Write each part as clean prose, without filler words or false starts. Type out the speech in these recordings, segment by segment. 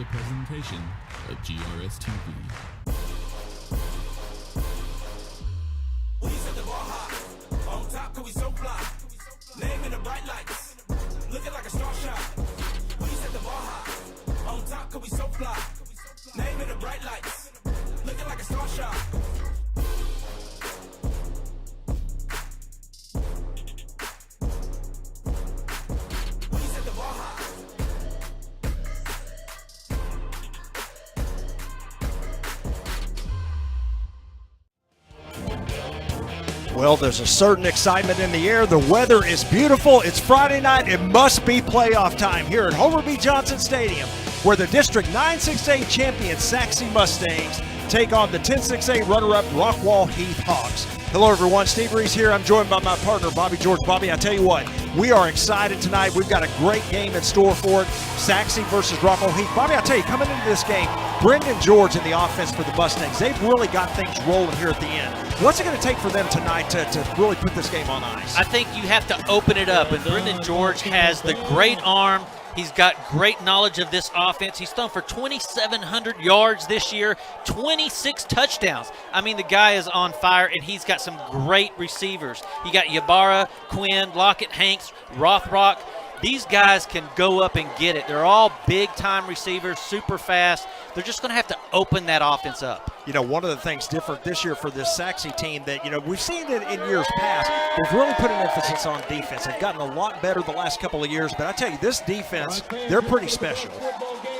a presentation of GRS TV. We set the bar high. On top, cause we so fly. Name in the bright lights. Looking like a star shot. We set the bar high. On top, cause we so fly. Name in the bright lights. Looking like a star shot. We set the bar high. Well, there's a certain excitement in the air. The weather is beautiful. It's Friday night. It must be playoff time here at Homer B. Johnson Stadium, where the District 9-6A champion Sachse Mustangs take on the 10-6A runner-up Rockwall-Heath Hawks. Hello, everyone. Steve Reese here. I'm joined by my partner, Bobby George. Bobby, I tell you what, we are excited tonight. We've got a great game in store for it. Sachse versus Rockwall-Heath. Bobby, I tell you, coming into this game, Brendan George in the offense for the Mustangs, they've really got things rolling here at the end. What's it going to take for them tonight to really put this game on ice? I think you have to open it up, and Brendan George has the great arm. He's got great knowledge of this offense. He's thrown for 2,700 yards this year, 26 touchdowns. I mean, the guy is on fire, and he's got some great receivers. You got Ybarra, Quinn, Lockett, Hanks, Rothrock. These guys can go up and get it. They're all big-time receivers, super fast. They're just going to have to open that offense up. You know, one of the things different this year for this Sachse team that, you know, we've seen it in years past, they've really put an emphasis on defense. They've gotten a lot better the last couple of years, but I tell you, this defense, they're pretty special.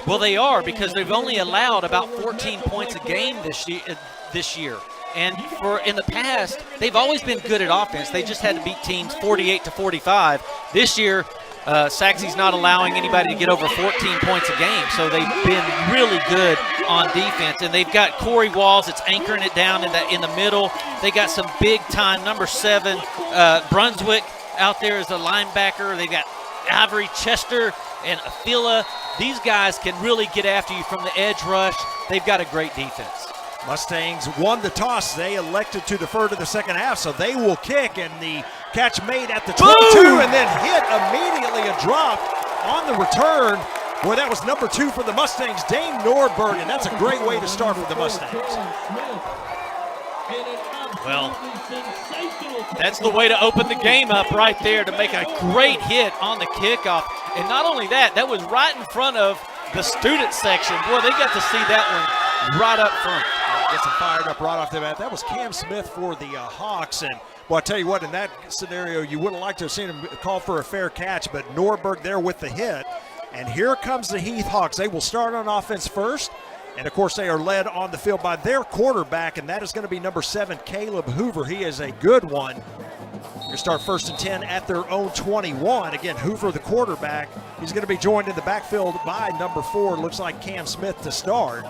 Well, they are, because they've only allowed about 14 points a game this year. And in the past, they've always been good at offense. They just had to beat teams 48-45. This year, Sachse's not allowing anybody to get over 14 points a game, so they've been really good on defense. And they've got Corey Walls that's anchoring it down in the middle. They got some big-time number 7 Brunswick out there as a linebacker. They got Avery Chester and Afila. These guys can really get after you from the edge rush. They've got a great defense. Mustangs won the toss. They elected to defer to the second half, so they will kick, and the catch made at the 22 Boom! and then hit immediately, a drop on the return. Boy, that was number 2 for the Mustangs, Dane Norberg, and that's a great way to start for the Mustangs. Well, that's the way to open the game up right there, to make a great hit on the kickoff. And not only that, that was right in front of the student section. Boy, they got to see that one right up front. Gets him fired up right off the bat. That was Cam Smith for the Hawks. And, well, I tell you what, in that scenario, you would have liked to have seen him call for a fair catch, but Norberg there with the hit. And here comes the Heath Hawks. They will start on offense first. And, of course, they are led on the field by their quarterback, and that is going to be number 7, Caleb Hoover. He is a good one. They're going to start 1st and 10 at their own 21. Again, Hoover, the quarterback. He's going to be joined in the backfield by number 4. Looks like Cam Smith to start.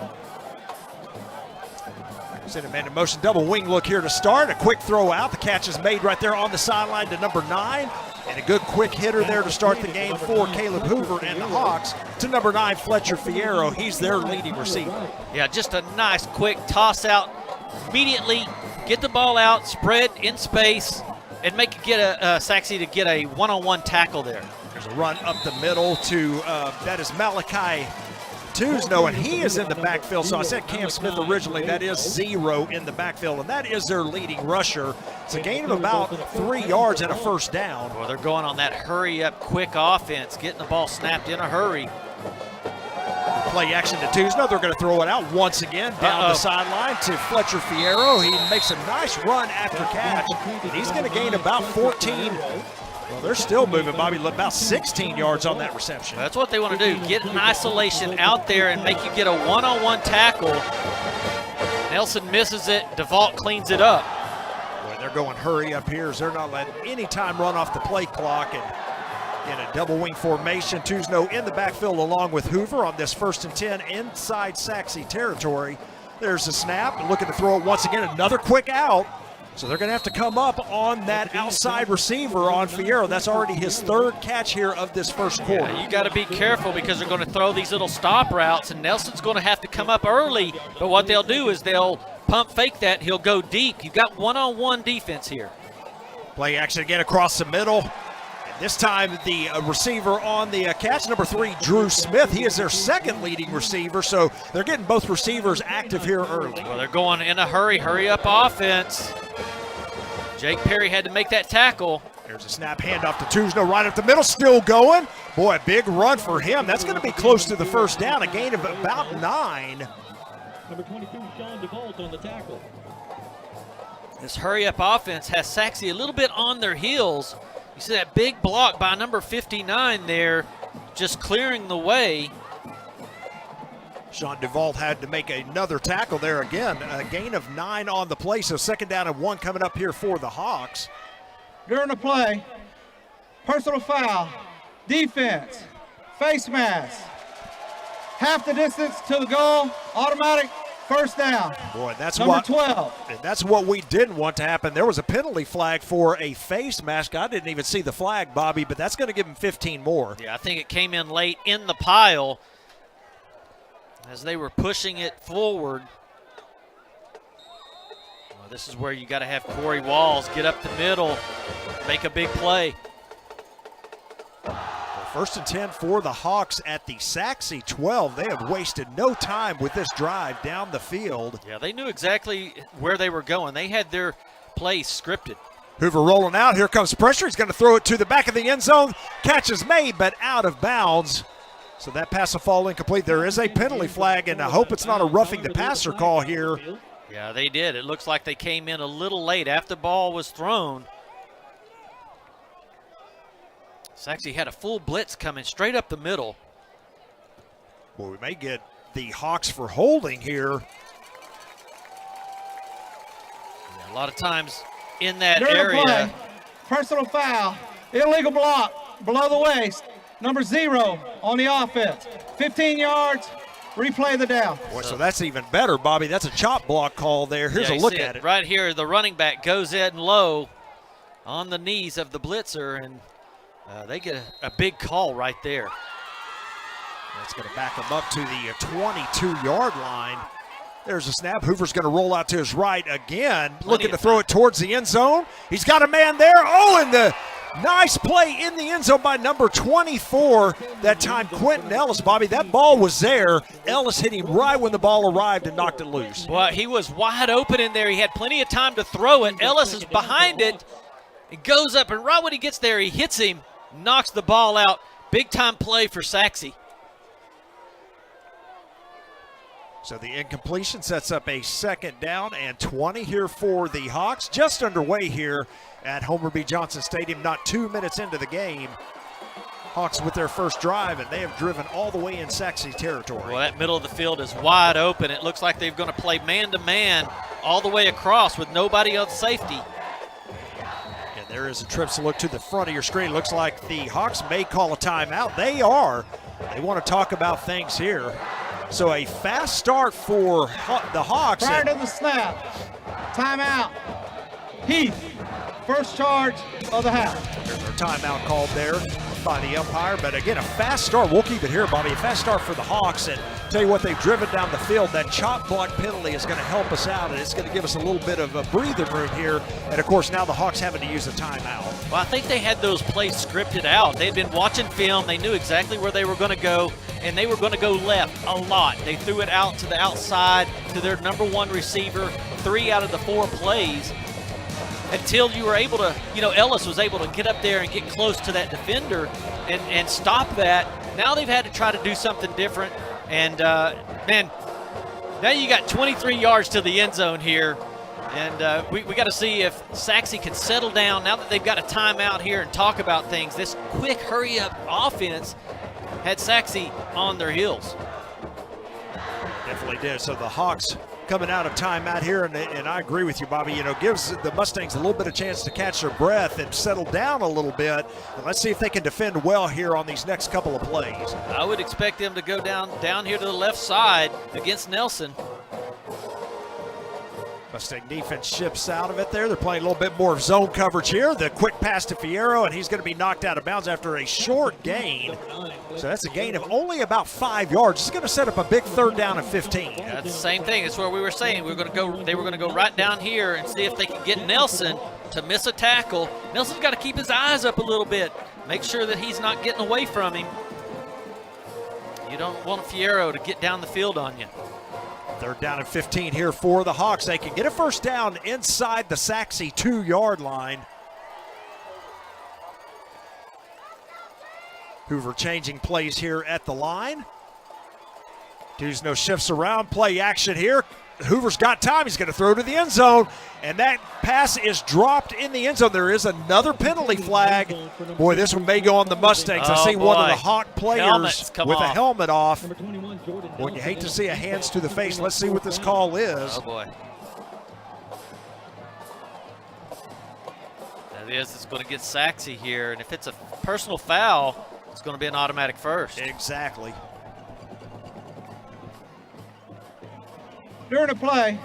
Send a man in motion, double wing look here to start. A quick throw out. The catch is made right there on the sideline to number 9. And a good quick hitter there to start the game for Caleb Hoover and the Hawks to number 9, Fletcher Fierro. He's their leading receiver. Yeah, just a nice quick toss out. Immediately get the ball out, spread in space, and Sachse to get a one-on-one tackle there. There's a run up the middle to, that is Malachi Tuzno, and he is in the backfield. So I said Cam Smith originally. That is 0 in the backfield, and that is their leading rusher. It's a gain of about 3 yards and a first down. Well, they're going on that hurry-up, quick offense, getting the ball snapped in a hurry. Play action to Tuzno. They're going to throw it out once again down the sideline to Fletcher Fierro. He makes a nice run after catch, and he's going to gain about 14. Well, they're still moving, Bobby, about 16 yards on that reception. That's what they want to do, get in isolation out there and make you get a one-on-one tackle. Nelson misses it. DeVault cleans it up. Boy, they're going hurry up here as they're not letting any time run off the play clock. And in a double wing formation, Tuzno in the backfield along with Hoover on this 1st and 10 inside Sachse territory. There's the snap, looking to throw it once again. Another quick out. So they're going to have to come up on that outside receiver on Fierro. That's already his 3rd catch here of this first quarter. Yeah, you got to be careful because they're going to throw these little stop routes, and Nelson's going to have to come up early. But what they'll do is they'll pump fake that. He'll go deep. You've got one-on-one defense here. Play action again across the middle. This time the receiver on the catch, number 3, Drew Smith. He is their second leading receiver, so they're getting both receivers active here early. Well, they're going in a hurry-up offense. Jake Perry had to make that tackle. There's a snap handoff to Tuzno right up the middle, still going. Boy, a big run for him. That's going to be close to the first down, a gain of about 9. Number 22, Sean DeVault on the tackle. This hurry-up offense has Sachse a little bit on their heels. You see that big block by number 59 there, just clearing the way. Sean DeVault had to make another tackle there again. A gain of 9 on the play, so 2nd down and 1 coming up here for the Hawks. During the play, personal foul, defense, face mask, half the distance to the goal, automatic first down. Boy, that's number 12. And that's what we didn't want to happen. There was a penalty flag for a face mask. I didn't even see the flag, Bobby, but that's going to give him 15 more. Yeah, I think it came in late in the pile as they were pushing it forward. Well, this is where you got to have Corey Walls get up the middle, make a big play. First and 10 for the Hawks at the Sachse 12. They have wasted no time with this drive down the field. Yeah, they knew exactly where they were going. They had their plays scripted. Hoover rolling out. Here comes pressure. He's going to throw it to the back of the end zone. Catch is made, but out of bounds. So that pass will fall incomplete. There is a penalty flag, and I hope it's not a roughing the passer call here. Yeah, they did. It looks like they came in a little late after the ball was thrown. Sachse had a full blitz coming straight up the middle. Well, we may get the Hawks for holding here. Yeah, a lot of times in that During the area. play, personal foul, illegal block, below the waist, number 0 on the offense. 15 yards, replay the down. Boy, so that's even better, Bobby. That's a chop block call there. Here's Yeah, a you look see at it. Right here, the running back goes in low on the knees of the blitzer, and they get a big call right there. That's going to back him up to the 22-yard line. There's a snap. Hoover's going to roll out to his right again, looking to throw it towards the end zone. He's got a man there. Oh, and the nice play in the end zone by number 24. That time, Quentin Ellis, Bobby. That ball was there. Ellis hit him right when the ball arrived and knocked it loose. Well, he was wide open in there. He had plenty of time to throw it. Ellis is behind it. It goes up, and right when he gets there, he hits him, knocks the ball out. Big-time play for Sachse. So the incompletion sets up a 2nd down and 20 here for the Hawks. Just underway here at Homer B. Johnson Stadium, not 2 minutes into the game. Hawks with their first drive, and they have driven all the way in Sachse territory. Well, that middle of the field is wide open. It looks like they're going to play man-to-man all the way across with nobody on safety. And there is a trips look to the front of your screen. Looks like the Hawks may call a timeout. They are. They want to talk about things here. So a fast start for the Hawks. Prior to the snap, timeout. Heath, first charge of the half. There's a timeout called there by the umpire. But again, a fast start. We'll keep it here, Bobby. A fast start for the Hawks. And tell you what, they've driven down the field. That chop block penalty is going to help us out, and it's going to give us a little bit of a breathing room here. And of course, now the Hawks having to use a timeout. Well, I think they had those plays scripted out. They'd been watching film. They knew exactly where they were going to go, and they were going to go left a lot. They threw it out to the outside to their number 1 receiver 3 out of the 4 plays until you were able to, Ellis was able to get up there and get close to that defender and stop that. Now they've had to try to do something different. And, man, now you got 23 yards to the end zone here. And we got to see if Sachse can settle down now that they've got a timeout here and talk about things. This quick hurry-up offense had Sachse on their heels. Definitely did. So the Hawks coming out of timeout here, and I agree with you, Bobby. Gives the Mustangs a little bit of chance to catch their breath and settle down a little bit. And let's see if they can defend well here on these next couple of plays. I would expect them to go down here to the left side against Nelson. Mustang defense ships out of it there. They're playing a little bit more of zone coverage here. The quick pass to Fierro, and he's going to be knocked out of bounds after a short gain. So that's a gain of only about 5 yards. It's going to set up a big 3rd down and 15. Yeah, that's the same thing. That's what we were saying. They were going to go right down here and see if they could get Nelson to miss a tackle. Nelson's got to keep his eyes up a little bit. make sure that he's not getting away from him. You don't want Fierro to get down the field on you. They're down at 15 here for the Hawks. They can get a first down inside the Sachse 2-yard line. Hoover changing plays here at the line. Dusno shifts around, play action here. Hoover's got time. He's going to throw to the end zone, and that pass is dropped in the end zone. There is another penalty flag. Boy, this one may go on the Mustangs. I see one of the Hawk players with a helmet off. Boy, you hate to see a hands to the face. Let's see what this call is. Oh, boy. That is, it's going to get Sachse here, and if it's a personal foul, it's going to be an automatic first. Exactly. During the play,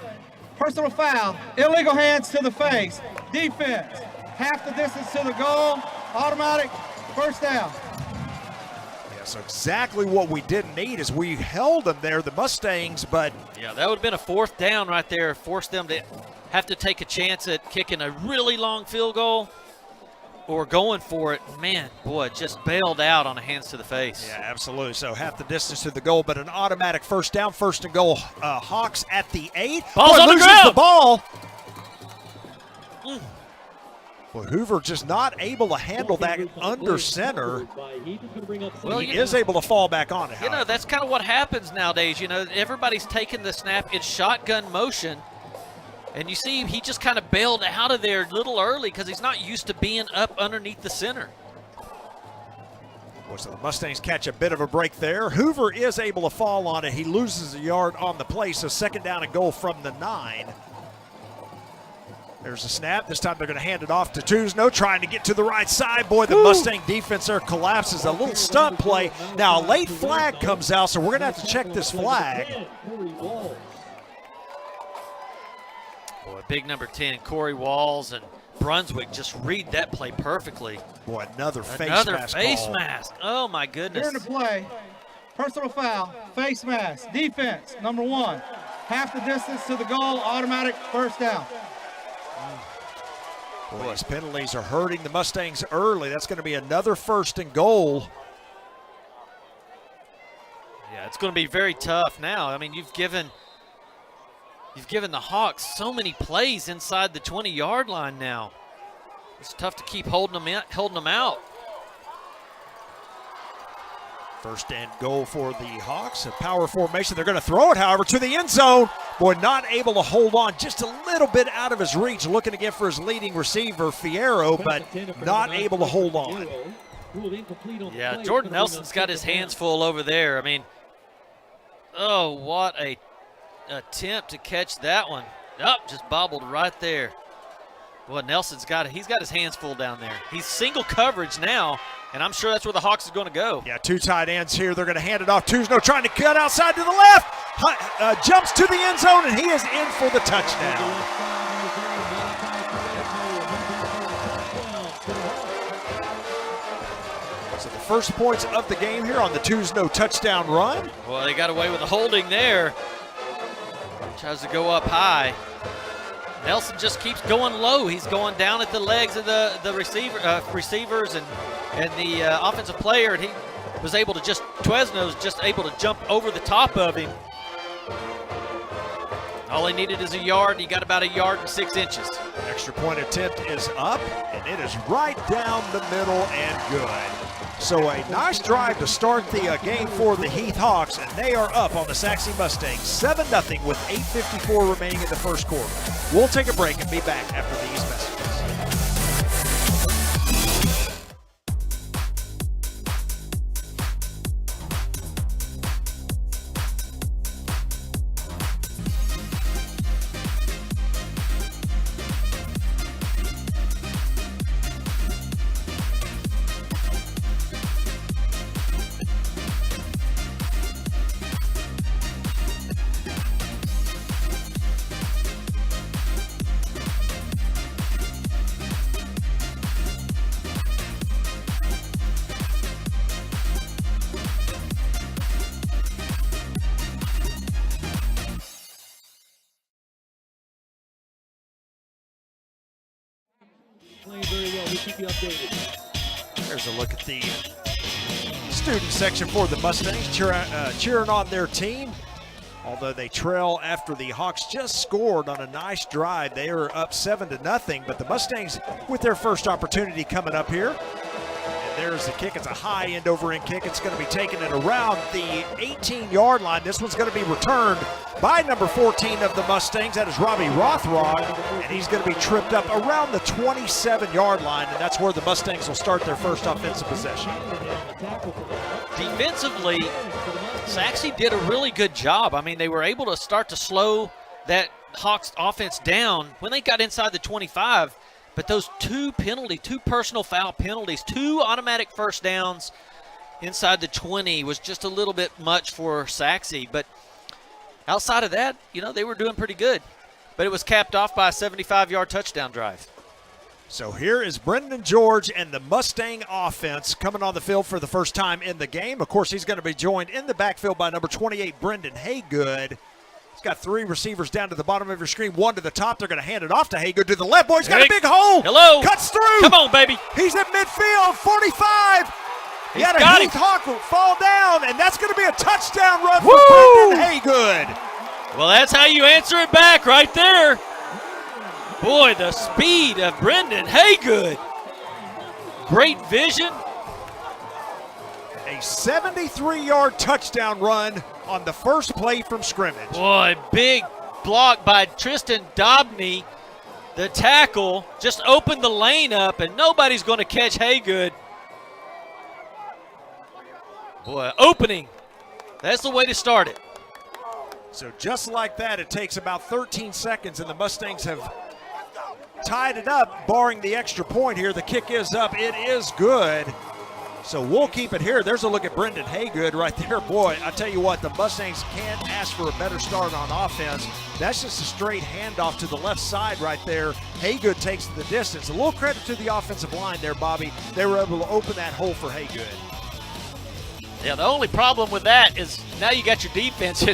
personal foul, illegal hands to the face, defense, half the distance to the goal, automatic, first down. Yeah, so exactly what we didn't need is we held them there, the Mustangs, but yeah, that would have been a fourth down right there, forced them to have to take a chance at kicking a really long field goal or going for it. Man, boy, just bailed out on a hands to the face. yeah, absolutely. So half the distance to the goal, but an automatic first down, first and goal. Hawks at the 8. Ball's on the loses ground. the ball. Well, Hoover just not able to handle that under center. Well, He is able to fall back on it. You know, that's kind of what happens nowadays. You know, everybody's taking the snap in shotgun motion. And you see he just kind of bailed out of there a little early because he's not used to being up underneath the center. So the Mustangs catch a bit of a break there. Hoover is able to fall on it. He loses a yard on the play, so second down and goal from the 9. There's a snap. This time they're going to hand it off to Dusno, trying to get to the right side. Boy, the Mustang defense there collapses. A little stunt play. Now a late flag comes out, so we're going to have to check this flag. Boy, big number 10, Corey Walls, and Brunswick just read that play perfectly. Boy, another face mask. Oh, my goodness. During the play, personal foul, face mask, defense, number 1, half the distance to the goal, automatic, first down. Boy, these penalties are hurting the Mustangs early. That's going to be another first and goal. Yeah, it's going to be very tough now. I mean, you've given the Hawks so many plays inside the 20-yard line now. It's tough to keep holding them out. First and goal for the Hawks. A power formation. They're going to throw it, however, to the end zone. Boy, not able to hold on. Just a little bit out of his reach. Looking again for his leading receiver, Fierro, but not able to hold on. Yeah, Jordan Nelson's got his hands full over there. I mean, oh, what a attempt to catch that one. Oh, just bobbled right there. Well, Nelson's got he's got his hands full down there. He's single coverage now, and I'm sure that's where the Hawks is going to go. Yeah, 2 tight ends here. They're going to hand it off. Dusno trying to cut outside to the left. Jumps to the end zone, and he is in for the touchdown. So the first points of the game here on the Dusno touchdown run. Well, they got away with the holding there. Tries to go up high. Nelson just keeps going low. He's going down at the legs of the receivers and the offensive player, and he was able to Twesno's just able to jump over the top of him. All he needed is a yard, and he got about 1 yard and 6 inches. Extra point attempt is up, and it is right down the middle and good. So a nice drive to start the game for the Heath Hawks, and they are up on the Sachse Mustangs 7-0 with 8:54 remaining in the first quarter. We'll take a break and be back after these messages. Playing very well. We'll keep you updated. There's a look at the student section for the Mustangs cheering on their team. Although they trail after the Hawks just scored on a nice drive. They are up 7-0, but the Mustangs with their first opportunity coming up here. And there's the kick. It's a high end over end kick. It's going to be taking it around the 18-yard line. This one's going to be returned by number 14 of the Mustangs. That is Robbie Rothrog, and he's going to be tripped up around the 27-yard line, and that's where the Mustangs will start their first offensive possession. Defensively, Sachse did a really good job. I mean, they were able to start to slow that Hawks offense down when they got inside the 25, but those two personal foul penalties, 2 automatic first downs inside the 20 was just a little bit much for Sachse. But outside of that, you know, they were doing pretty good. But it was capped off by a 75-yard touchdown drive. So here is Brendan George and the Mustang offense coming on the field for the first time in the game. Of course, he's going to be joined in the backfield by number 28, Brendan Haygood. He's got 3 receivers down to the bottom of your screen, 1 to the top. They're going to hand it off to Haygood to the left. Boy, he's got a big hole. Hello. Cuts through. Come on, baby. He's at midfield, 45. He had a Heath Hawk fall down, and that's going to be a touchdown run for Brendan Haygood. Well, that's how you answer it back right there. Boy, the speed of Brendan Haygood. Great vision. A 73-yard touchdown run on the first play from scrimmage. Boy, big block by Tristan Dobney. The tackle just opened the lane up, and nobody's going to catch Haygood. Boy, opening. That's the way to start it. So just like that, it takes about 13 seconds, and the Mustangs have tied it up, barring the extra point here. The kick is up. It is good. So we'll keep it here. There's a look at Brendan Haygood right there. Boy, I tell you what, the Mustangs can't ask for a better start on offense. That's just a straight handoff to the left side right there. Haygood takes the distance. A little credit to the offensive line there, Bobby. They were able to open that hole for Haygood. Yeah, the only problem with that is now you got your defense.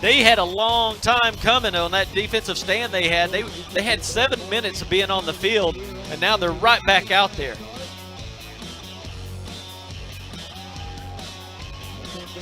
They had a long time coming on that defensive stand they had. They had 7 minutes of being on the field, and now they're right back out there.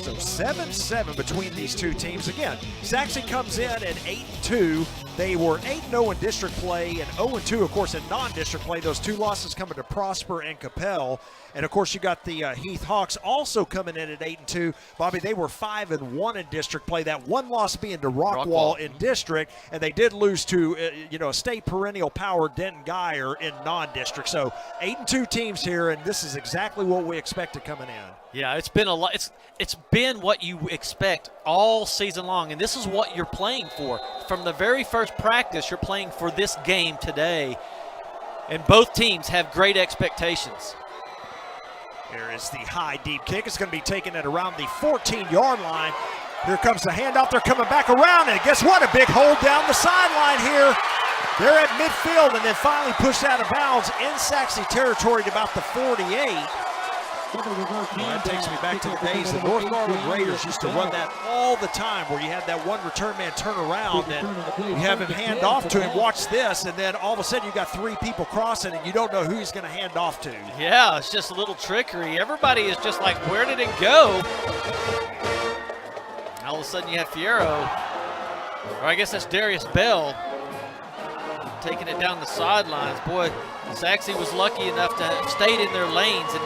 So 7-7 between these two teams. Again, Sachse comes in at 8-2. They were 8-0 in district play and 0-2, of course, in non-district play. Those 2 losses coming to Prosper and Capel. And, of course, you got the Heath Hawks also coming in at 8-2. Bobby, they were 5-1 in district play. That 1 loss being to Rockwall in district. And they did lose to, a state perennial power, Denton Geyer, in non-district. So 8-2 teams here, and this is exactly what we expected coming in. Yeah, it's been a lot. It's been what you expect all season long, and this is what you're playing for. From the very first practice, you're playing for this game today, and both teams have great expectations. Here is the high, deep kick. It's going to be taken at around the 14-yard line. Here comes the handoff. They're coming back around, and guess what? A big hold down the sideline here. They're at midfield and then finally pushed out of bounds in Sachse territory at about the 48. That takes me back to the days the North Garland Raiders used to run that all the time, where you had that one return man turn around and you have him hand off to him. Watch this, and then all of a sudden you got 3 people crossing and you don't know who he's going to hand off to. Yeah, it's just a little trickery. Everybody is just like, where did it go? And all of a sudden you have Fierro, or I guess that's Darius Bell, taking it down the sidelines. Boy, Sachse was lucky enough to have stayed in their lanes and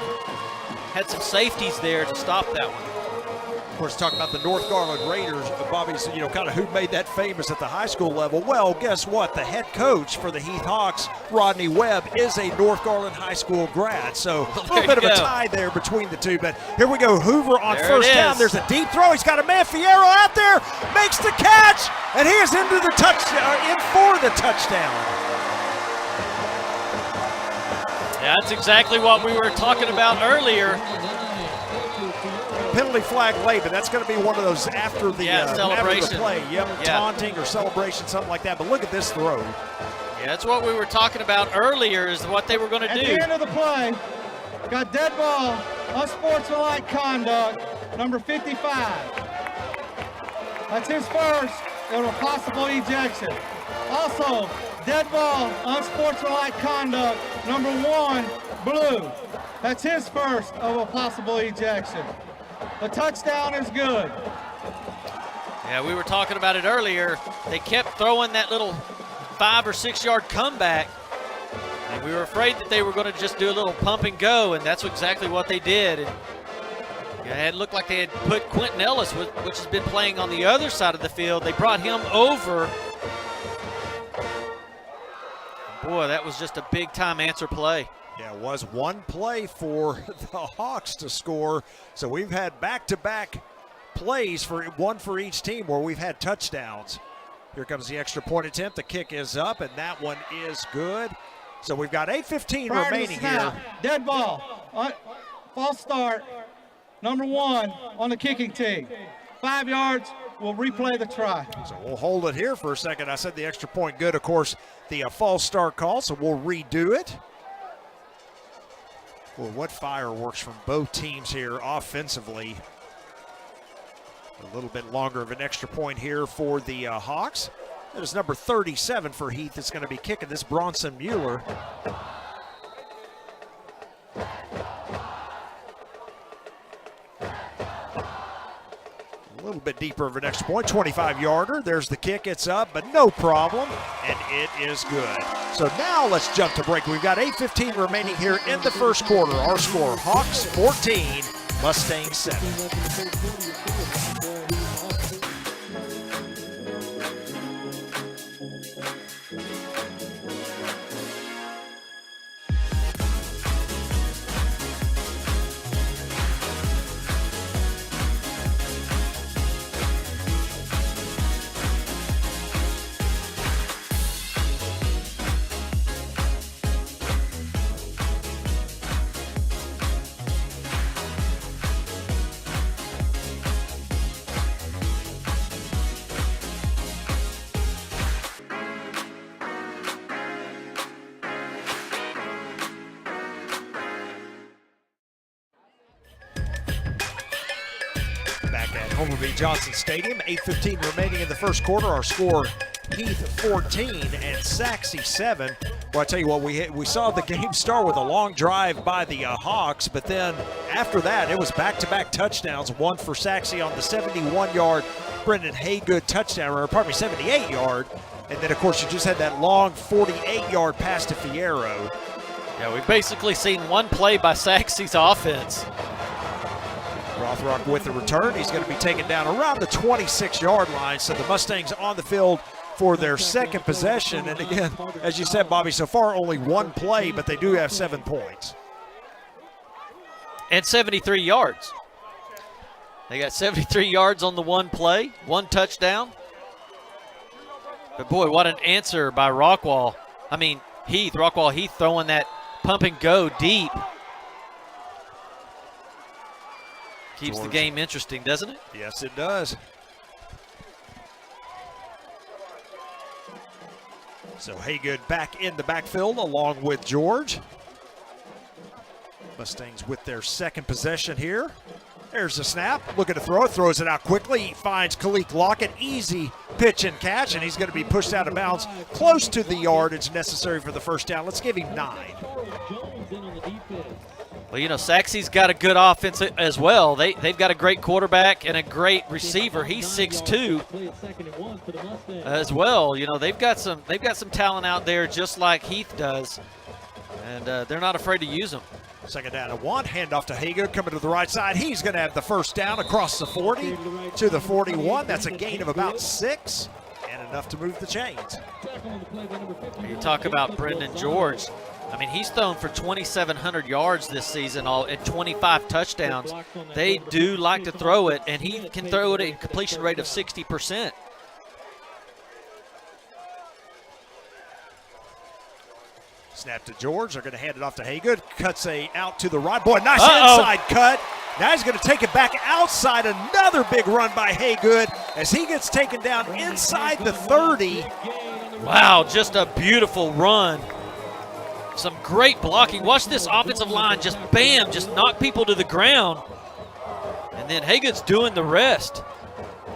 had some safeties there to stop that one. Of course, talking about the North Garland Raiders, Bobby's, kind of who made that famous at the high school level. Well, guess what? The head coach for the Heath Hawks, Rodney Webb, is a North Garland high school grad. So a little bit of a tie there between the two. But here we go. Hoover on first down. There's a deep throw. He's got a man, Fierro, out there, makes the catch, and he is into the touchdown, in for the touchdown. Yeah, that's exactly what we were talking about earlier. Penalty flag late, but that's going to be one of those after the, celebration. After the play. Yep, taunting or celebration, something like that. But look at this throw. Yeah, that's what we were talking about earlier, is what they were going to do. At the end of the play, got dead ball, unsportsmanlike conduct, number 55. That's his first and a possible ejection. Also, dead ball, unsportsmanlike conduct, number 1, blue. That's his first of a possible ejection. The touchdown is good. Yeah, we were talking about it earlier. They kept throwing that little 5 or 6 yard comeback, and we were afraid that they were going to just do a little pump and go, and that's exactly what they did. And it looked like they had put Quentin Ellis, which has been playing on the other side of the field. They brought him over. Boy, that was just a big-time answer play. Yeah, it was one play for the Hawks to score. So we've had back-to-back plays, for one for each team, where we've had touchdowns. Here comes the extra point attempt. The kick is up, and that one is good. So we've got 8:15 remaining here. Dead ball. False start. Number 1 on the kicking team. 5 yards. We'll replay the try. So we'll hold it here for a second. I said the extra point good. Of course, the false start call, so we'll redo it. Well, what fireworks from both teams here offensively. A little bit longer of an extra point here for the Hawks. That is number 37 for Heath. It's going to be kicking this, Bronson Mueller. A little bit deeper of an extra point, 25-yarder. There's the kick, it's up, but no problem, and it is good. So now let's jump to break. We've got 8:15 remaining here in the first quarter. Our score, Hawks 14, Mustangs 7. Homer B. Johnson Stadium, 8:15 remaining in the first quarter. Our score, Heath 14 and Sachse 7. Well, I tell you what, we saw the game start with a long drive by the Hawks, but then after that, it was back-to-back touchdowns. One for Sachse on the 71-yard Brendan Haygood touchdown, or pardon me, 78-yard. And then, of course, you just had that long 48-yard pass to Fierro. Yeah, we've basically seen one play by Sachse's offense. Rothrock with the return. He's going to be taken down around the 26-yard line. So the Mustangs on the field for their second possession. And again, as you said, Bobby, so far only one play, but they do have 7 points. And 73 yards. They got 73 yards on the one play, 1 touchdown. But boy, what an answer by Rockwall-Heath throwing that pump and go deep. Keeps the game interesting, doesn't it? Yes, it does. So Haygood back in the backfield along with George. Mustangs with their second possession here. There's the snap, looking to throw it, throws it out quickly. He finds Khalid Lockett, easy pitch and catch, and he's going to be pushed out of bounds close to the yardage necessary for the first down. Let's give him 9. Well, you know, Sachse's got a good offense as well. They've got a great quarterback and a great receiver. He's 6'2" as well. You know, they've got some talent out there just like Heath does, and they're not afraid to use them. Second down and 1, handoff to Haygood coming to the right side. He's going to have the first down across the 40 to the 41. That's a gain of about 6 and enough to move the chains. You talk about Brendan George. I mean, he's thrown for 2,700 yards this season, and 25 touchdowns. They do like to throw it, and he can throw it at a completion rate of 60%. Snap to George. They're going to hand it off to Haygood. Cuts out to the right. Boy, nice inside cut. Now he's going to take it back outside. Another big run by Haygood as he gets taken down inside the 30. Wow, just a beautiful run. Some great blocking. Watch this offensive line just knock people to the ground. And then Haygood's doing the rest.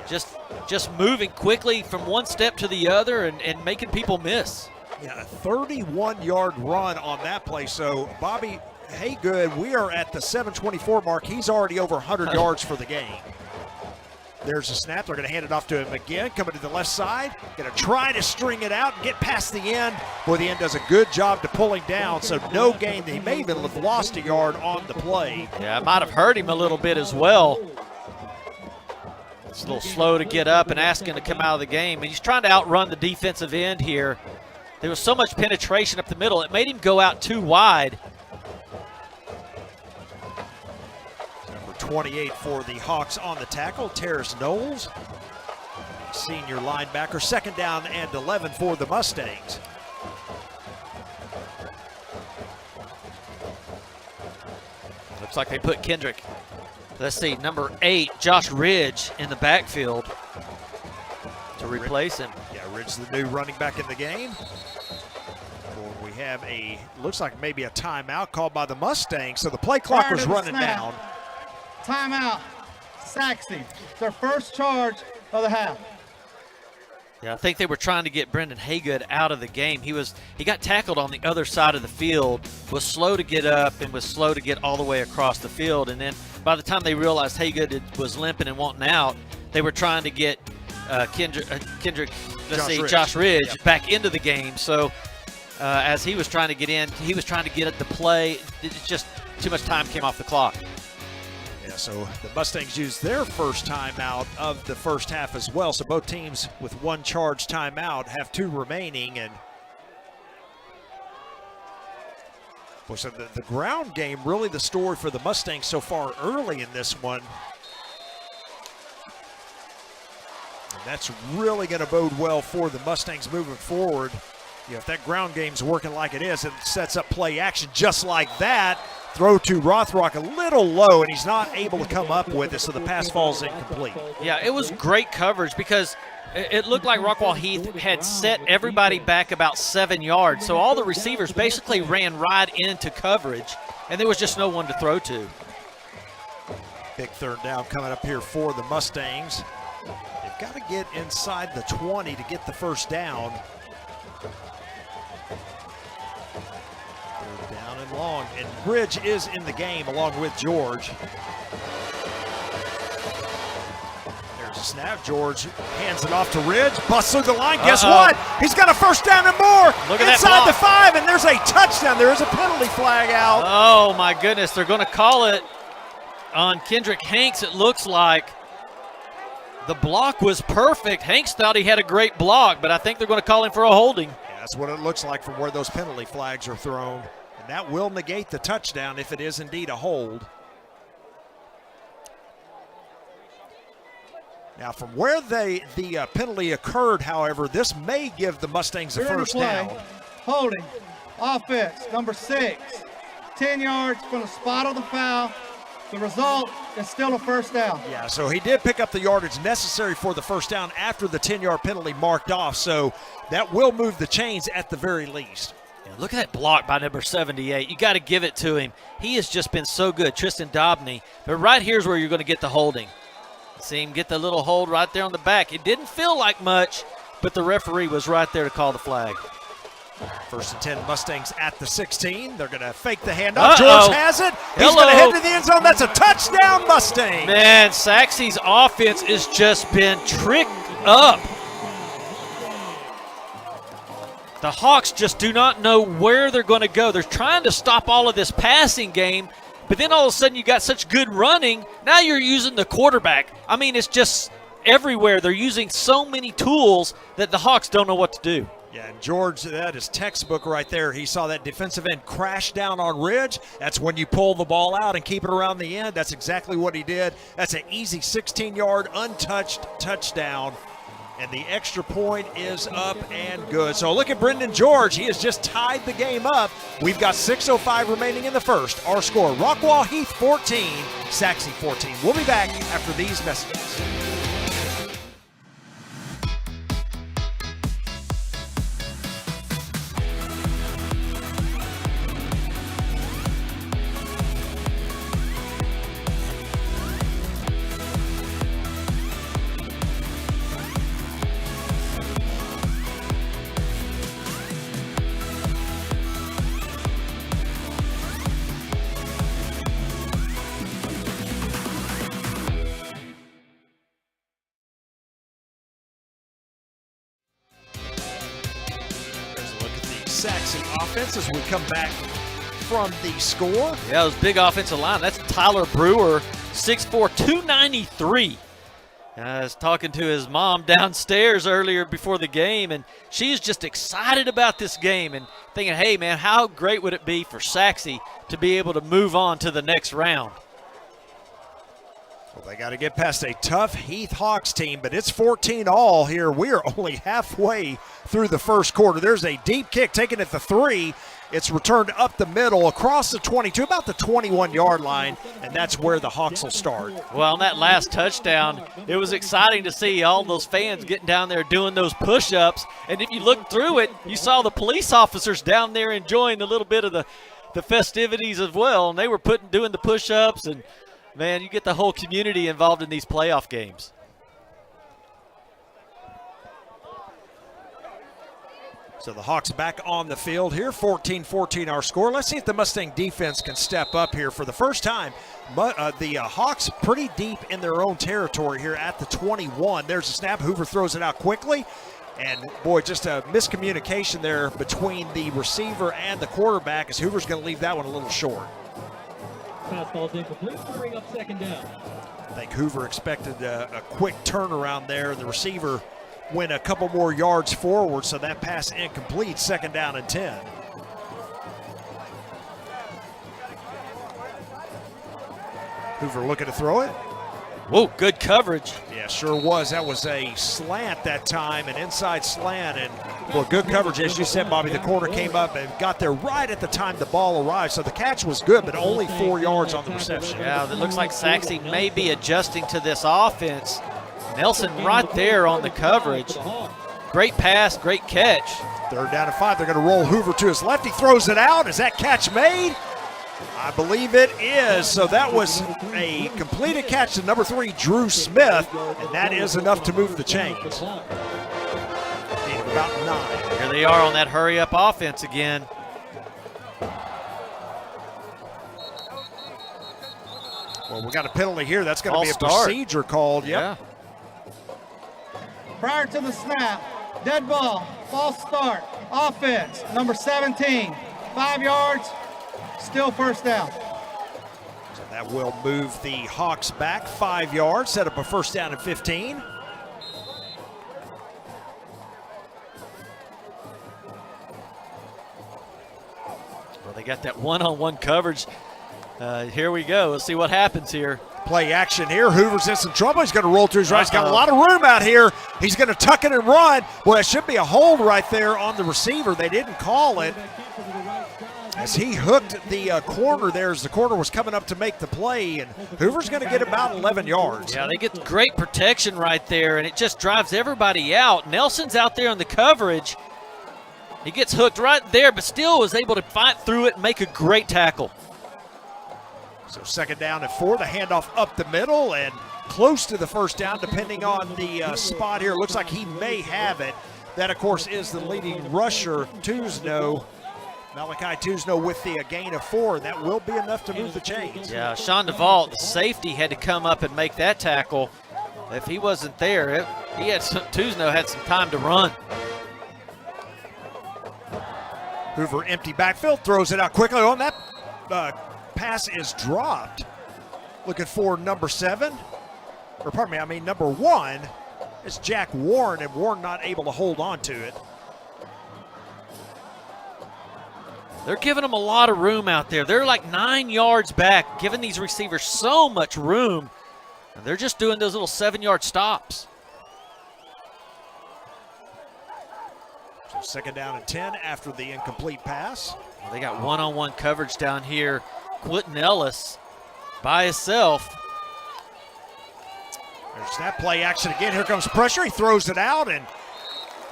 Just moving quickly from one step to the other and making people miss. Yeah, a 31-yard run on that play. So, Bobby, Haygood, we are at the 7:24 mark. He's already over 100 yards for the game. There's a snap. They're going to hand it off to him again. Coming to the left side. Going to try to string it out and get past the end. Boy, the end does a good job to pull him down, so no gain. He may even have lost a yard on the play. Yeah, it might have hurt him a little bit as well. It's a little slow to get up and asking to come out of the game. And he's trying to outrun the defensive end here. There was so much penetration up the middle. It made him go out too wide. 28 for the Hawks on the tackle, Terrace Knowles, senior linebacker. Second down and 11 for the Mustangs. Looks like they put Kendrick, let's see, number 8, Josh Ridge, in the backfield to replace him. Yeah, Ridge, the new running back in the game. We have looks like maybe a timeout called by the Mustangs, so the play clock was running down. Timeout, Sachse. It's their first charge of the half. Yeah, I think they were trying to get Brendan Haygood out of the game. He got tackled on the other side of the field, was slow to get up, and was slow to get all the way across the field. And then by the time they realized Haygood was limping and wanting out, they were trying to get Josh Ridge back into the game. So as he was trying to get in, he was trying to get at the play. It's just too much time came off the clock. Yeah, so the Mustangs used their first timeout of the first half as well. So both teams with one charged timeout have 2 remaining. And well, so the ground game, really the story for the Mustangs so far early in this one. And that's really going to bode well for the Mustangs moving forward. You know, if that ground game's working like it is, it sets up play action just like that. Throw to Rothrock a little low, and he's not able to come up with it, so the pass falls incomplete. Yeah, it was great coverage because it looked like Rockwall-Heath had set everybody back about 7 yards, so all the receivers basically ran right into coverage, and there was just no one to throw to. Big third down coming up here for the Mustangs. They've got to get inside the 20 to get the first down. Down and long, and Ridge is in the game along with George. There's a snap. George hands it off to Ridge, busts through the line. Guess what? He's got a first down and more. Look at inside that the 5, and there's a touchdown. There is a penalty flag out. Oh my goodness, they're going to call it on Kendrick Hanks. It looks like the block was perfect. Hanks thought he had a great block, but I think they're going to call him for a holding. Yeah, that's what it looks like from where those penalty flags are thrown. And that will negate the touchdown if it is indeed a hold. Now, from where the penalty occurred, however, this may give the Mustangs a first down. Holding, offense, number 6. 10 yards from the spot of the foul. The result is still a first down. Yeah, so he did pick up the yardage necessary for the first down after the 10-yard penalty marked off. So that will move the chains at the very least. Yeah, look at that block by number 78. You got to give it to him. He has just been so good, Tristan Dobney. But right here's where you're going to get the holding. See him get the little hold right there on the back. It didn't feel like much, but the referee was right there to call the flag. First and 10, Mustangs at the 16. They're going to fake the handoff. George has it. He's going to head to the end zone. That's a touchdown, Mustangs. Man, Sachse's offense has just been tricked up. The Hawks just do not know where they're going to go. They're trying to stop all of this passing game, but then all of a sudden you got such good running. Now you're using the quarterback. I mean, it's just everywhere. They're using so many tools that the Hawks don't know what to do. Yeah, and George, that is textbook right there. He saw that defensive end crash down on Ridge. That's when you pull the ball out and keep it around the end. That's exactly what he did. That's an easy 16-yard untouched touchdown. And the extra point is up and good. So look at Brendan George. He has just tied the game up. We've got 6:05 remaining in the first. Our score, Rockwall-Heath 14, Sachse 14. We'll be back after these messages. Sachse offense as we come back from the score. Yeah, it was big offensive line. That's Tyler Brewer, 6'4", 293. I was talking to his mom downstairs earlier before the game, and she's just excited about this game and thinking, hey, man, how great would it be for Sachse to be able to move on to the next round? Well, they got to get past a tough Heath Hawks team, but it's 14-all here. We are only halfway through the first quarter. There's a deep kick taken at the 3. It's returned up the middle, across the 22, about the 21-yard line, and that's where the Hawks will start. Well, on that last touchdown, it was exciting to see all those fans getting down there doing those push-ups. And if you look through it, you saw the police officers down there enjoying a little bit of the festivities as well. And they were doing the push-ups, and, man, you get the whole community involved in these playoff games. So the Hawks back on the field here, 14-14 our score. Let's see if the Mustang defense can step up here for the first time. But the Hawks pretty deep in their own territory here at the 21. There's a snap. Hoover throws it out quickly. And, boy, just a miscommunication there between the receiver and the quarterback as Hoover's going to leave that one a little short. Pass ball's incomplete to bring up second down. I think Hoover expected a quick turnaround there. The receiver went a couple more yards forward, so that pass incomplete, second down and 10. Hoover looking to throw it. Whoa, good coverage. Yeah, sure was. That was a slant that time, an inside slant, and well, good coverage. As you said, Bobby, the corner came up and got there right at the time the ball arrived, so the catch was good, but only 4 yards on the reception. Yeah, it looks like Sachse may be adjusting to this offense. Nelson right there on the coverage. Great pass, great catch. 3rd down and 5. They're going to roll Hoover to his left. He throws it out. Is that catch made? I believe it is. So that was a completed catch to number 3, Drew Smith, and that is enough to move the chains. Need about 9. Here they are on that hurry-up offense again. Well, we got a penalty here. That's going to be a False start. procedure called. Yep. Yeah. Prior to the snap, dead ball, false start, offense, number 17, 5 yards, still first down. So that will move the Hawks back 5 yards, set up a first down and 15. Well, they got that one-on-one coverage. Here we go. Let's see what happens here. Play action here. Hoover's in some trouble. He's going to roll to his right. He's got a lot of room out here. He's going to tuck it and run. Well, it should be a hold right there on the receiver. They didn't call it. As he hooked the corner there as the corner was coming up to make the play, and Hoover's going to get about 11 yards. Yeah, they get great protection right there, and it just drives everybody out. Nelson's out there on the coverage. He gets hooked right there, but still was able to fight through it and make a great tackle. So 2nd down and 4, the handoff up the middle and close to the first down depending on the spot here. Looks like he may have it. That, of course, is the leading rusher, Tuzno. Malachi Tuzno with the gain of 4. That will be enough to move the chains. Yeah, Sean DeVault, the safety, had to come up and make that tackle. If he wasn't there, Tuzno had some time to run. Hoover empty backfield, throws it out quickly on that. Pass is dropped. Looking for number 7, or pardon me, number 1. It's Jack Warren, and Warren not able to hold on to it. They're giving them a lot of room out there. They're like 9 yards back, giving these receivers so much room. And they're just doing those little 7-yard stops. So 2nd down and 10 after the incomplete pass. They got one-on-one coverage down here. Quentin Ellis by himself. There's that play action again. Here comes pressure. He throws it out, and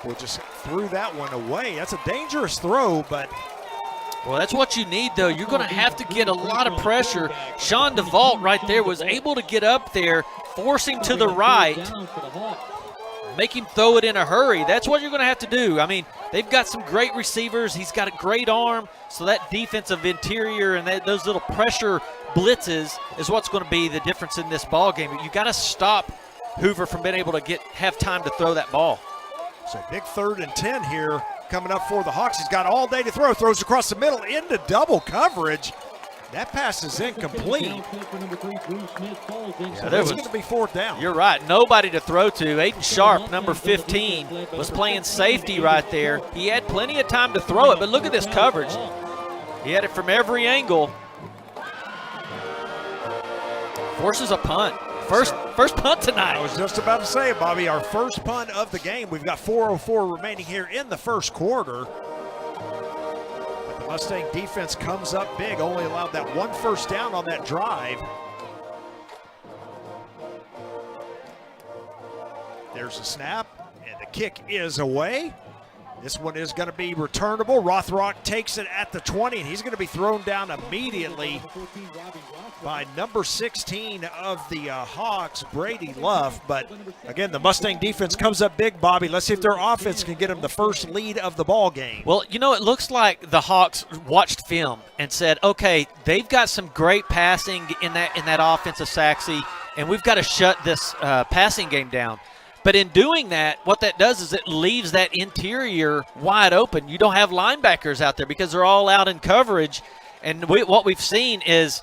we'll just threw that one away. That's a dangerous throw, but well, that's what you need, though. You're going to have to get a lot of pressure. Sean DeVault right there was able to get up there, force him to the right, make him throw it in a hurry. That's what you're going to have to do. I mean, they've got some great receivers. He's got a great arm, so that defensive interior and those little pressure blitzes is what's going to be the difference in this ball game. You got to stop Hoover from being able to have time to throw that ball. so big 3rd and 10 here coming up for the Hawks. He's got all day to throw. Throws across the middle into double coverage. That pass is incomplete. Yeah, there it's was- going to be fourth down. You're right. Nobody to throw to. Aiden Sharp, number 15, was playing safety right there. He had plenty of time to throw it, but look at this coverage. He had it from every angle. Forces a punt. First punt I tonight. was just about to say, Bobby, our first punt of the game. We've got 4:04 remaining here in the first quarter. But the Mustang defense comes up big, only allowed that one first down on that drive. There's a snap, and the kick is away. This one is going to be returnable. Rothrock takes it at the 20, and he's going to be thrown down immediately by number 16 of the Hawks, Brady Luff. But again, the Mustang defense comes up big, Bobby. Let's see if their offense can get them the first lead of the ball game. Well, you know, it looks like the Hawks watched film and said, okay, they've got some great passing in that offense of Sachse, and we've got to shut this passing game down. But in doing that, what that does is it leaves that interior wide open. You don't have linebackers out there because they're all out in coverage. And what we've seen is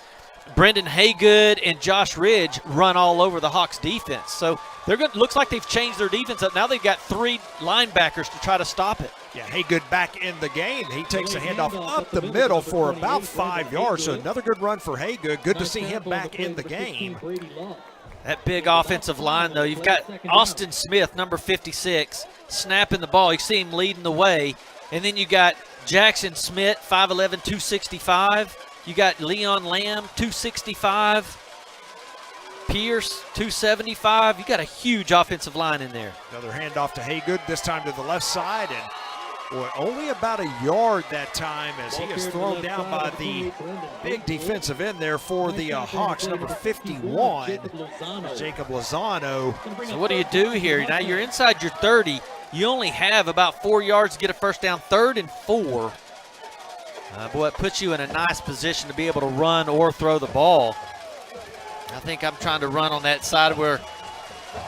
Brendan Haygood and Josh Ridge run all over the Hawks defense. So looks like they've changed their defense up. Now they've got 3 linebackers to try to stop it. Yeah, Haygood back in the game. He takes a handoff up the middle for about 5 yards. So another good run for Haygood. Good to see him back in the game. That big offensive line, though, you've got Austin Smith, number 56, snapping the ball. You see him leading the way. And then you got Jackson Smith, 5'11", 265. You got Leon Lamb, 265. Pierce, 275. You got a huge offensive line in there. Another handoff to Haygood, this time to the left side. And boy, only about a yard that time as he is thrown down by the big defensive end there for the Hawks, number 51, Jacob Lozano. So what do here? Now you're inside your 30. You only have about 4 yards to get a first down, 3rd and 4. Boy, it puts you in a nice position to be able to run or throw the ball. I think I'm trying to run on that side where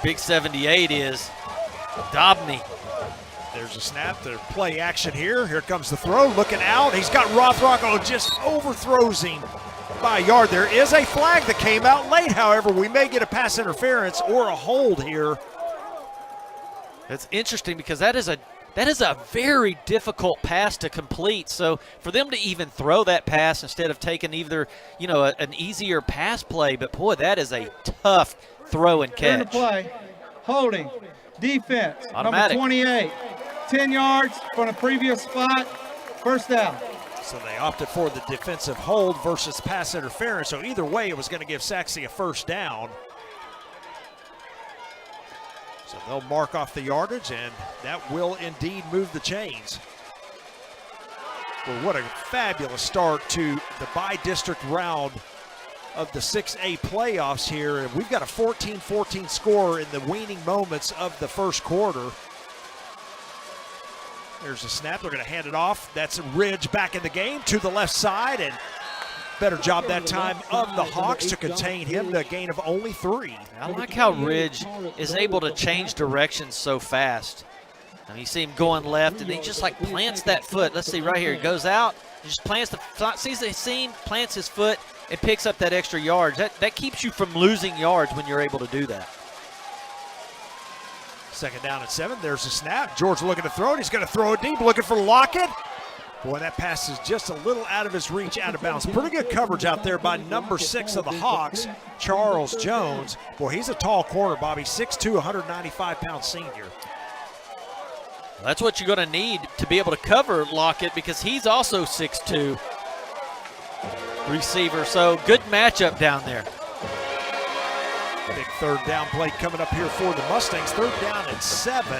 big 78 is. Dobney. There's a snap, the play action here. Here comes the throw, looking out. He's got Rothrock, just overthrows him by a yard. There is a flag that came out late, however. We may get a pass interference or a hold here. That's interesting because that is a very difficult pass to complete. So for them to even throw that pass instead of taking either, an easier pass play, but boy, that is a tough throw and Turn the catch. play, holding, defense, Automatic. number 28, 10 yards from the previous spot, first down. So they opted for the defensive hold versus pass interference. So either way, it was going to give Sachse a first down. So they'll mark off the yardage, and that will indeed move the chains. Well, what a fabulous start to the Bi-District round of the 6A playoffs here. And we've got a 14-14 score in the waning moments of the first quarter. There's a snap. They're going to hand it off. That's Ridge back in the game to the left side, and better job that time of the Hawks to contain him to a gain of only 3. I like how Ridge is able to change directions so fast. I mean, you see him going left, and he just plants that foot. Let's see right here. He goes out, he just plants sees the scene, plants his foot, and picks up that extra yards. That keeps you from losing yards when you're able to do that. Second down at 7. There's a snap. George looking to throw it. He's going to throw it deep, looking for Lockett. Boy, that pass is just a little out of his reach, out of bounds. Pretty good coverage out there by number 6 of the Hawks, Charles Jones. Boy, he's a tall corner, Bobby. 6'2", 195-pound senior. Well, that's what you're going to need to be able to cover Lockett because he's also 6'2", receiver. So good matchup down there. Big third down play coming up here for the Mustangs. Third down at 7.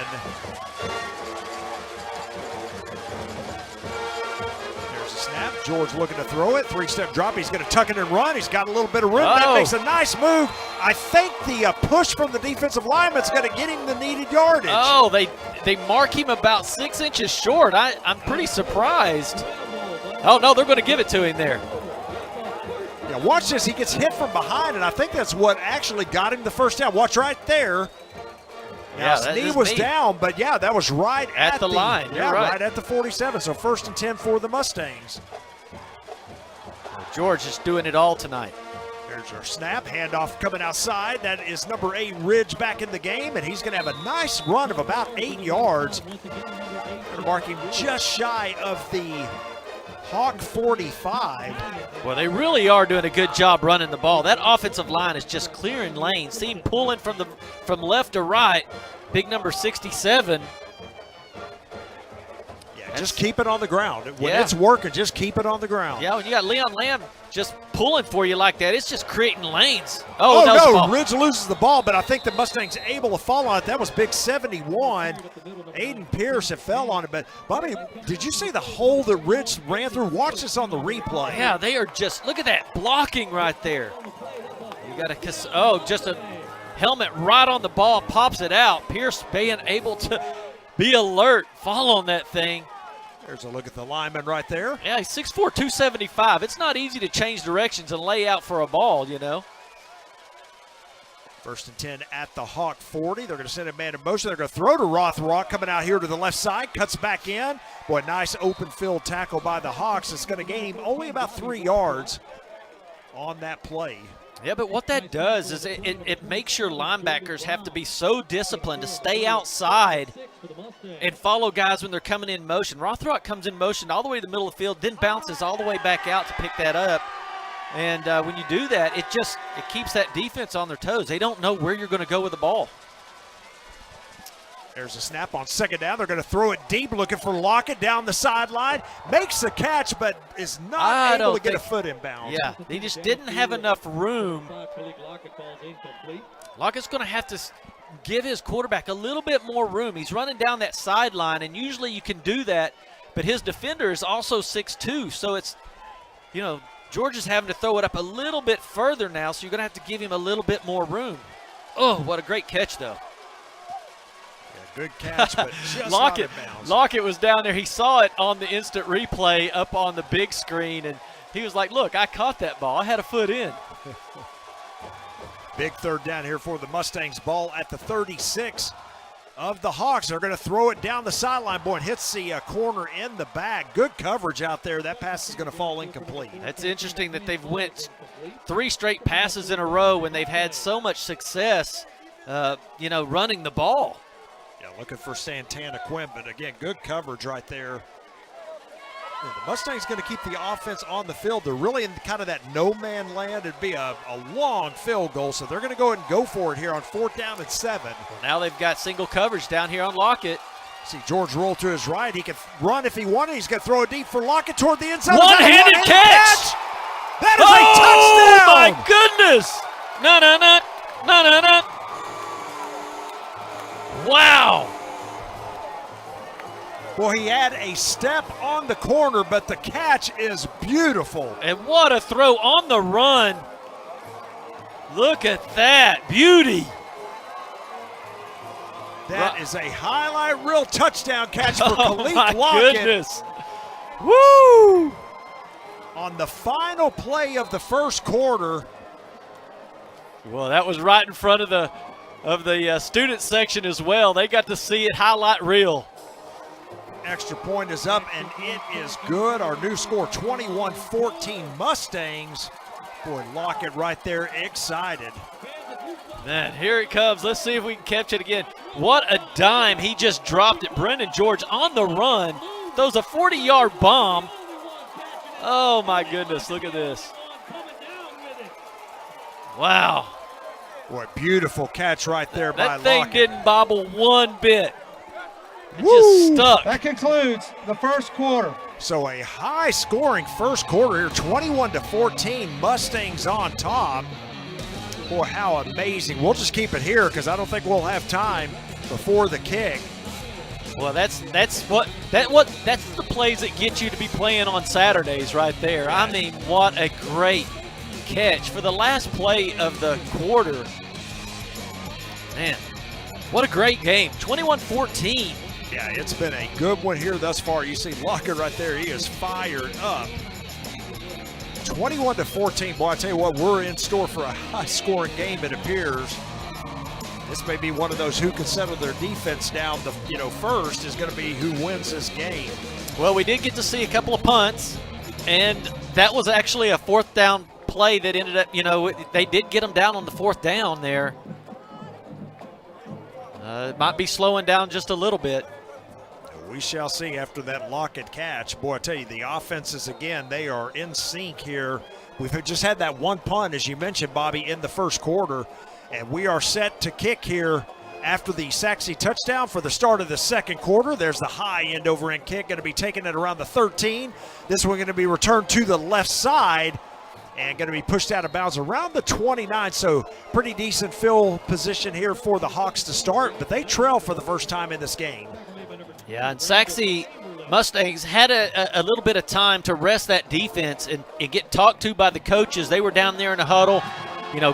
Snap. George looking to throw it. 3-step drop. He's going to tuck it and run. He's got a little bit of room. That makes a nice move. I think the push from the defensive lineman is going to get him the needed yardage. Oh, they mark him about 6 inches short. I'm pretty surprised. Oh, no, they're going to give it to him there. Yeah, watch this. He gets hit from behind, and I think that's what actually got him the first down. Watch right there. Now, his knee was down, but yeah, that was right at the line. Yeah, right. right at the 47. So 1st and 10 for the Mustangs. George is doing it all tonight. There's our snap, handoff coming outside. That is number 8, Ridge, back in the game, and he's going to have a nice run of about 8 yards. Going to mark him just shy of the Hawk 45. Well, they really are doing a good job running the ball. That offensive line is just clearing lanes. See him pulling from left to right. Big number 67. Yeah, just keep it on the ground. When it's working, just keep it on the ground. Yeah, when you got Leon Lamb just pulling for you like that, it's just creating lanes. Oh no, Ridge loses the ball, but I think the Mustangs able to fall on it. That was big 71. Aiden Pierce, it fell on it. But, Bobby, did you see the hole that Ridge ran through? Watch this on the replay. Yeah, they are just, look at that blocking right there. You got to, just a helmet right on the ball, pops it out. Pierce being able to be alert, fall on that thing. There's a look at the lineman right there. Yeah, he's 6'4", 275. It's not easy to change directions and lay out for a ball, you know. 1st and 10 at the Hawk 40. They're going to send a man in motion. They're going to throw to Rothrock, coming out here to the left side, cuts back in. Boy, nice open field tackle by the Hawks. It's going to gain him only about 3 yards on that play. Yeah, but what that does is it makes your linebackers have to be so disciplined to stay outside and follow guys when they're coming in motion. Rothrock comes in motion all the way to the middle of the field, then bounces all the way back out to pick that up. And when you do that, it keeps that defense on their toes. They don't know where you're going to go with the ball. There's a snap on 2nd down. They're going to throw it deep, looking for Lockett down the sideline. Makes the catch, but is not able to get a foot in bounds. Yeah, they just didn't have enough room. Lockett's going to have to give his quarterback a little bit more room. He's running down that sideline, and usually you can do that, but his defender is also 6'2", so it's, George is having to throw it up a little bit further now, so you're going to have to give him a little bit more room. Oh, what a great catch, though. Good catch, but just out of bounds. Lockett was down there. He saw it on the instant replay up on the big screen, and he was like, look, I caught that ball. I had a foot in. Big 3rd down here for the Mustangs. Ball at the 36 of the Hawks. They're going to throw it down the sideline. Boy, it hits the corner in the back. Good coverage out there. That pass is going to fall incomplete. That's interesting that they've went 3 straight passes in a row when they've had so much success, running the ball. Yeah, looking for Santana Quinn, but again, good coverage right there. Yeah, the Mustangs going to keep the offense on the field. They're really in kind of that no-man land. It'd be a long field goal, so they're going to go ahead and go for it here on 4th down and 7. Well, now they've got single coverage down here on Lockett. See George roll to his right. He can run if he wanted. He's going to throw it deep for Lockett toward the inside. One-handed catch! That is a touchdown! Oh, my goodness! No. Wow. Well, he had a step on the corner, but the catch is beautiful. And what a throw on the run. Look at that. Beauty. That is a highlight reel touchdown catch for Khalif my Lockett. Goodness. Woo! On the final play of the first quarter. Well, that was right in front of the student section as well. They got to see it highlight reel. Extra point is up, and it is good. Our new score, 21-14 Mustangs. Boy, Lockett right there, excited. Man, here it comes. Let's see if we can catch it again. What a dime he just dropped it. Brendan George on the run. Throws a 40-yard bomb. Oh, my goodness. Look at this. Wow. Boy, beautiful catch right there by Lockett. That thing didn't bobble one bit. It Woo! just stuck. That concludes the first quarter. So a high-scoring first quarter here, 21-14, Mustangs on top. Boy, how amazing. We'll just keep it here because I don't think we'll have time before the kick. Well, that's the plays that get you to be playing on Saturdays right there. I mean, what a great catch for the last play of the quarter. Man, what a great game. 21-14. Yeah, it's been a good one here thus far. You see Lockett right there. He is fired up. 21-14. Boy, I tell you what, we're in store for a high-scoring game, it appears. This may be one of those who can settle their defense down first is going to be who wins this game. Well, we did get to see a couple of punts, and that was actually a 4th down play that ended up, they did get them down on the 4th down there. It might be slowing down just a little bit. We shall see after that lock and catch. Boy, I tell you, the offenses, again, they are in sync here. We've just had that one punt, as you mentioned, Bobby, in the first quarter, and we are set to kick here after the Sachse touchdown for the start of the second quarter. There's the high end over end kick, going to be taken at around the 13. This one going to be returned to the left side and going to be pushed out of bounds around the 29. So pretty decent field position here for the Hawks to start, but they trail for the first time in this game. Yeah, and Sachse Mustangs had a little bit of time to rest that defense and get talked to by the coaches. They were down there in the huddle,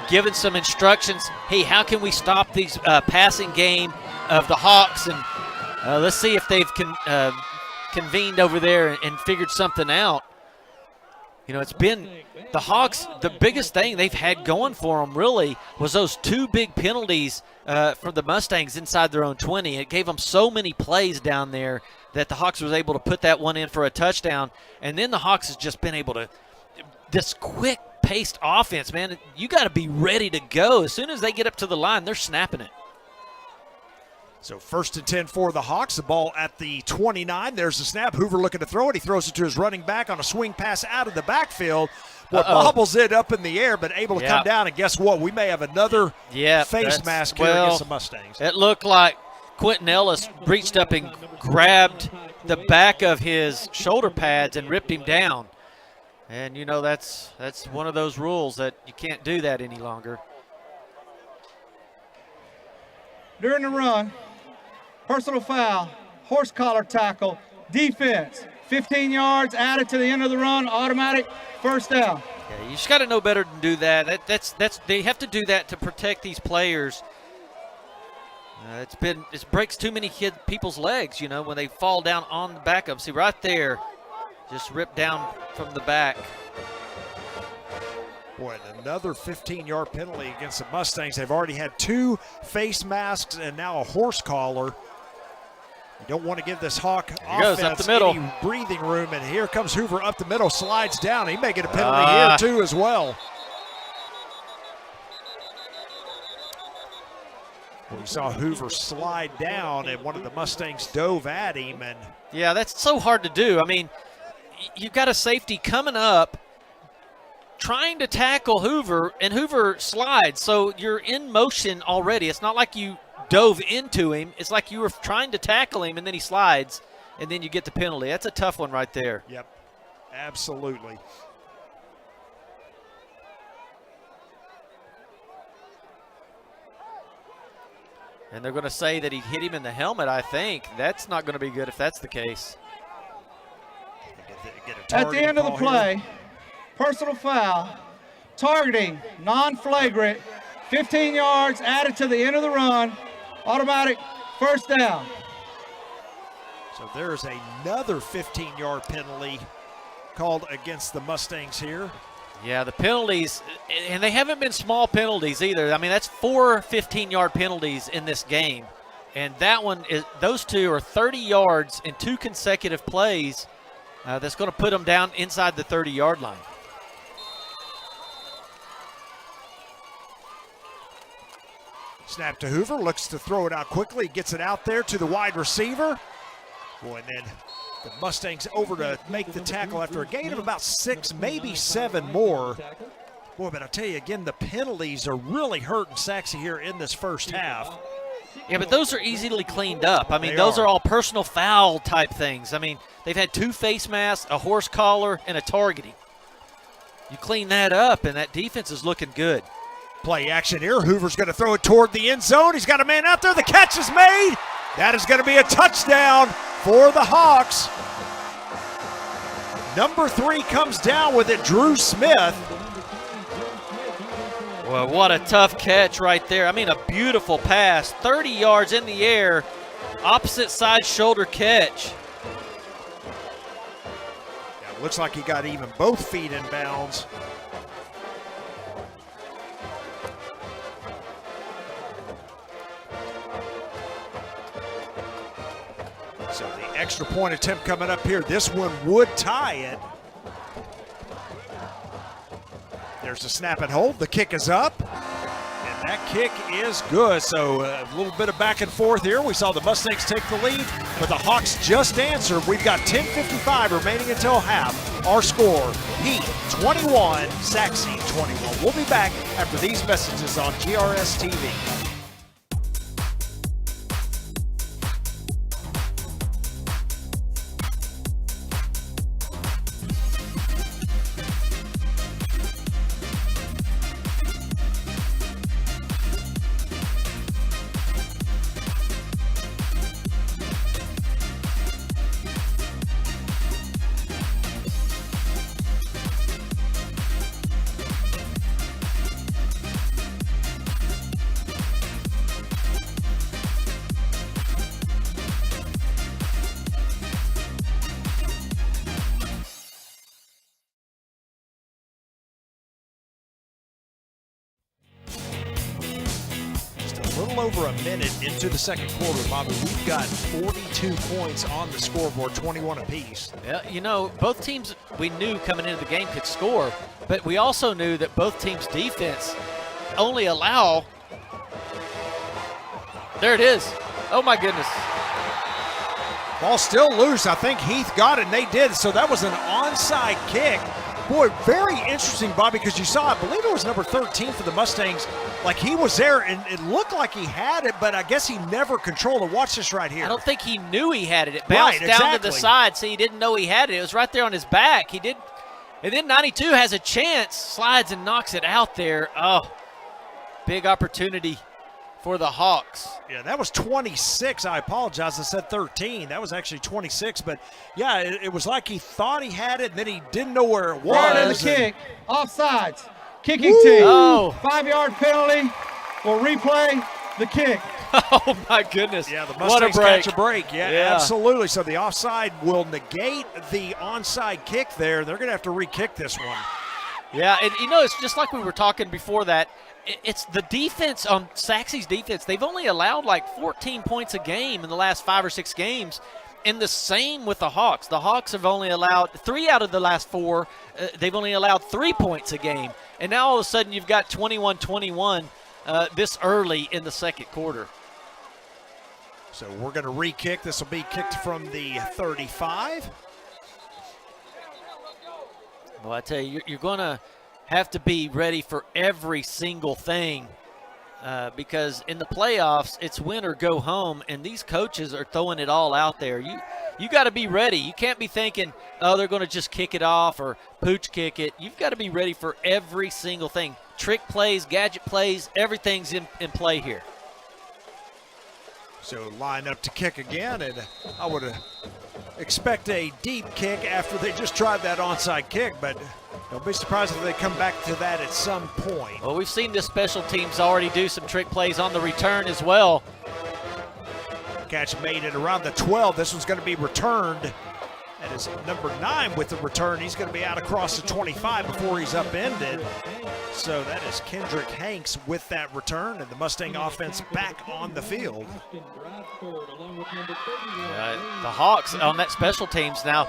giving some instructions. Hey, how can we stop these passing game of the Hawks? And let's see if they've convened over there and figured something out. It's been the Hawks, the biggest thing they've had going for them really was those 2 big penalties for the Mustangs inside their own 20. It gave them so many plays down there that the Hawks was able to put that one in for a touchdown. And then the Hawks has just been able to, this quick-paced offense, man, you got to be ready to go. As soon as they get up to the line, they're snapping it. So 1st and 10 for the Hawks. The ball at the 29. There's the snap. Hoover looking to throw it. He throws it to his running back on a swing pass out of the backfield. Bobbles it up in the air, but able to come down. And guess what? We may have another face mask here against the Mustangs. It looked like Quentin Ellis reached up and grabbed the back of his shoulder pads and ripped him down. And, that's one of those rules that you can't do that any longer. During the run, personal foul, horse collar tackle, defense, 15 yards added to the end of the run, automatic first down. Yeah, you just got to know better than do that. They have to do that to protect these players. It breaks too many people's legs, when they fall down on the back of them. See right there, just ripped down from the back. Boy, another 15-yard penalty against the Mustangs. They've already had 2 face masks and now a horse collar. You don't want to give this Hawk offense any breathing room, and here comes Hoover up the middle, slides down. He may get a penalty here too as well. We saw Hoover slide down, and one of the Mustangs dove at him. And yeah, that's so hard to do. I mean, you've got a safety coming up, trying to tackle Hoover, and Hoover slides. So you're in motion already. It's not like you dove into him. It's like you were trying to tackle him, and then he slides, and then you get the penalty. That's a tough one right there. Yep, absolutely. And they're going to say that he hit him in the helmet, I think. That's not going to be good if that's the case. At the end of the play, personal foul, targeting, non-flagrant, 15 yards added to the end of the run, automatic first down. So there's another 15-yard penalty called against the Mustangs here. Yeah, the penalties, and they haven't been small penalties either. I mean, that's 4 15-yard penalties in this game. And that one, those 2 are 30 yards in 2 consecutive plays. That's going to put them down inside the 30-yard line. Snap to Hoover, looks to throw it out quickly, gets it out there to the wide receiver. Boy, and then the Mustangs over to make the tackle after a gain of about 6, maybe 7 more. Boy, but I'll tell you again, the penalties are really hurting Sachse here in this first half. Yeah, but those are easily cleaned up. I mean, those are all personal foul type things. I mean, they've had 2 face masks, a horse collar, and a targeting. You clean that up, and that defense is looking good. Play action here. Hoover's going to throw it toward the end zone. He's got a man out there. The catch is made. That is going to be a touchdown for the Hawks. Number 3 comes down with it, Drew Smith. Well, what a tough catch right there. I mean, a beautiful pass. 30 yards in the air, opposite side shoulder catch. Yeah, looks like he got even both feet in bounds. So the extra point attempt coming up here. This one would tie it. There's a snap and hold. The kick is up. And that kick is good. So a little bit of back and forth here. We saw the Mustangs take the lead, but the Hawks just answered. We've got 10:55 remaining until half. Our score, Heath 21, Sachse 21. We'll be back after these messages on GRS TV. Over a minute into the second quarter, Bobby. We've got 42 points on the scoreboard, 21 apiece. Yeah, you know, both teams we knew coming into the game could score, but we also knew that both teams' defense only allow. There it is. Oh my goodness. Ball still loose. I think Heath got it, and they did. So that was an onside kick. Boy, very interesting, Bobby, because you saw, I believe it was number 13 for the Mustangs. Like, he was there, and it looked like he had it, but I guess he never controlled it. Watch this right here. I don't think he knew he had it. It bounced down to the side, so he didn't know he had it. It was right there on his back. He did, and then 92 has a chance, slides and knocks it out there. Oh, big opportunity for the Hawks. Yeah, that was 26. I apologize. I said 13. That was actually 26. But, yeah, it was like he thought he had it, and then he didn't know where it was. Right in the kick, offsides. Kicking team. Oh. 5-yard penalty. We'll replay the kick. Oh, my goodness. Yeah, the Mustangs catch a break. Yeah, absolutely. So the offside will negate the onside kick there. They're going to have to re-kick this one. Yeah, and, you know, it's just like we were talking before that. It's the defense on Sachse's defense. They've only allowed like 14 points a game in the last 5 or 6 games. And the same with the Hawks. The Hawks have only allowed 3 out of the last 4. They've only allowed 3 points a game. And now all of a sudden you've got 21-21 this early in the second quarter. So we're going to re-kick. This will be kicked from the 35. Well, I tell you, you're going to have to be ready for every single thing because in the playoffs, it's win or go home, and these coaches are throwing it all out there. You got to be ready. You can't be thinking, oh, they're going to just kick it off or pooch kick it. You've got to be ready for every single thing. Trick plays, gadget plays, everything's in play here. So line up to kick again, and I would expect a deep kick after they just tried that onside kick, but don't be surprised if they come back to that at some point. Well, we've seen the special teams already do some trick plays on the return as well. Catch made at around the 12. This one's going to be returned. That is number 9 with the return. He's going to be out across the 25 before he's upended. So that is Kendrick Hanks with that return, and the Mustang offense back on the field. The Hawks on that special teams now,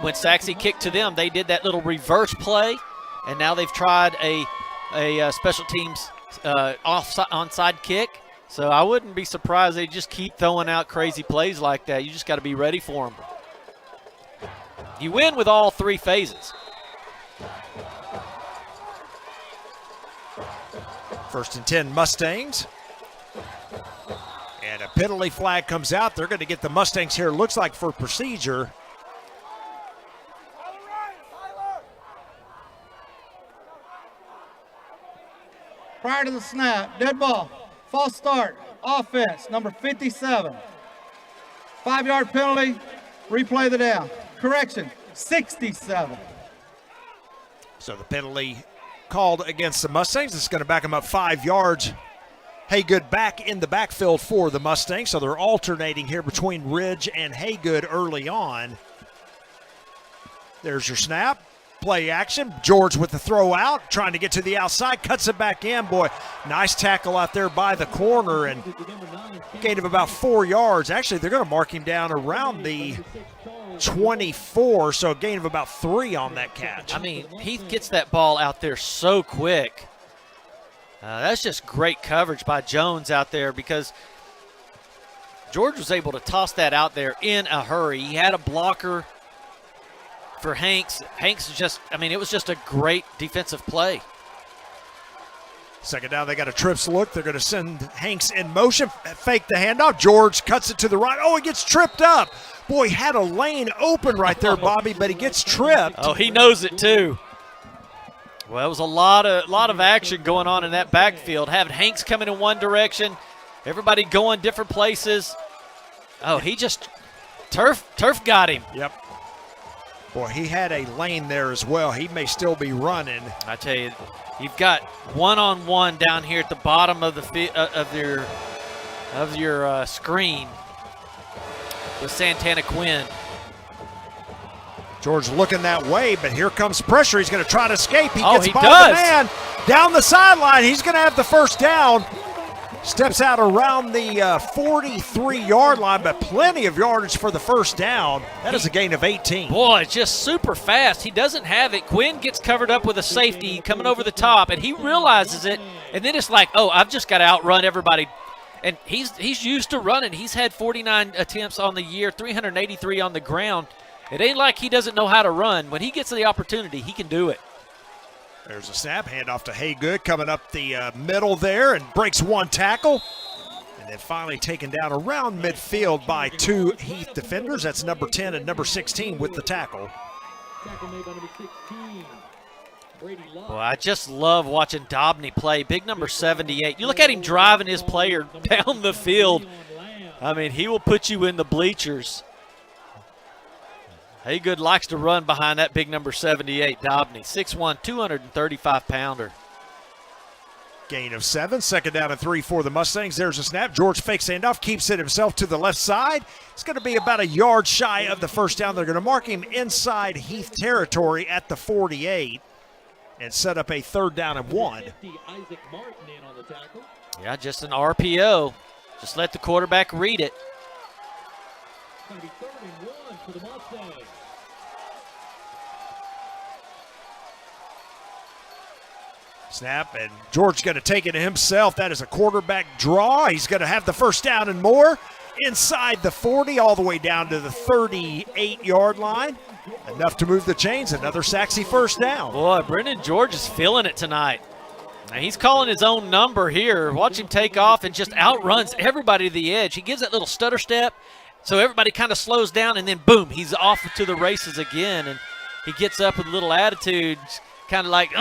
when Sachse kicked to them, they did that little reverse play, and now they've tried a special teams onside kick. So I wouldn't be surprised they just keep throwing out crazy plays like that. You just got to be ready for them. You win with all 3 phases. First and 10 Mustangs. And a penalty flag comes out. They're going to get the Mustangs here, looks like for procedure. Prior to the snap, dead ball, false start, offense, number 57. 5-yard penalty, replay the down. Correction, 67. So the penalty called against the Mustangs. It's going to back them up 5 yards. Haygood back in the backfield for the Mustangs, so they're alternating here between Ridge and Haygood early on. There's your snap. play action. George with the throw out, trying to get to the outside, cuts it back in. Boy, nice tackle out there by the corner, and gain of about 4 yards. Actually, they're going to mark him down around the 24, so a gain of about 3 on that catch. I mean, Heath gets that ball out there so quick. That's just great coverage by Jones out there, because George was able to toss that out there in a hurry. He had a blocker for Hanks. Hanks just, I mean, it was just a great defensive play. Second down, they got a trips look. They're going to send Hanks in motion, fake the handoff. George cuts it to the right. Oh, he gets tripped up. Boy, he had a lane open right there, Bobby, but he gets tripped. Oh, he knows it too. Well, it was a lot of action going on in that backfield. Having Hanks coming in one direction, everybody going different places. Oh, he just turf got him. Yep. Boy, he had a lane there as well. He may still be running. I tell you, you've got one-on-one down here at the bottom of the of your screen with Santana Quinn. George looking that way, but here comes pressure. He's going to try to escape. He gets he by does. the man down the sideline. He's going to have the first down. Steps out around the 43-yard line, but plenty of yardage for the first down. That is a gain of 18. Boy, it's just super fast. He doesn't have it. Quinn gets covered up with a safety coming over the top, and he realizes it, and then it's like, oh, I've just got to outrun everybody. And he's used to running. He's had 49 attempts on the year, 383 on the ground. It ain't like he doesn't know how to run. When he gets the opportunity, he can do it. There's a snap, handoff to Haygood, coming up the middle there and breaks one tackle. And then finally taken down around midfield by 2 Heath defenders. That's number 10 and number 16 with the tackle. Well, I just love watching Dobney play. Big number 78. You look at him driving his player down the field. I mean, he will put you in the bleachers. Haygood likes to run behind that big number 78, Dobney. 6'1", 235-pounder. Gain of 7, second down and 3 for the Mustangs. There's a snap. George fakes handoff, keeps it himself to the left side. It's going to be about a yard shy of the first down. They're going to mark him inside Heath territory at the 48 and set up a third down and 1. Yeah, just an RPO. Just let the quarterback read it. Going to be 3rd and 1 for the Mustangs. Snap, and George going to take it himself. That is a quarterback draw. He's going to have the first down and more inside the 40, all the way down to the 38-yard line. Enough to move the chains. Another Sachse first down. Boy, Brendan George is feeling it tonight. Now he's calling his own number here. Watch him take off and just outruns everybody to the edge. He gives that little stutter step, so everybody kind of slows down, and then boom, he's off to the races again. And he gets up with a little attitude, kind of like,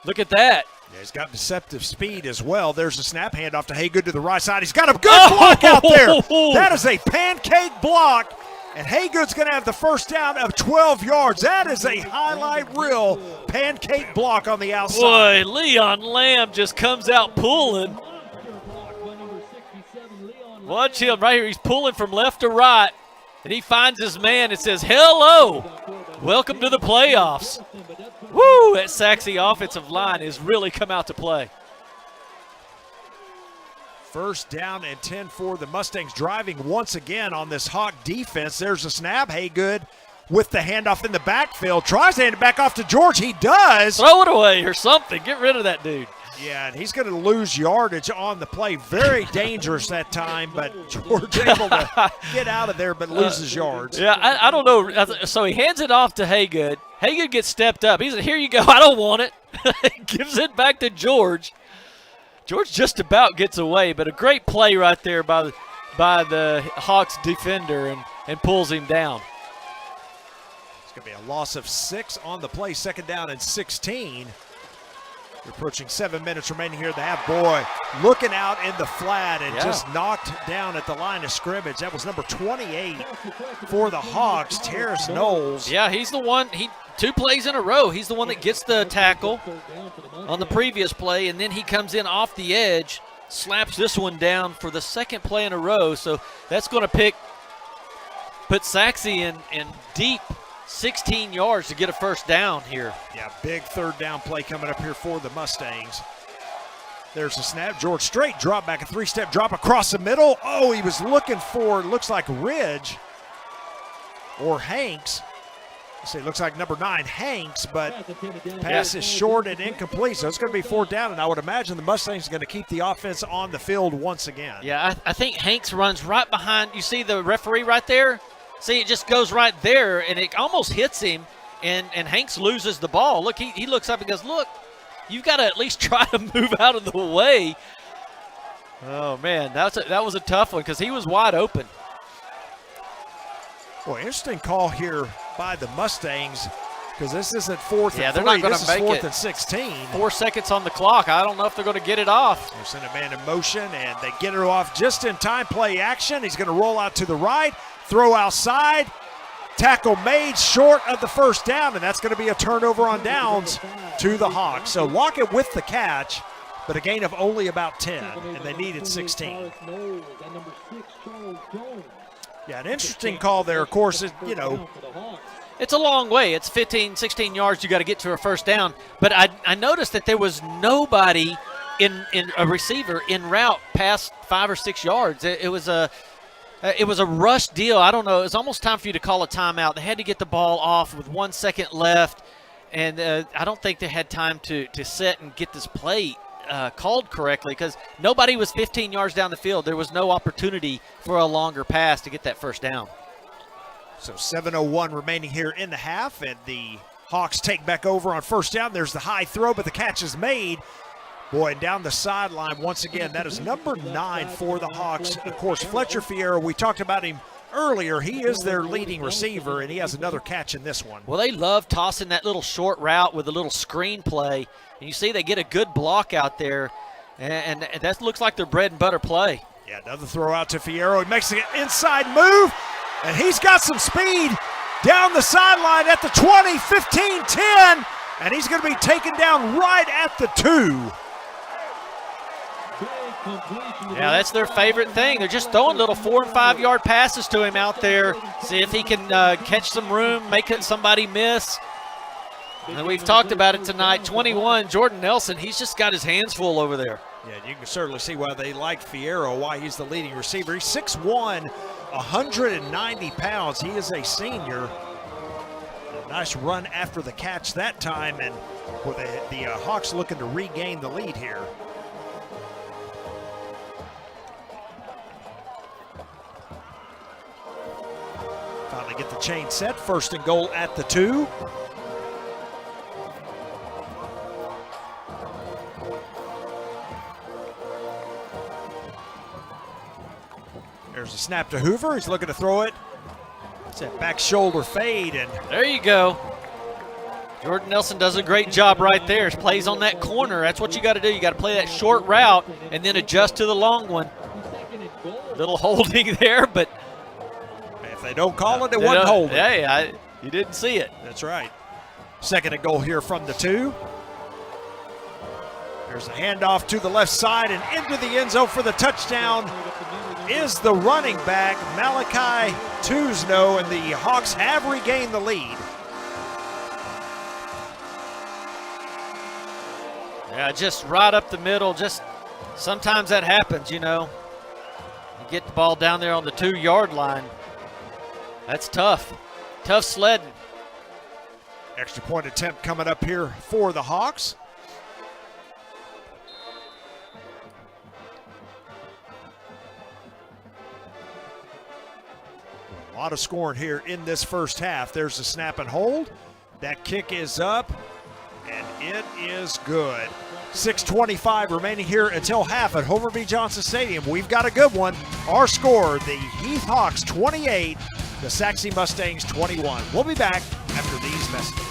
look at that. Yeah, he's got deceptive speed as well. There's a snap, handoff to Haygood to the right side. He's got a good block out there. That is a pancake block, and Haygood's going to have the first down of 12 yards. That is a highlight reel pancake block on the outside. Boy, Leon Lamb just comes out pulling. Watch him right here. He's pulling from left to right, and he finds his man and says, hello, welcome to the playoffs. Woo, that Sachse offensive line has really come out to play. First down and 10 for the Mustangs, driving once again on this Hawk defense. There's a snap. Haygood with the handoff in the backfield. Tries to hand it back off to George. He does. Throw it away or something. Get rid of that dude. Yeah, and he's going to lose yardage on the play. Very dangerous that time, but George able to get out of there but loses yards. Yeah, I don't know. So he hands it off to Haygood. Haygood gets stepped up. He said, here you go. I don't want it. Gives it back to George. George just about gets away, but a great play right there by the Hawks defender and pulls him down. It's going to be a loss of 6 on the play. Second down and 16. We're approaching 7 minutes remaining here. The half. Boy, looking out in the flat and just knocked down at the line of scrimmage. That was number 28 for the Hawks, Terrace Knowles. Yeah, he's the one. 2 plays in a row. He's the one that gets the tackle on the previous play, and then he comes in off the edge, slaps this one down for the 2nd play in a row. So that's going to put Sachse in deep 16 yards to get a first down here. Yeah, big third down play coming up here for the Mustangs. There's a snap. George straight drop back, a three-step drop across the middle. Oh, he was looking for, looks like Ridge or Hanks. Let's see, looks like number 9, Hanks, but pass is short and incomplete. So it's going to be 4th down, and I would imagine the Mustangs are going to keep the offense on the field once again. Yeah, I think Hanks runs right behind. You see the referee right there? See, it just goes right there, and it almost hits him, and Hanks loses the ball. Look, he looks up and goes, look, you've got to at least try to move out of the way. Oh, man, that was a tough one because he was wide open. Boy, interesting call here by the Mustangs because this isn't 4th and 3. They're not going to make it. This is 4th and 16. 4 seconds on the clock. I don't know if they're going to get it off. They're sending a man in motion, and they get it off just in time. Play action. He's going to roll out to the right, throw outside. Tackle made short of the first down, and that's going to be a turnover on downs to the Hawks. So Lockett with the catch, but a gain of only about 10, and they needed 16. Yeah, an interesting call there, of course, is, you know. It's a long way. It's 15, 16 yards you got to get to a first down. But I noticed that there was nobody in a receiver en route past 5 or 6 yards. It was a rush deal. I don't know. It was almost time for you to call a timeout. They had to get the ball off with 1 second left, and I don't think they had time to set and get this play called correctly because nobody was 15 yards down the field. There was no opportunity for a longer pass to get that first down. So 7:01 remaining here in the half, and the Hawks take back over on first down. There's the high throw, but the catch is made. Boy, and down the sideline once again, that is number 9 for the Hawks. Of course, Fletcher Fierro, we talked about him earlier. He is their leading receiver, and he has another catch in this one. Well, they love tossing that little short route with a little screen play. And you see they get a good block out there, and that looks like their bread and butter play. Yeah, another throw out to Fierro. He makes an inside move, and he's got some speed down the sideline at the 20, 15, 10, and he's going to be taken down right at the 2. Yeah, that's their favorite thing. They're just throwing little 4 and 5 yard passes to him out there. See if he can catch some room, make somebody miss. And we've talked about it tonight. 21, Jordan Nelson, he's just got his hands full over there. Yeah, you can certainly see why they like Fierro, why he's the leading receiver. He's 6'1", 190 pounds. He is a senior. A nice run after the catch that time, and for the Hawks looking to regain the lead here. Finally get the chain set. 1st and goal at the 2. There's a snap to Hoover. He's looking to throw it. It's that back shoulder fade, and there you go. Jordan Nelson does a great job right there. Plays on that corner. That's what you got to do. You got to play that short route and then adjust to the long one. Little holding there, but if they don't call it, it wasn't holding. Hey, you didn't see it. That's right. 2nd and goal here from the 2. There's a handoff to the left side and into the end zone for the touchdown is the running back, Malachi Tuzno, and the Hawks have regained the lead. Yeah, just right up the middle. Just sometimes that happens, you know. You get the ball down there on the 2 yard line. That's tough. Tough sledding. Extra point attempt coming up here for the Hawks. A lot of scoring here in this first half. There's the snap and hold. That kick is up, and it is good. 6:25 remaining here until half at Homer B. Johnson Stadium. We've got a good one. Our score, the Heath Hawks 28, the Sachse Mustangs 21. We'll be back after these messages.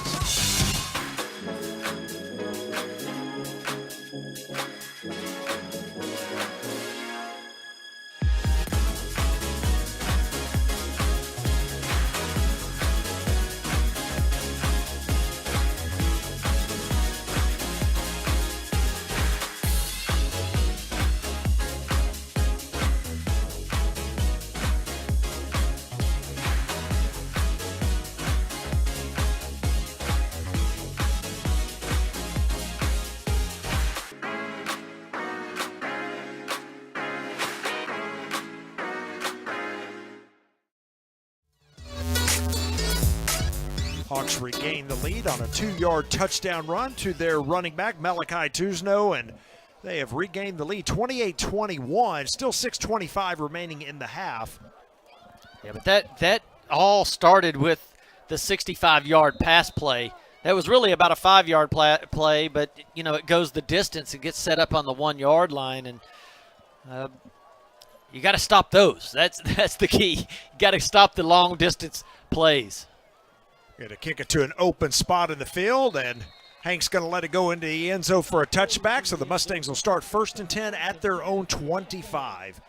Hawks regain the lead on a 2-yard touchdown run to their running back, Malachi Tuzno, and they have regained the lead 28-21, still 6:25 remaining in the half. Yeah, but that all started with the 65-yard pass play. That was really about a 5-yard play, but, you know, it goes the distance and gets set up on the 1-yard line, and you got to stop those. That's the key. You got to stop the long-distance plays. Going to kick it to an open spot in the field, and Hank's going to let it go into the end zone for a touchback, so the Mustangs will start 1st and 10 at their own 25.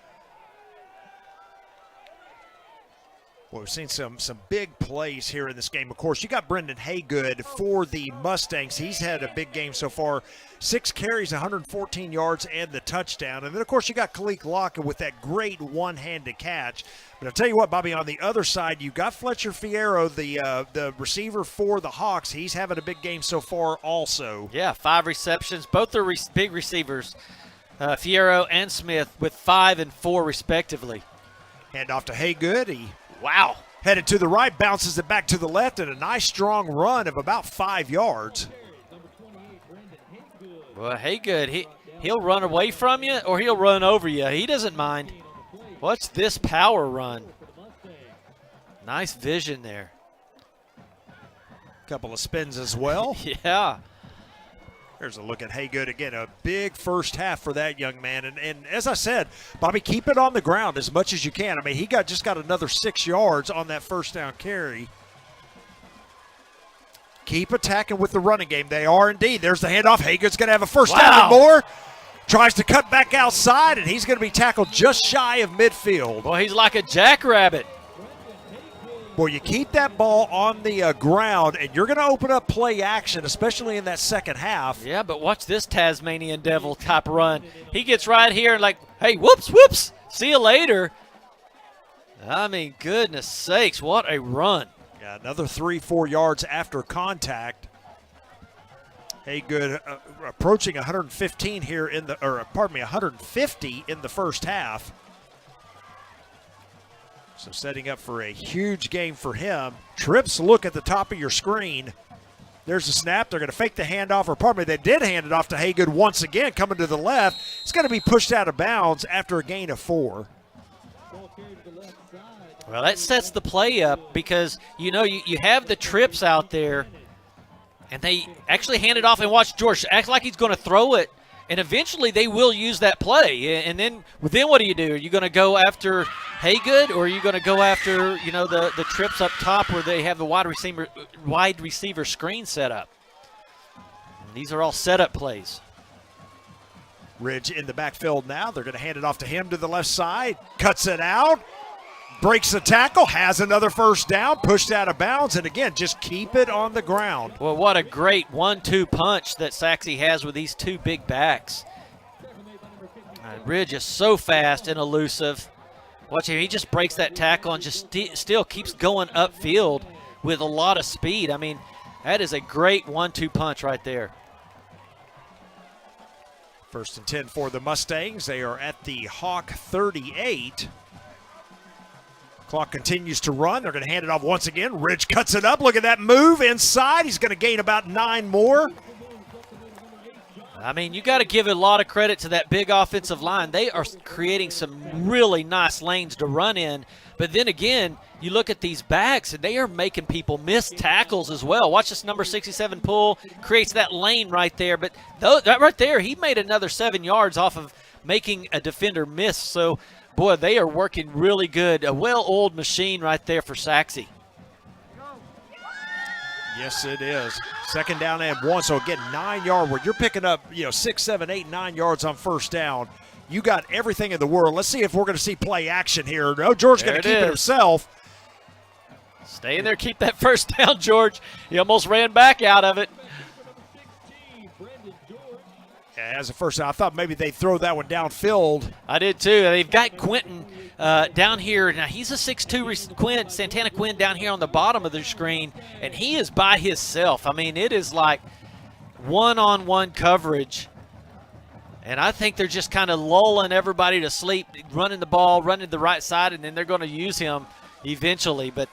Well, we've seen some big plays here in this game. Of course, you got Brendan Haygood for the Mustangs. He's had a big game so far. 6 carries, 114 yards, and the touchdown. And then, of course, you got Kalik Locke with that great one-handed catch. But I'll tell you what, Bobby, on the other side, you got Fletcher Fierro, the receiver for the Hawks. He's having a big game so far also. Yeah, 5 receptions. Both are big receivers, Fierro and Smith, with 5 and 4 respectively. Hand off to Haygood. Wow. Headed to the right, bounces it back to the left, and a nice strong run of about 5 yards. Well, Haygood, he'll run away from you or he'll run over you. He doesn't mind. What's this power run? Nice vision there. Couple of spins as well. Yeah. There's a look at Haygood again. A big first half for that young man. And as I said, Bobby, keep it on the ground as much as you can. I mean, he just got another 6 yards on that first down carry. Keep attacking with the running game. They are indeed. There's the handoff. Haygood's going to have a first down and more. Tries to cut back outside, and he's going to be tackled just shy of midfield. Well, he's like a jackrabbit. Well, you keep that ball on the ground, and you're going to open up play action, especially in that second half. Yeah, but watch this Tasmanian Devil type run. He gets right here and like, hey, whoops, see you later. I mean, goodness sakes, what a run. Yeah, another 3-4 yards after contact. Haygood approaching 115 here in the, 150 in the first half. So setting up for a huge game for him. Trips look at the top of your screen. There's the snap. They're going to fake the handoff, or pardon me, they did hand it off to Haygood once again, coming to the left. It's going to be pushed out of bounds after a gain of 4. Well, that sets the play up because, you know, you have the trips out there, and they actually hand it off, and watch George act like he's going to throw it, and eventually they will use that play. And then what do you do? Are you going to go after Haygood, or are you going to go after, you know, the trips up top where they have the wide receiver screen set up? And these are all setup plays. Ridge in the backfield now. They're going to hand it off to him to the left side. Cuts it out. Breaks the tackle, has another first down, pushed out of bounds, and again, just keep it on the ground. Well, what a great 1-2 punch that Sachse has with these 2 big backs. Ridge is so fast and elusive. Watch him, he just breaks that tackle and just still keeps going upfield with a lot of speed. I mean, that is a great 1-2 punch right there. 1st and 10 for the Mustangs. They are at the Hawk 38. Clock continues to run. They're going to hand it off once again. Ridge cuts it up. Look at that move inside. He's going to gain about 9 more. I mean, you got to give a lot of credit to that big offensive line. They are creating some really nice lanes to run in. But then again, you look at these backs, and they are making people miss tackles as well. Watch this number 67 pull. Creates that lane right there. But that right there, he made another 7 yards off of making a defender miss. So, boy, they are working really good. A well-oiled machine right there for Sachse. Yes, it is. 2nd down and 1. So again, 9-yard where you're picking up, 6, 7, 8, 9 yards on first down. You got everything in the world. Let's see if we're going to see play action here. No, George's going to keep it himself. Stay in there, keep that first down, George. He almost ran back out of it. As a first down, I thought maybe they'd throw that one downfield. I did too. They've got Quentin down here. Now, he's a 6'2", Santana Quinn down here on the bottom of the screen, and he is by himself. I mean, it is like one-on-one coverage. And I think they're just kind of lulling everybody to sleep, running the ball, running the right side, and then they're going to use him eventually. But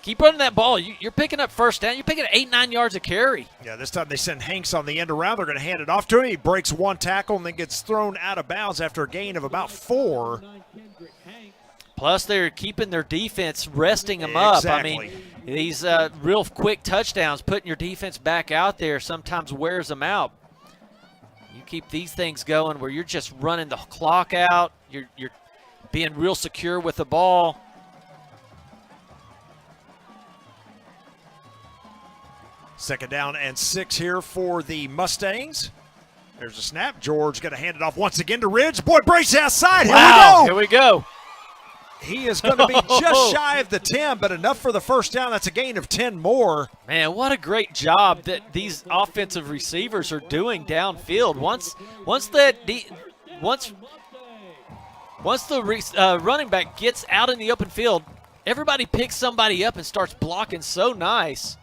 Keep running that ball. You're picking up first down. You're picking up 8-9 yards of carry. Yeah, this time they send Hanks on the end around. They're going to hand it off to him. He breaks one tackle and then gets thrown out of bounds after a gain of about 4. Plus, they're keeping their defense, resting them up. I mean, these real quick touchdowns, putting your defense back out there sometimes wears them out. You keep these things going where you're just running the clock out. You're being real secure with the ball. Second down and 6 here for the Mustangs. There's a snap. George going to hand it off once again to Ridge. Boy, brace outside. Here we go. Here we go. He is going to be just shy of the 10, but enough for the first down. That's a gain of 10 more. Man, what a great job that these offensive receivers are doing downfield. Once the running back gets out in the open field, everybody picks somebody up and starts blocking so nice.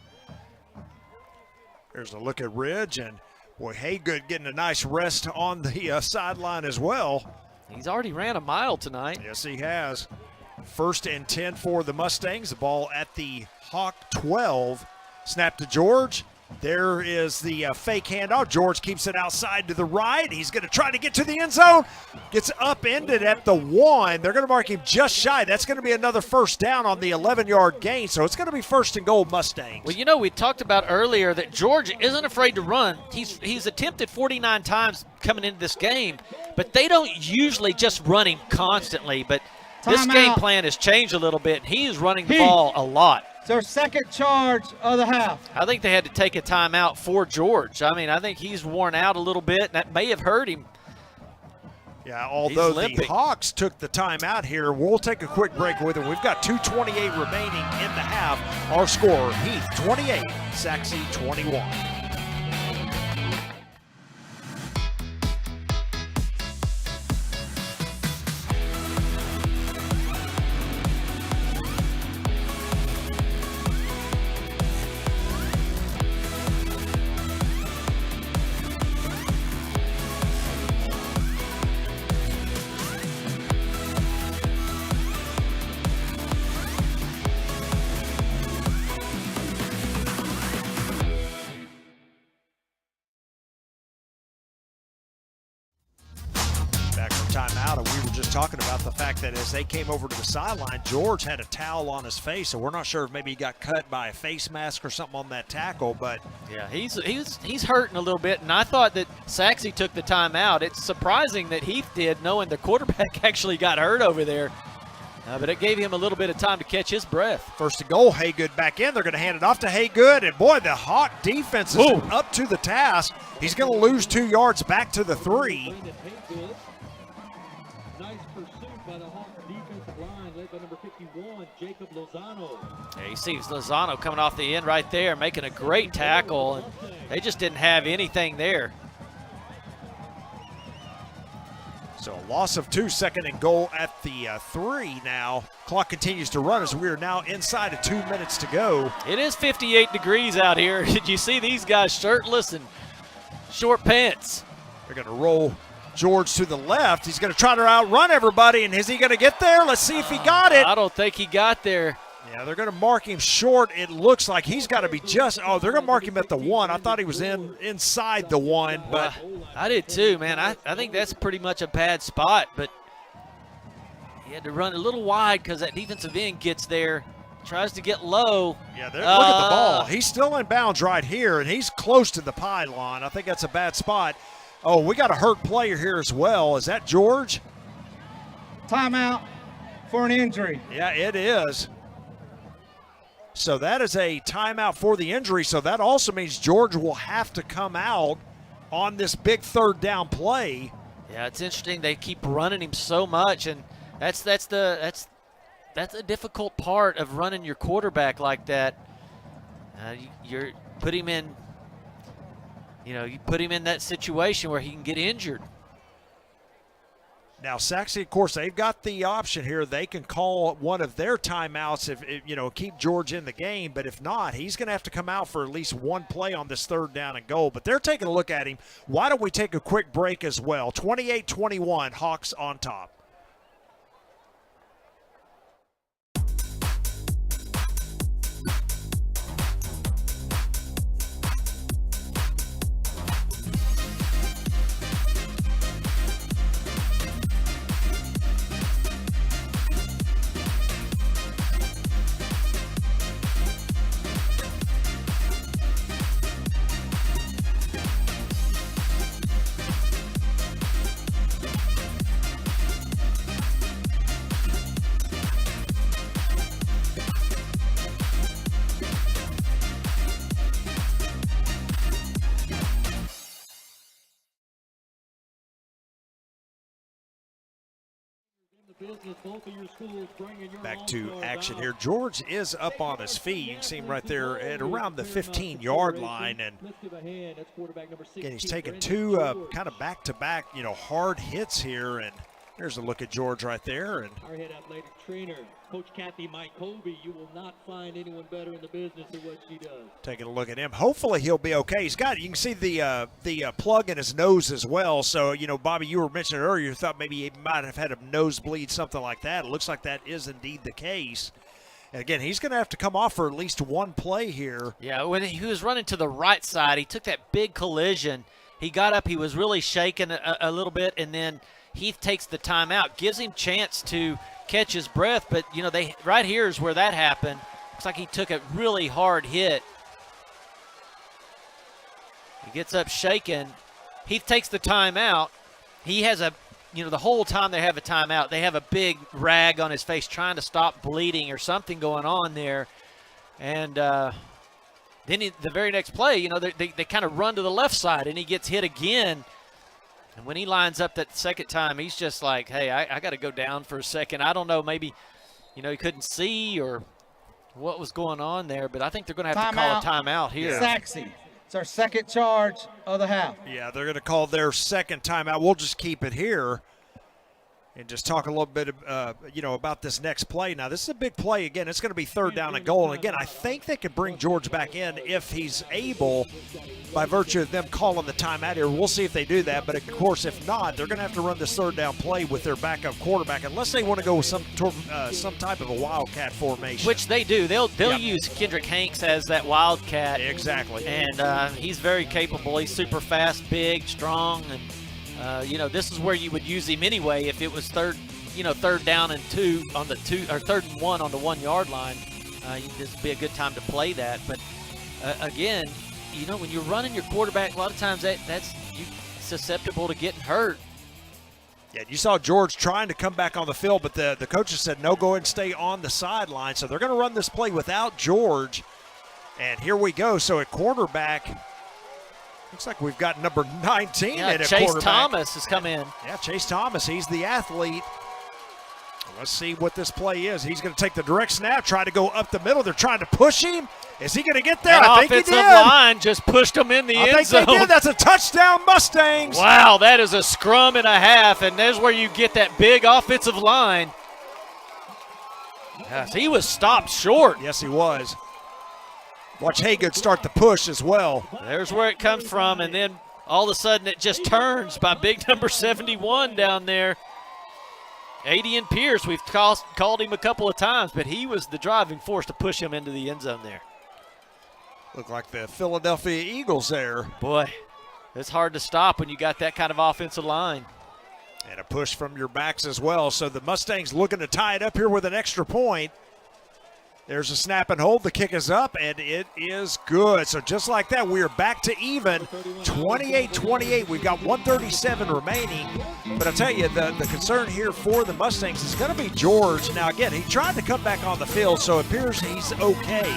There's a look at Ridge, and boy, Haygood getting a nice rest on the sideline as well. He's already ran a mile tonight. Yes, he has. First and 10 for the Mustangs. The ball at the Hawk 12. Snap to George. There is the fake handoff. George keeps it outside to the right. He's going to try to get to the end zone. Gets upended at the 1. They're going to mark him just shy. That's going to be another first down on the 11-yard gain. So it's going to be first and goal Mustangs. Well, you know, we talked about earlier that George isn't afraid to run. He's attempted 49 times coming into this game, but they don't usually just run him constantly. But this game plan has changed a little bit. He's running the ball a lot. It's their second charge of the half. I think they had to take a timeout for George. I mean, I think he's worn out a little bit, and that may have hurt him. Yeah, although the Hawks took the timeout here, we'll take a quick break with it. We've got 2:28 remaining in the half. Our score, Heath 28, Sachse 21. Timeout, and we were just talking about the fact that as they came over to the sideline, George had a towel on his face, so we're not sure if maybe he got cut by a face mask or something on that tackle, but yeah, he's hurting a little bit, and I thought that Sachse took the timeout. It's surprising that Heath did, knowing the quarterback actually got hurt over there, but it gave him a little bit of time to catch his breath. First and goal, Haygood back in. They're going to hand it off to Haygood, and boy, the Hawk defense is up to the task. He's going to lose 2 yards back to the 3. Yeah, he sees Lozano coming off the end right there, making a great tackle, and they just didn't have anything there. So a loss of 2, second and goal at the 3 now. Clock continues to run as we are now inside of 2 minutes to go. It is 58 degrees out here. Did you see these guys shirtless and short pants? They're going to roll George to the left. He's going to try to outrun everybody, and is he going to get there? Let's see if he got it. I don't think he got there. Yeah, they're going to mark him short. It looks like he's got to be just – oh, they're going to mark him at the 1. I thought he was inside the 1, but – I did too, man. I think that's pretty much a bad spot, but he had to run a little wide because that defensive end gets there, tries to get low. Yeah, look at the ball. He's still in bounds right here, and he's close to the pylon. I think that's a bad spot. Oh, we got a hurt player here as well. Is that George? Timeout for an injury. Yeah, it is. So that is a timeout for the injury. So that also means George will have to come out on this big third down play. Yeah, it's interesting. They keep running him so much, and that's a difficult part of running your quarterback like that. You put him in. You put him in that situation where he can get injured. Now, Sachse, of course, they've got the option here. They can call one of their timeouts if keep George in the game. But if not, he's going to have to come out for at least one play on this third down and goal. But they're taking a look at him. Why don't we take a quick break as well? 28-21, Hawks on top. Back to action here. George is up on his feet. You can see him right there at around the 15-yard line. And again, he's taking two kind of back-to-back, hard hits here. And there's a look at George right there. And our head athletic trainer, Coach Kathy Mike Colby, you will not find anyone better in the business than what she does. Taking a look at him. Hopefully he'll be okay. You can see the plug in his nose as well. So, Bobby, you were mentioning earlier, you thought maybe he might have had a nosebleed, something like that. It looks like that is indeed the case. And again, he's going to have to come off for at least one play here. Yeah, when he was running to the right side, he took that big collision. He got up, he was really shaking a little bit, and then Heath takes the timeout, gives him chance to catch his breath, but right here is where that happened. Looks like he took a really hard hit. He gets up shaking. Heath takes the timeout. He has the whole time they have a timeout, they have a big rag on his face trying to stop bleeding or something going on there. And then the very next play, they kind of run to the left side and he gets hit again. And when he lines up that second time, he's just like, hey, I got to go down for a second. I don't know, maybe, he couldn't see or what was going on there, but I think they're going to have to call a timeout here. Sachse. It's our second charge of the half. Yeah, they're going to call their second timeout. We'll just keep it here and just talk a little bit, about this next play. Now, this is a big play. Again, it's going to be 3rd down and goal. And again, I think they could bring George back in if he's able, by virtue of them calling the timeout here. We'll see if they do that. But, of course, if not, they're going to have to run this 3rd down play with their backup quarterback, unless they want to go with some type of a wildcat formation. Which they do. They'll use Kendrick Hanks as that wildcat. Exactly. And he's very capable. He's super fast, big, strong, and this is where you would use him anyway if it was 3rd down and 2 on the 2 or 3rd and 1 on the 1 yard line. This would be a good time to play that. But again, when you're running your quarterback, a lot of times that's you susceptible to getting hurt. Yeah, you saw George trying to come back on the field, but the coaches said no, go ahead and stay on the sideline. So they're going to run this play without George. And here we go. So at quarterback, looks like we've got number 19 in at Chase quarterback. Thomas has come in. Yeah, Chase Thomas, he's the athlete. Let's see what this play is. He's going to take the direct snap, try to go up the middle. They're trying to push him. Is he going to get there? I think he did. Offensive line just pushed him in the end zone. I think they did. That's a touchdown, Mustangs. Wow, that is a scrum and a half, and there's where you get that big offensive line. Yes, he was stopped short. Yes, he was. Watch Haygood start the push as well. There's where it comes from, and then all of a sudden it just turns by big number 71 down there. Adrian Pierce, we've called him a couple of times, but he was the driving force to push him into the end zone there. Look like the Philadelphia Eagles there. Boy, it's hard to stop when you got that kind of offensive line. And a push from your backs as well. So the Mustangs looking to tie it up here with an extra point. There's a snap and hold. The kick is up, and it is good. So just like that, we are back to even, 28-28. We've got 137 remaining. But I'll tell you, the concern here for the Mustangs is going to be George. Now, again, he tried to come back on the field, so it appears he's okay,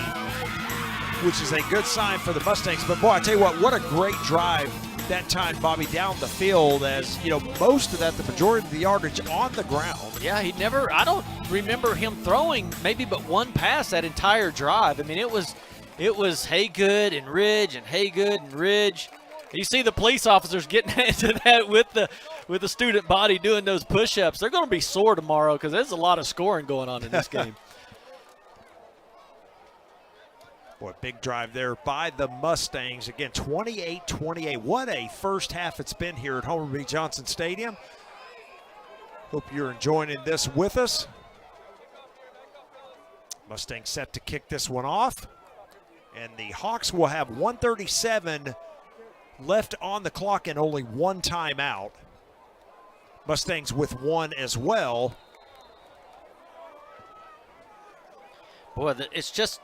which is a good sign for the Mustangs. But, boy, I tell you what a great drive that time, Bobby, down the field, as, most of that, the majority of the yardage on the ground. Yeah, I don't remember him throwing maybe but one pass that entire drive. I mean, it was Haygood and Ridge and Haygood and Ridge. You see the police officers getting into that with the student body doing those push-ups. They're going to be sore tomorrow because there's a lot of scoring going on in this game. Boy, big drive there by the Mustangs. Again, 28-28. What a first half it's been here at Homer B. Johnson Stadium. Hope you're enjoying this with us. Mustangs set to kick this one off. And the Hawks will have 1:37 left on the clock and only one timeout. Mustangs with one as well. Boy, it's just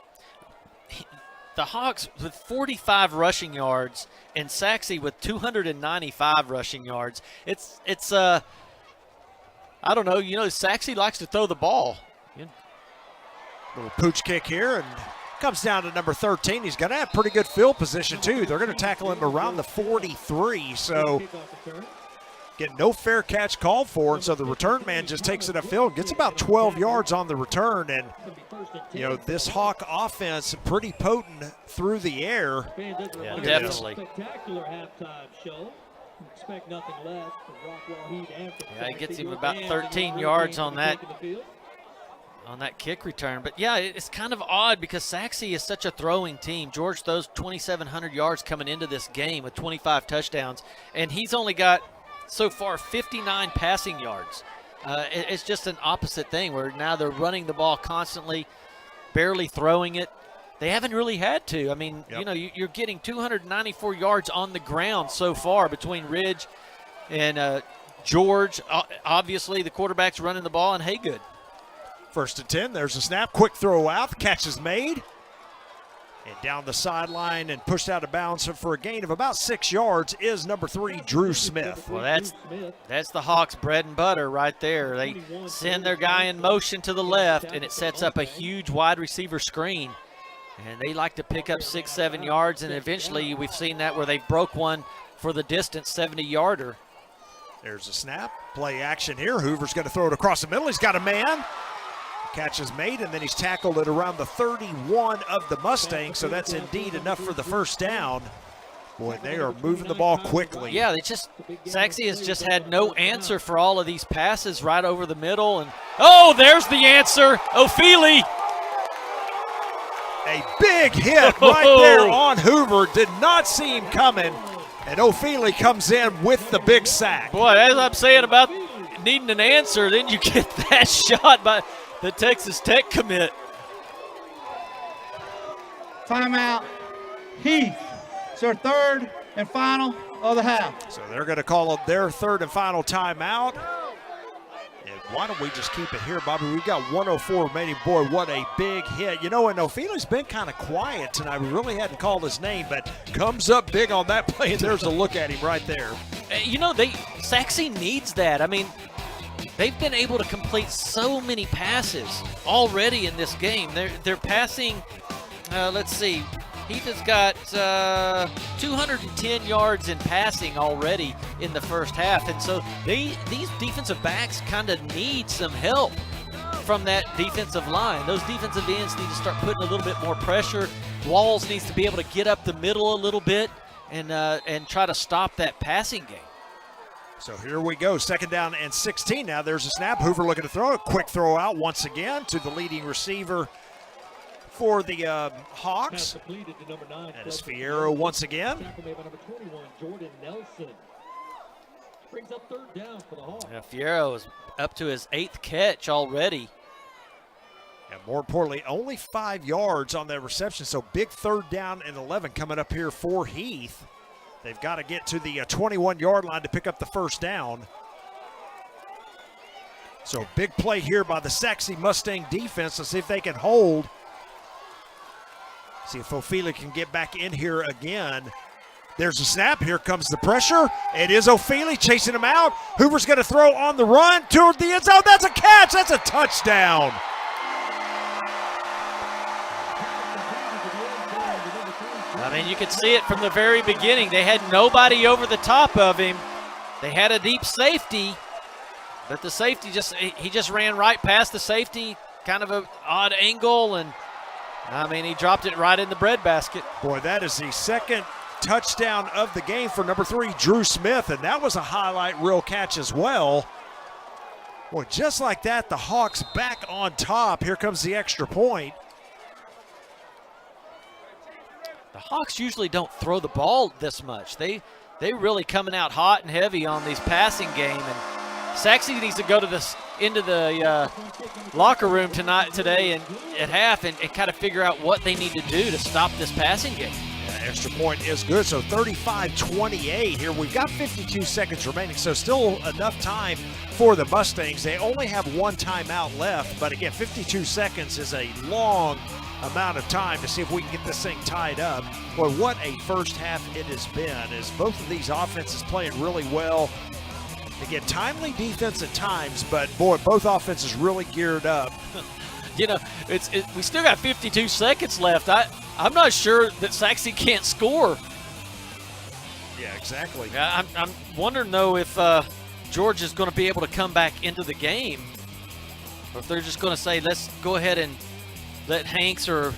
the Hawks with 45 rushing yards and Sachse with 295 rushing yards. It's I don't know, Sachse likes to throw the ball. Little pooch kick here, and comes down to number 13. He's going to have pretty good field position, too. They're going to tackle him around the 43, so get no fair catch called for, and so the return man just takes it upfield, gets about 12 yards on the return, and you know, this Hawk offense pretty potent through the air. Yeah, definitely. Spectacular halftime show. Expect nothing less from Rockwall-Heath and from Yeah, he gets Sachse him about Mustangs. 13 yards on that kick return. But yeah, it's kind of odd because Sachse is such a throwing team. George throws 2,700 yards coming into this game with 25 touchdowns, and he's only got so far 59 passing yards. It's just an opposite thing where now they're running the ball constantly, barely throwing it. They haven't really had to. I mean, you know, you're getting 294 yards on the ground so far between Ridge and George. Obviously, the quarterback's running the ball, and Haygood. 1st and 10, there's a snap, quick throw out, the catch is made. And down the sideline and pushed out of bounds for a gain of about 6 yards is number 3, Drew Smith. Well, that's the Hawks' bread and butter right there. They send their guy in motion to the left, and it sets up a huge wide receiver screen. And they like to pick up 6-7 yards, and eventually we've seen that where they broke one for the distance 70-yarder. There's a snap, play action here. Hoover's going to throw it across the middle. He's got a man. Catch is made, and then he's tackled at around the 31 of the Mustangs, so that's indeed enough for the first down. Boy, they are moving the ball quickly. Yeah, Sachse has just had no answer for all of these passes right over the middle. And oh, there's the answer, O'Feely. A big hit right there on Hoover. Did not see him coming, and O'Feely comes in with the big sack. Boy, as I'm saying about needing an answer, then you get that shot by the Texas Tech commit. Timeout. Heath. It's their 3rd and final of the half. So they're going to call up their 3rd and final timeout. And why don't we just keep it here, Bobby? We've got 104 remaining. Boy, what a big hit. You know, and O'Feely's been kind of quiet tonight. We really hadn't called his name, but comes up big on that play, and there's a look at him right there. You know, Sachse needs that. I mean, they've been able to complete so many passes already in this game. They're passing, let's see, Heath has got 210 yards in passing already in the first half. And so these defensive backs kind of need some help from that defensive line. Those defensive ends need to start putting a little bit more pressure. Walls needs to be able to get up the middle a little bit and try to stop that passing game. So here we go, 2nd down and 16 now. There's a snap. Hoover looking to throw it. Quick throw out once again to the leading receiver for the Hawks. That is Fierro once again. Brings up 3rd down for the Hawks. Yeah, Fierro is up to his 8th catch already. And more importantly, only 5 yards on that reception. So big 3rd down and 11 coming up here for Heath. They've got to get to the 21-yard line to pick up the 1st down. So big play here by the Sachse Mustang defense to see if they can hold. See if O'Feely can get back in here again. There's a snap. Here comes the pressure. It is O'Feely chasing him out. Hoover's going to throw on the run toward the end zone. That's a catch. That's a touchdown. I mean, you could see it from the very beginning. They had nobody over the top of him. They had a deep safety, but the safety he just ran right past the safety, kind of an odd angle, and I mean, he dropped it right in the breadbasket. Boy, that is the 2nd touchdown of the game for number 3, Drew Smith, and that was a highlight reel catch as well. Boy, just like that, the Hawks back on top. Here comes the extra point. The Hawks usually don't throw the ball this much. They really coming out hot and heavy on these passing game, and Sachse needs to go to into the locker room today and at half and kind of figure out what they need to do to stop this passing game. Extra point is good, so 35-28 here. We've got 52 seconds remaining, so still enough time for the Mustangs. They only have 1 timeout left, but again, 52 seconds is a long amount of time to see if we can get this thing tied up. Boy, what a first half it has been, as both of these offenses playing really well. Again, timely defense at times, but boy, both offenses really geared up. You know, we still got 52 seconds left. I'm not sure that Sachse can't score. Yeah, exactly. I'm wondering though if George is going to be able to come back into the game, or if they're just going to say, let's go ahead and let Hanks or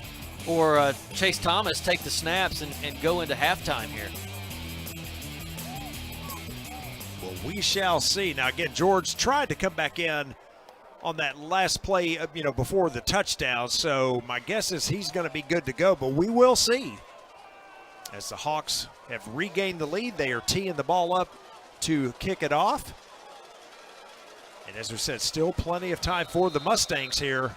Chase Thomas take the snaps and go into halftime here. Well, we shall see. Now, again, George tried to come back in on that last play, before the touchdown. So my guess is he's going to be good to go, but we will see. As the Hawks have regained the lead, they are teeing the ball up to kick it off. And as we said, still plenty of time for the Mustangs here.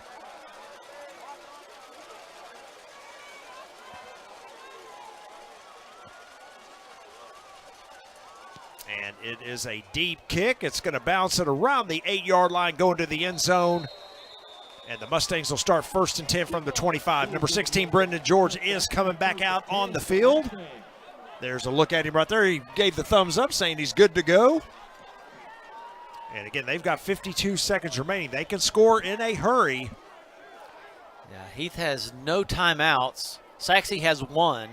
And it is a deep kick. It's going to bounce it around the 8-yard line, going to the end zone. And the Mustangs will start 1st and 10 from the 25. Number 16, Brendan George, is coming back out on the field. There's a look at him right there. He gave the thumbs up, saying he's good to go. And again, they've got 52 seconds remaining. They can score in a hurry. Yeah, Heath has no timeouts. Sachse has one.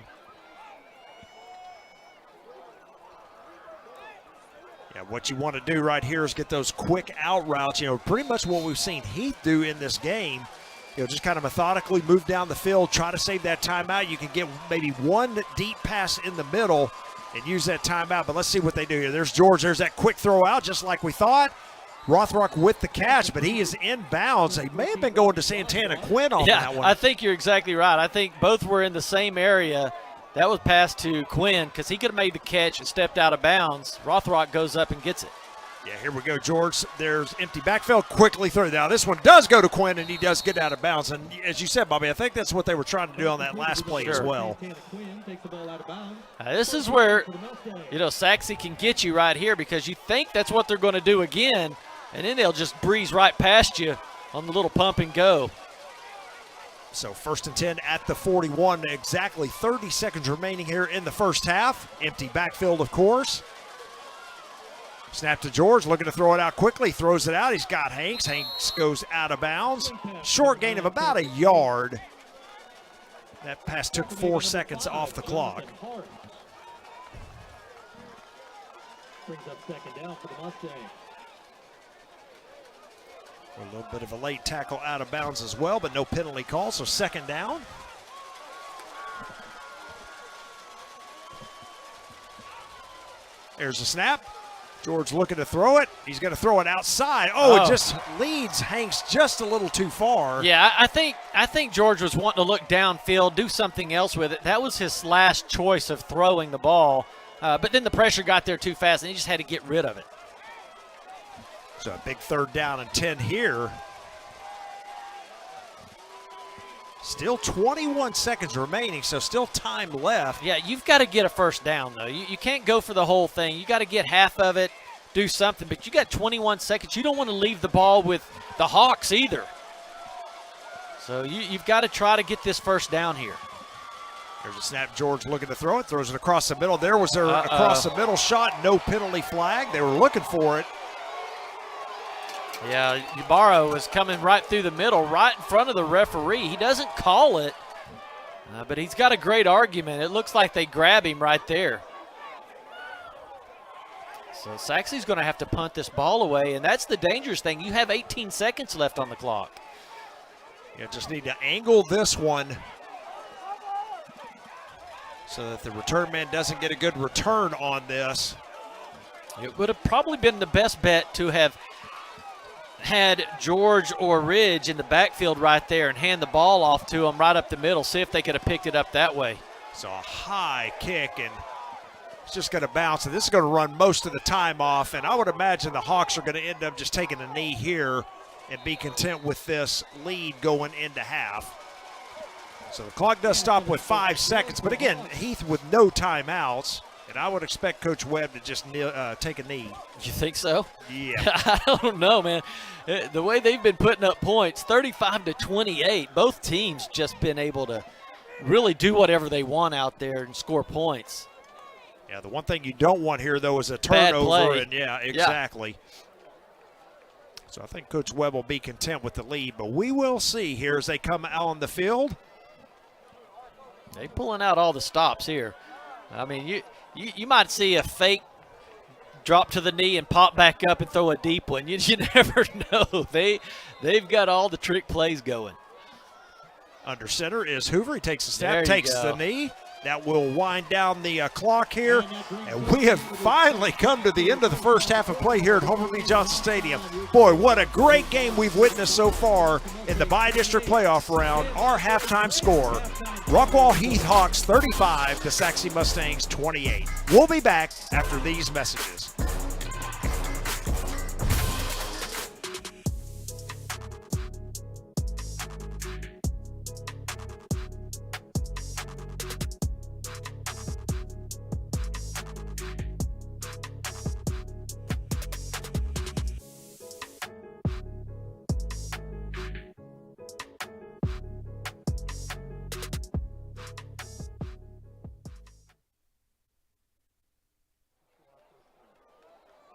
Yeah, what you want to do right here is get those quick out routes. Pretty much what we've seen Heath do in this game. Just kind of methodically move down the field, try to save that timeout. You can get maybe one deep pass in the middle and use that timeout. But let's see what they do here. There's George. There's that quick throw out, just like we thought. Rothrock with the catch, but he is inbounds. He may have been going to Santana Quinn on that one. I think you're exactly right. I think both were in the same area. That was passed to Quinn because he could have made the catch and stepped out of bounds. Rothrock goes up and gets it. Yeah, here we go, George. There's empty backfield, quickly through. Now, this one does go to Quinn, and he does get out of bounds. And as you said, Bobby, I think that's what they were trying to do on that last play as well. This is where, Sachse can get you right here because you think that's what they're going to do again, and then they'll just breeze right past you on the little pump and go. So 1st and 10 at the 41, exactly 30 seconds remaining here in the first half. Empty backfield, of course. Snap to George, looking to throw it out quickly, throws it out. He's got Hanks. Hanks goes out of bounds. Short gain of about a yard. That pass took 4 seconds off the clock. Brings up 2nd down for the Mustangs. A little bit of a late tackle out of bounds as well, but no penalty call, so 2nd down. There's a snap. George looking to throw it. He's going to throw it outside. It just leads Hanks just a little too far. Yeah, I think George was wanting to look downfield, do something else with it. That was his last choice of throwing the ball, but then the pressure got there too fast, and he just had to get rid of it. So a big 3rd down and 10 here. Still 21 seconds remaining, so still time left. Yeah, you've got to get a 1st down, though. You can't go for the whole thing. You got to get half of it, do something. But you got 21 seconds. You don't want to leave the ball with the Hawks either. So you've got to try to get this 1st down here. There's a snap. George looking to throw it. Throws it across the middle. There was their across the middle shot. No penalty flag. They were looking for it. Yeah, Ybarra was coming right through the middle, right in front of the referee. He doesn't call it, but he's got a great argument. It looks like they grab him right there. So Sachse's going to have to punt this ball away, and that's the dangerous thing. You have 18 seconds left on the clock. You just need to angle this one so that the return man doesn't get a good return on this. It would have probably been the best bet to have had George or Ridge in the backfield right there and hand the ball off to them right up the middle, see if they could have picked it up that way. So a high kick, and it's just going to bounce, and this is going to run most of the time off, and I would imagine the Hawks are going to end up just taking a knee here and be content with this lead going into half. So the clock does stop with 5 seconds, but again, Heath with no timeouts. And I would expect Coach Webb to just take a knee. You think so? Yeah. I don't know, man. The way they've been putting up points, 35-28, both teams just been able to really do whatever they want out there and score points. Yeah, the one thing you don't want here, though, is a turnover. Bad play. And yeah, exactly. Yeah. So I think Coach Webb will be content with the lead, but we will see here as they come out on the field. They're pulling out all the stops here. I mean, you might see a fake drop to the knee and pop back up and throw a deep one. You never know. They've got all the trick plays going. Under center is Hoover. He takes a There snap, you takes go. the knee. That will wind down the clock here. And we have finally come to the end of the first half of play here at Homer B. Johnson Stadium. Boy, what a great game we've witnessed so far in the Bi-District playoff round. Our halftime score, Rockwall-Heath Hawks 35 to Sachse Mustangs 28. We'll be back after these messages.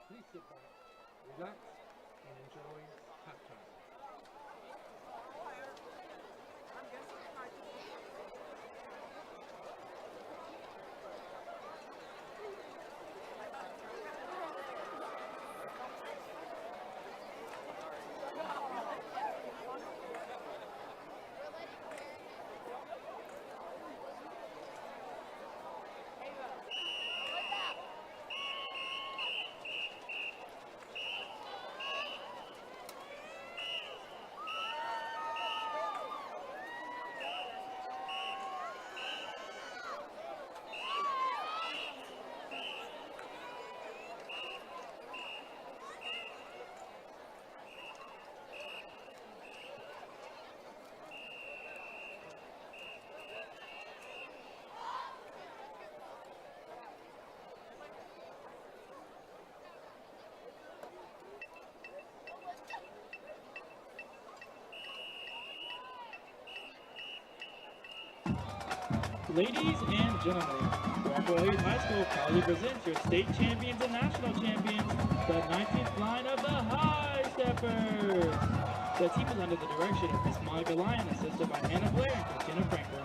Please sit back, relax, and enjoy halftime. Ladies and gentlemen, Rockwall-Heath High School proudly presents your state champions and national champions, the 19th line of the High Steppers. The team is under the direction of Miss Monica Lyon, assisted by Hannah Blair and Christina Franklin.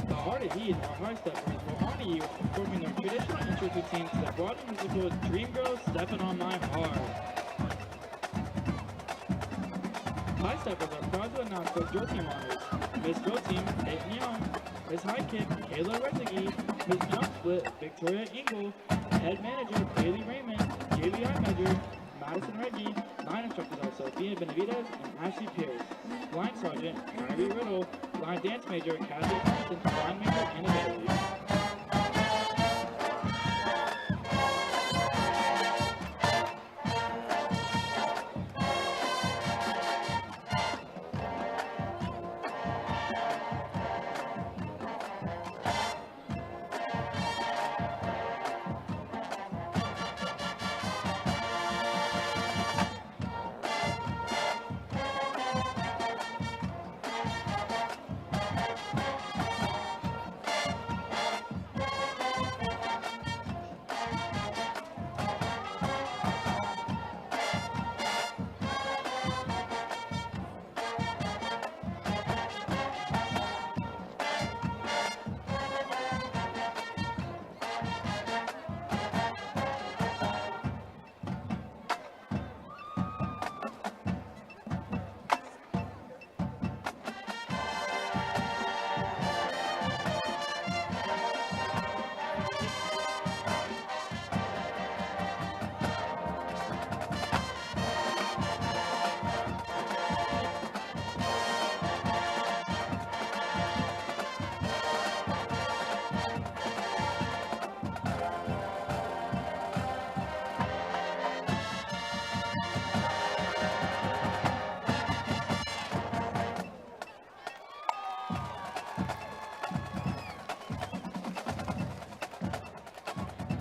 The Heart of Heat, our High Steppers, will honor you with performing their traditional intro routine to the Broadway musical Dream Girl Steppin' on My Heart. High Steppers are proud to announce their drill team honors. Miss Drill Team, Nathan Young. Miss High Kick, Kayla Rezegi. Miss Jump Split, Victoria Ingle. Head Manager, Bailey Raymond. JVI Measure, Madison Reggie. Line instructors are Sophia Benavides and Ashley Pierce. Line Sergeant, Kyrie Riddle. Line Dance Major, Cassie Thompson. Line Major, Anna Bailey.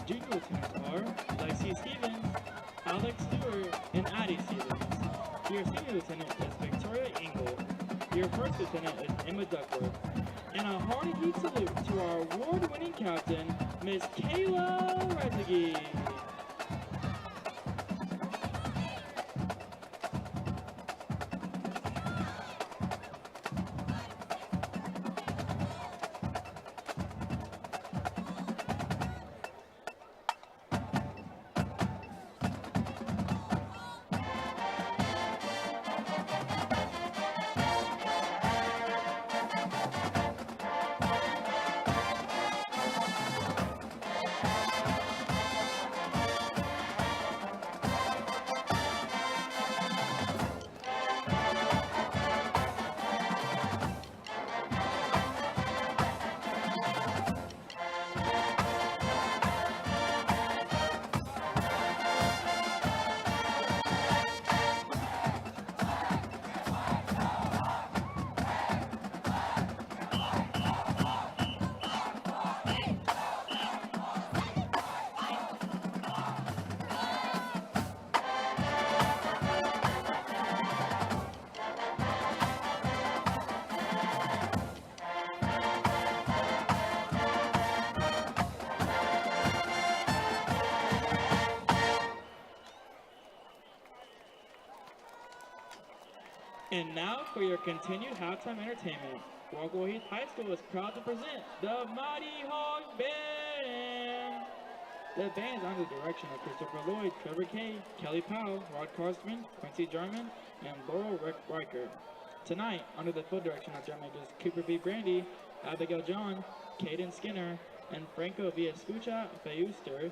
Junior lieutenants are Lexi Stevens, Alex Stewart, and Addie Stevens. Your senior lieutenant is Victoria Ingle. Your first lieutenant is Emma Duckworth. And a hearty heat salute to our award-winning captain, Miss Kayla Rezegi. And now for your continued halftime entertainment, Rockwall-Heath High School is proud to present the Mighty Hawk Band. The band is under the direction of Christopher Lloyd, Trevor Kay, Kelly Powell, Rod Karstman, Quincy Jarman, and Laurel Riker. Tonight, under the full direction of drum majors Cooper B. Brandy, Abigail John, Caden Skinner, and Franco Villascucha Feuster,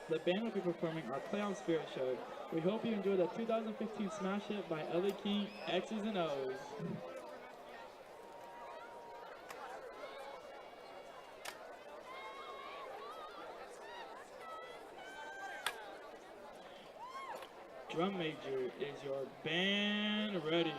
the band will be performing our Playoff Spirit Show. We hope you enjoy the 2015 smash hit by Ellie King, X's and O's. Drum major, is your band ready?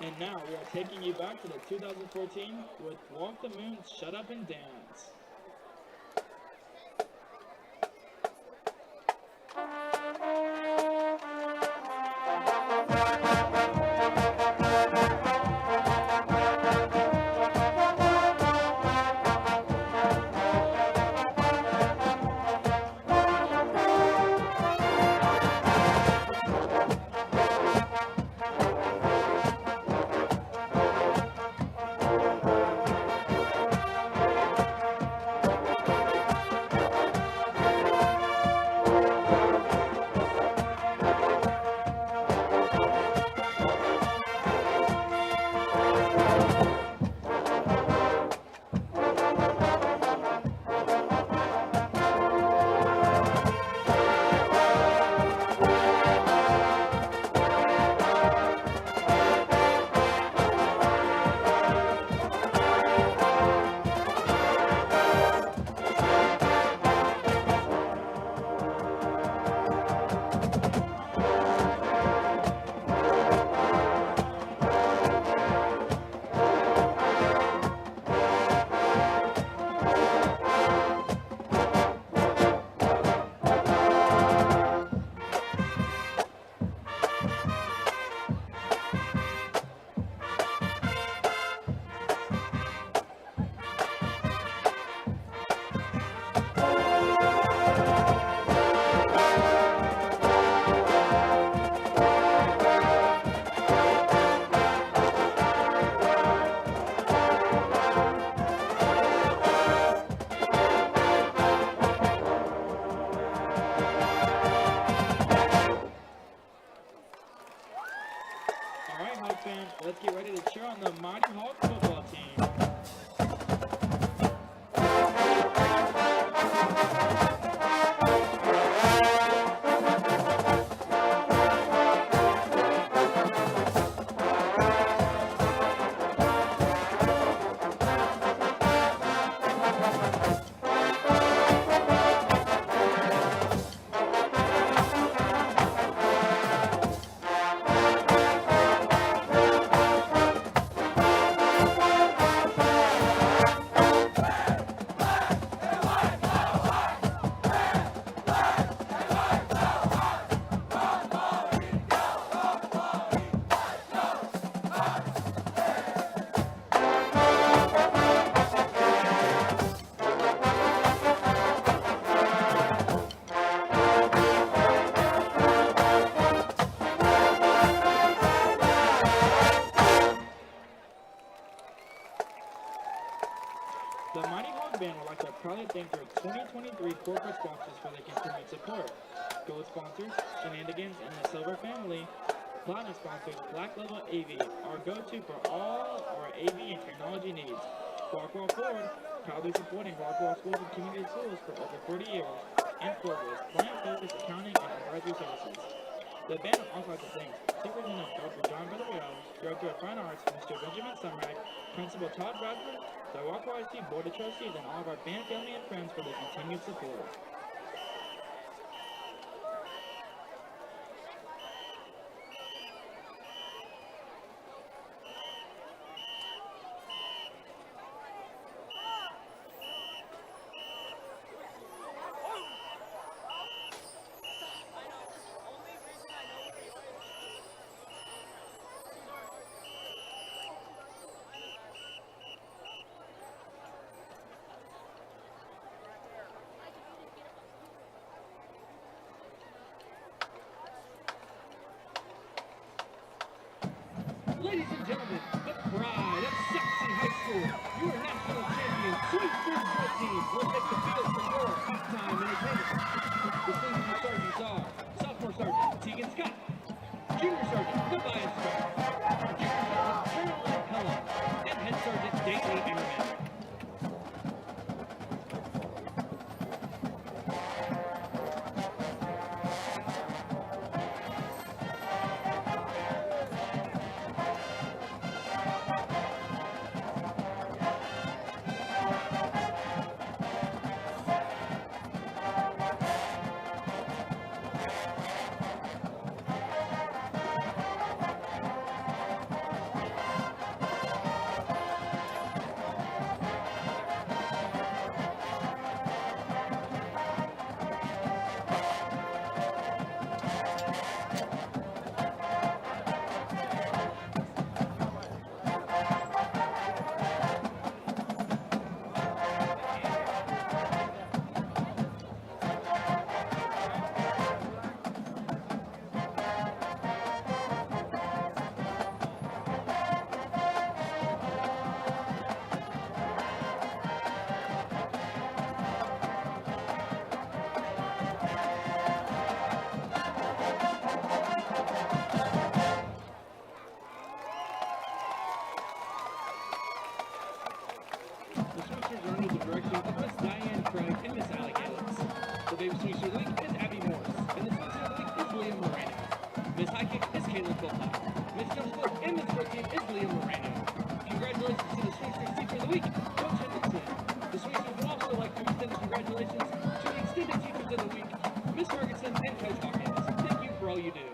And now we are taking you back to the 2014 with Walk the Moon, Shut Up and Dance. Let's get ready to cheer on the Mighty Hawks football team. The Mighty Hog Band would like to proudly thank their 2023 corporate sponsors for their continued support. Gold sponsors, Shenanigans and the Silver Family. Platinum sponsors, Black Level AV, our go-to for all our AV and technology needs. Rockwall Ford, proudly supporting Rockwall schools and community schools for over 40 years. And Forward, client-focused accounting and advisory services. The band would also like to thank Superintendent Dr. John Bellavio, Director of Fine Arts, Mr. Benjamin Sumrag, Principal Todd Bradford, the Rockwall-Heath Board of Trustees, and all of our band family and friends for their continued support. Ladies and gentlemen, the pride of Sachse High School, your national champion, Sweet Football team will take the field for your halftime entertainment. The senior sergeants are sophomore sergeant Tegan Scott, junior sergeant Tobias Scott, junior sergeant Caroline Pelham, and head sergeant Daisy Emmerman. The Sweepsters are under the direction of Miss Diane Craig and Miss Allie Gallens. The baby Sweepster of the week is Abby Morris, and the Sweepster of the week is William Moreno. Miss High Kick is Caleb Philpott. Miss Jump Split and Miss Pro Team is Liam Moreno. Congratulations to the Sweepsters Teacher of the Week, Coach Henderson. The Sweepsters would also like to extend congratulations to the Extended Teachers of the Week, Miss Ferguson and Coach Hawkins. Thank you for all you do.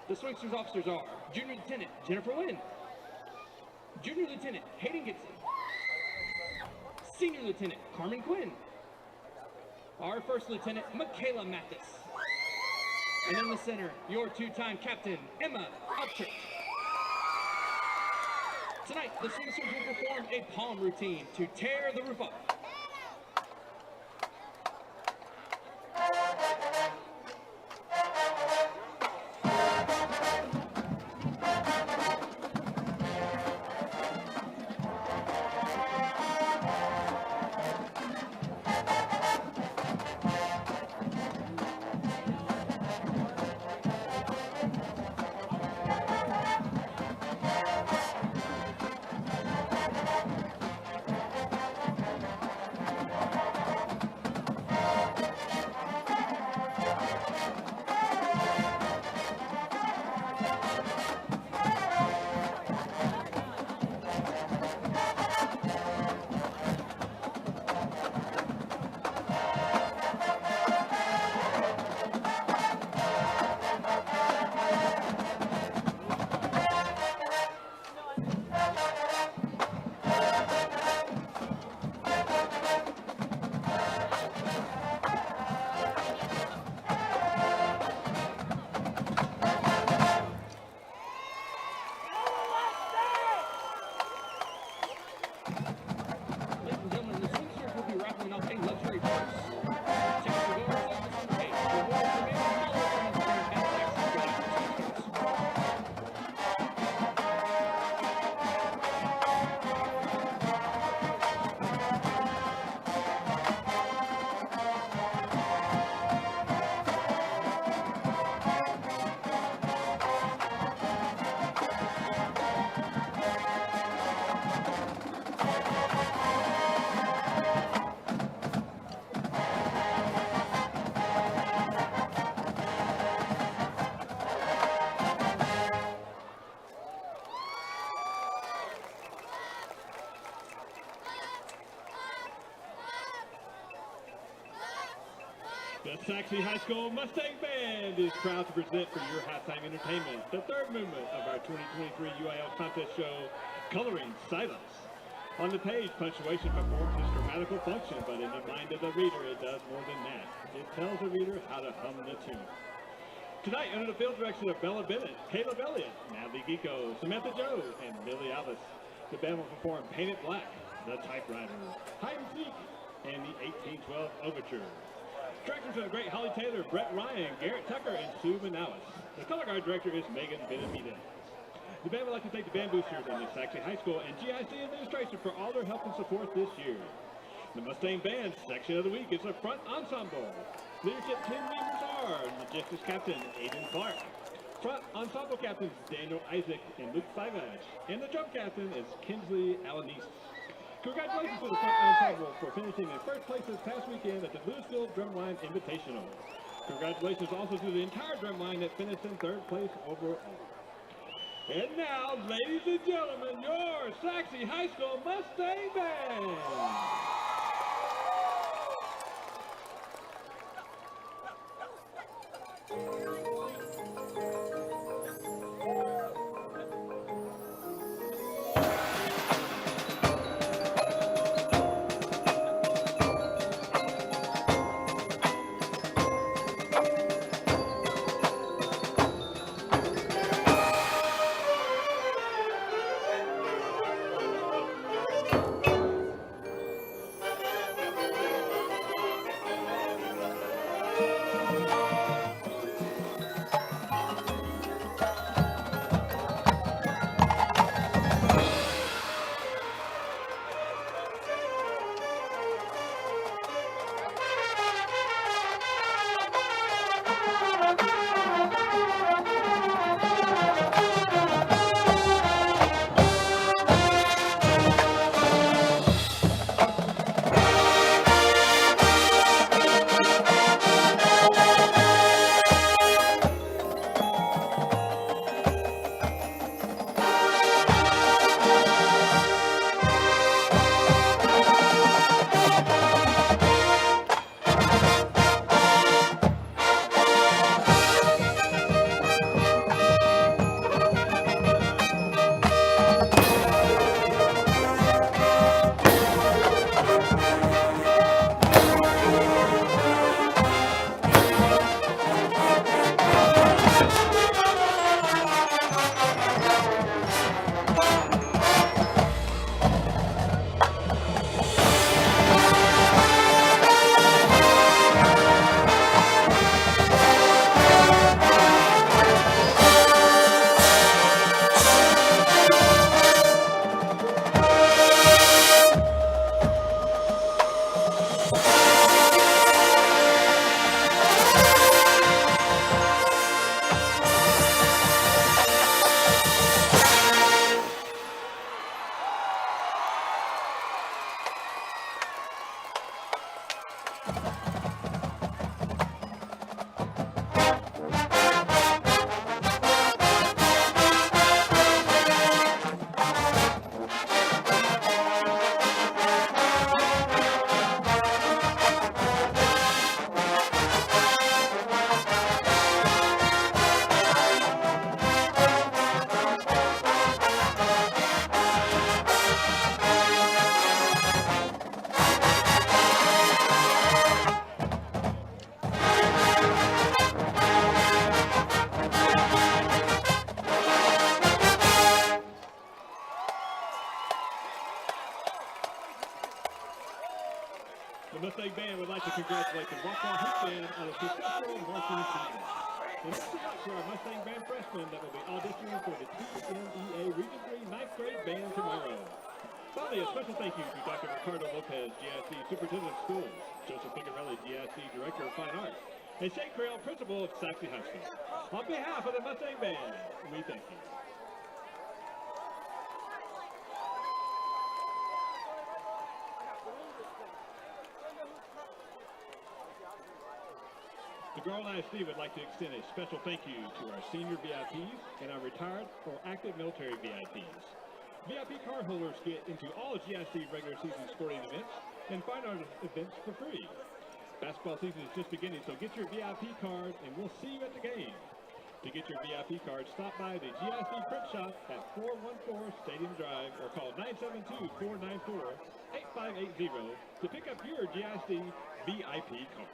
The Sweepsters officers are Junior Lieutenant Jennifer Wynn, Junior Lieutenant Hayden Gibson, Senior Lieutenant Carmen Quinn, our First Lieutenant Michaela Mathis, and in the center, your two-time captain, Emma Upchurch. Tonight, the Sweepsters will perform a palm routine to tear the roof off. The Sachse High School Mustang Band is proud to present for your halftime entertainment the third movement of our 2023 UIL contest show, Coloring Silence. On the page, punctuation performs its grammatical function, but in the mind of the reader, it does more than that. It tells the reader how to hum the tune. Tonight, under the field direction of Bella Bennett, Caleb Elliott, Natalie Gico, Samantha Joe, and Millie Alice, the band will perform Painted Black, The Typewriter, Hide and Seek, and the 1812 Overture. Directors are Great Holly Taylor, Brett Ryan, Garrett Tucker, and Sue Manalis. The color guard director is Megan Benamita. The band would like to thank the band boosters and the Sachse High School and GISD administration for all their help and support this year. The Mustang Band section of the week is the front ensemble. Leadership team members are Logistics Captain Aiden Clark, front ensemble captains Daniel Isaac and Luke Fivash, and the drum captain is Kinsley Alanis. Congratulations to the front ensemble for finishing in first place this past weekend at the Louisville Drumline Invitational. Congratulations also to the entire drumline that finished in third place overall. And now, ladies and gentlemen, your Sachse High School Mustang Band. The Mustang Band would like to congratulate the Rockwall-Heath Band on a successful marching season. And this is luck to our Mustang Band freshmen that will be auditioning for the TMEA Region 3 9th grade band tomorrow. Finally, a special thank you to Dr. Ricardo Lopez, GISD Superintendent of Schools, Joseph Figarelli, GISD Director of Fine Arts, and Shane Creel, Principal of Sachse High School. On behalf of the Mustang Band, we thank you. The Garland ISD would like to extend a special thank you to our senior VIPs and our retired or active military VIPs. VIP card holders get into all GISD regular season sporting events and fine art events for free. Basketball season is just beginning, so get your VIP card and we'll see you at the game. To get your VIP card, stop by the GISD print shop at 414 Stadium Drive or call 972-494-8580 to pick up your GISD VIP card.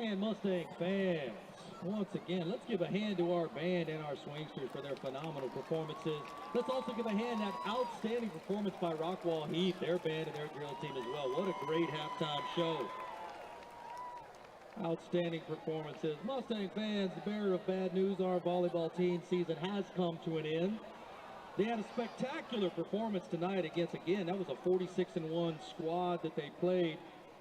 And Mustang fans, once again, let's give a hand to our band and our swingsters for their phenomenal performances. Let's also give a hand that outstanding performance by Rockwall-Heath, their band and their drill team as well. What a great halftime show. Outstanding performances. Mustang fans, the bearer of bad news, our volleyball team season has come to an end. They had a spectacular performance tonight against, again, that was a 46-1 squad that they played.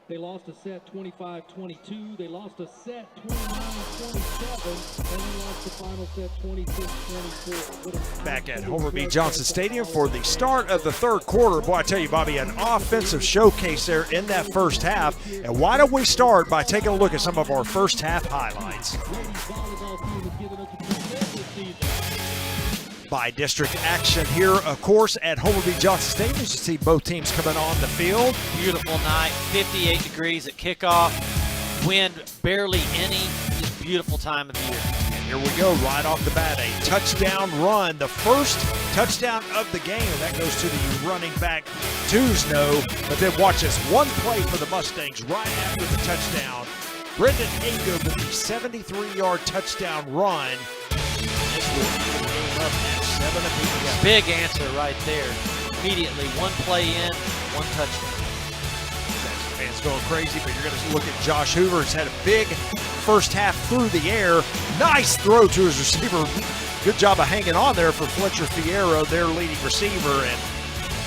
They lost a set 25-22. They lost a set 29-27. And they lost the final set 26-24. Back at Homer B. Johnson Stadium for the start of the third quarter. Boy, I tell you, Bobby, an offensive showcase there in that first half. And why don't we start by taking a look at some of our first half highlights. Bi-District action here, of course, at Homer B. Johnson Stadium. You see both teams coming on the field. Beautiful night, 58 degrees at kickoff, wind barely any, just beautiful time of year. And here we go, right off the bat, a touchdown run, the first touchdown of the game, and that goes to the running back, Tuzno. But then watch this, one play for the Mustangs right after the touchdown. Brendan Hager with the 73-yard touchdown run. This will even the game up at 7 apiece. Big answer right there. Immediately, one play in, one touchdown. Fans going crazy, but you're going to look at Josh Hoover. He's had a big first half through the air. Nice throw to his receiver. Good job of hanging on there for Fletcher Fierro, their leading receiver, and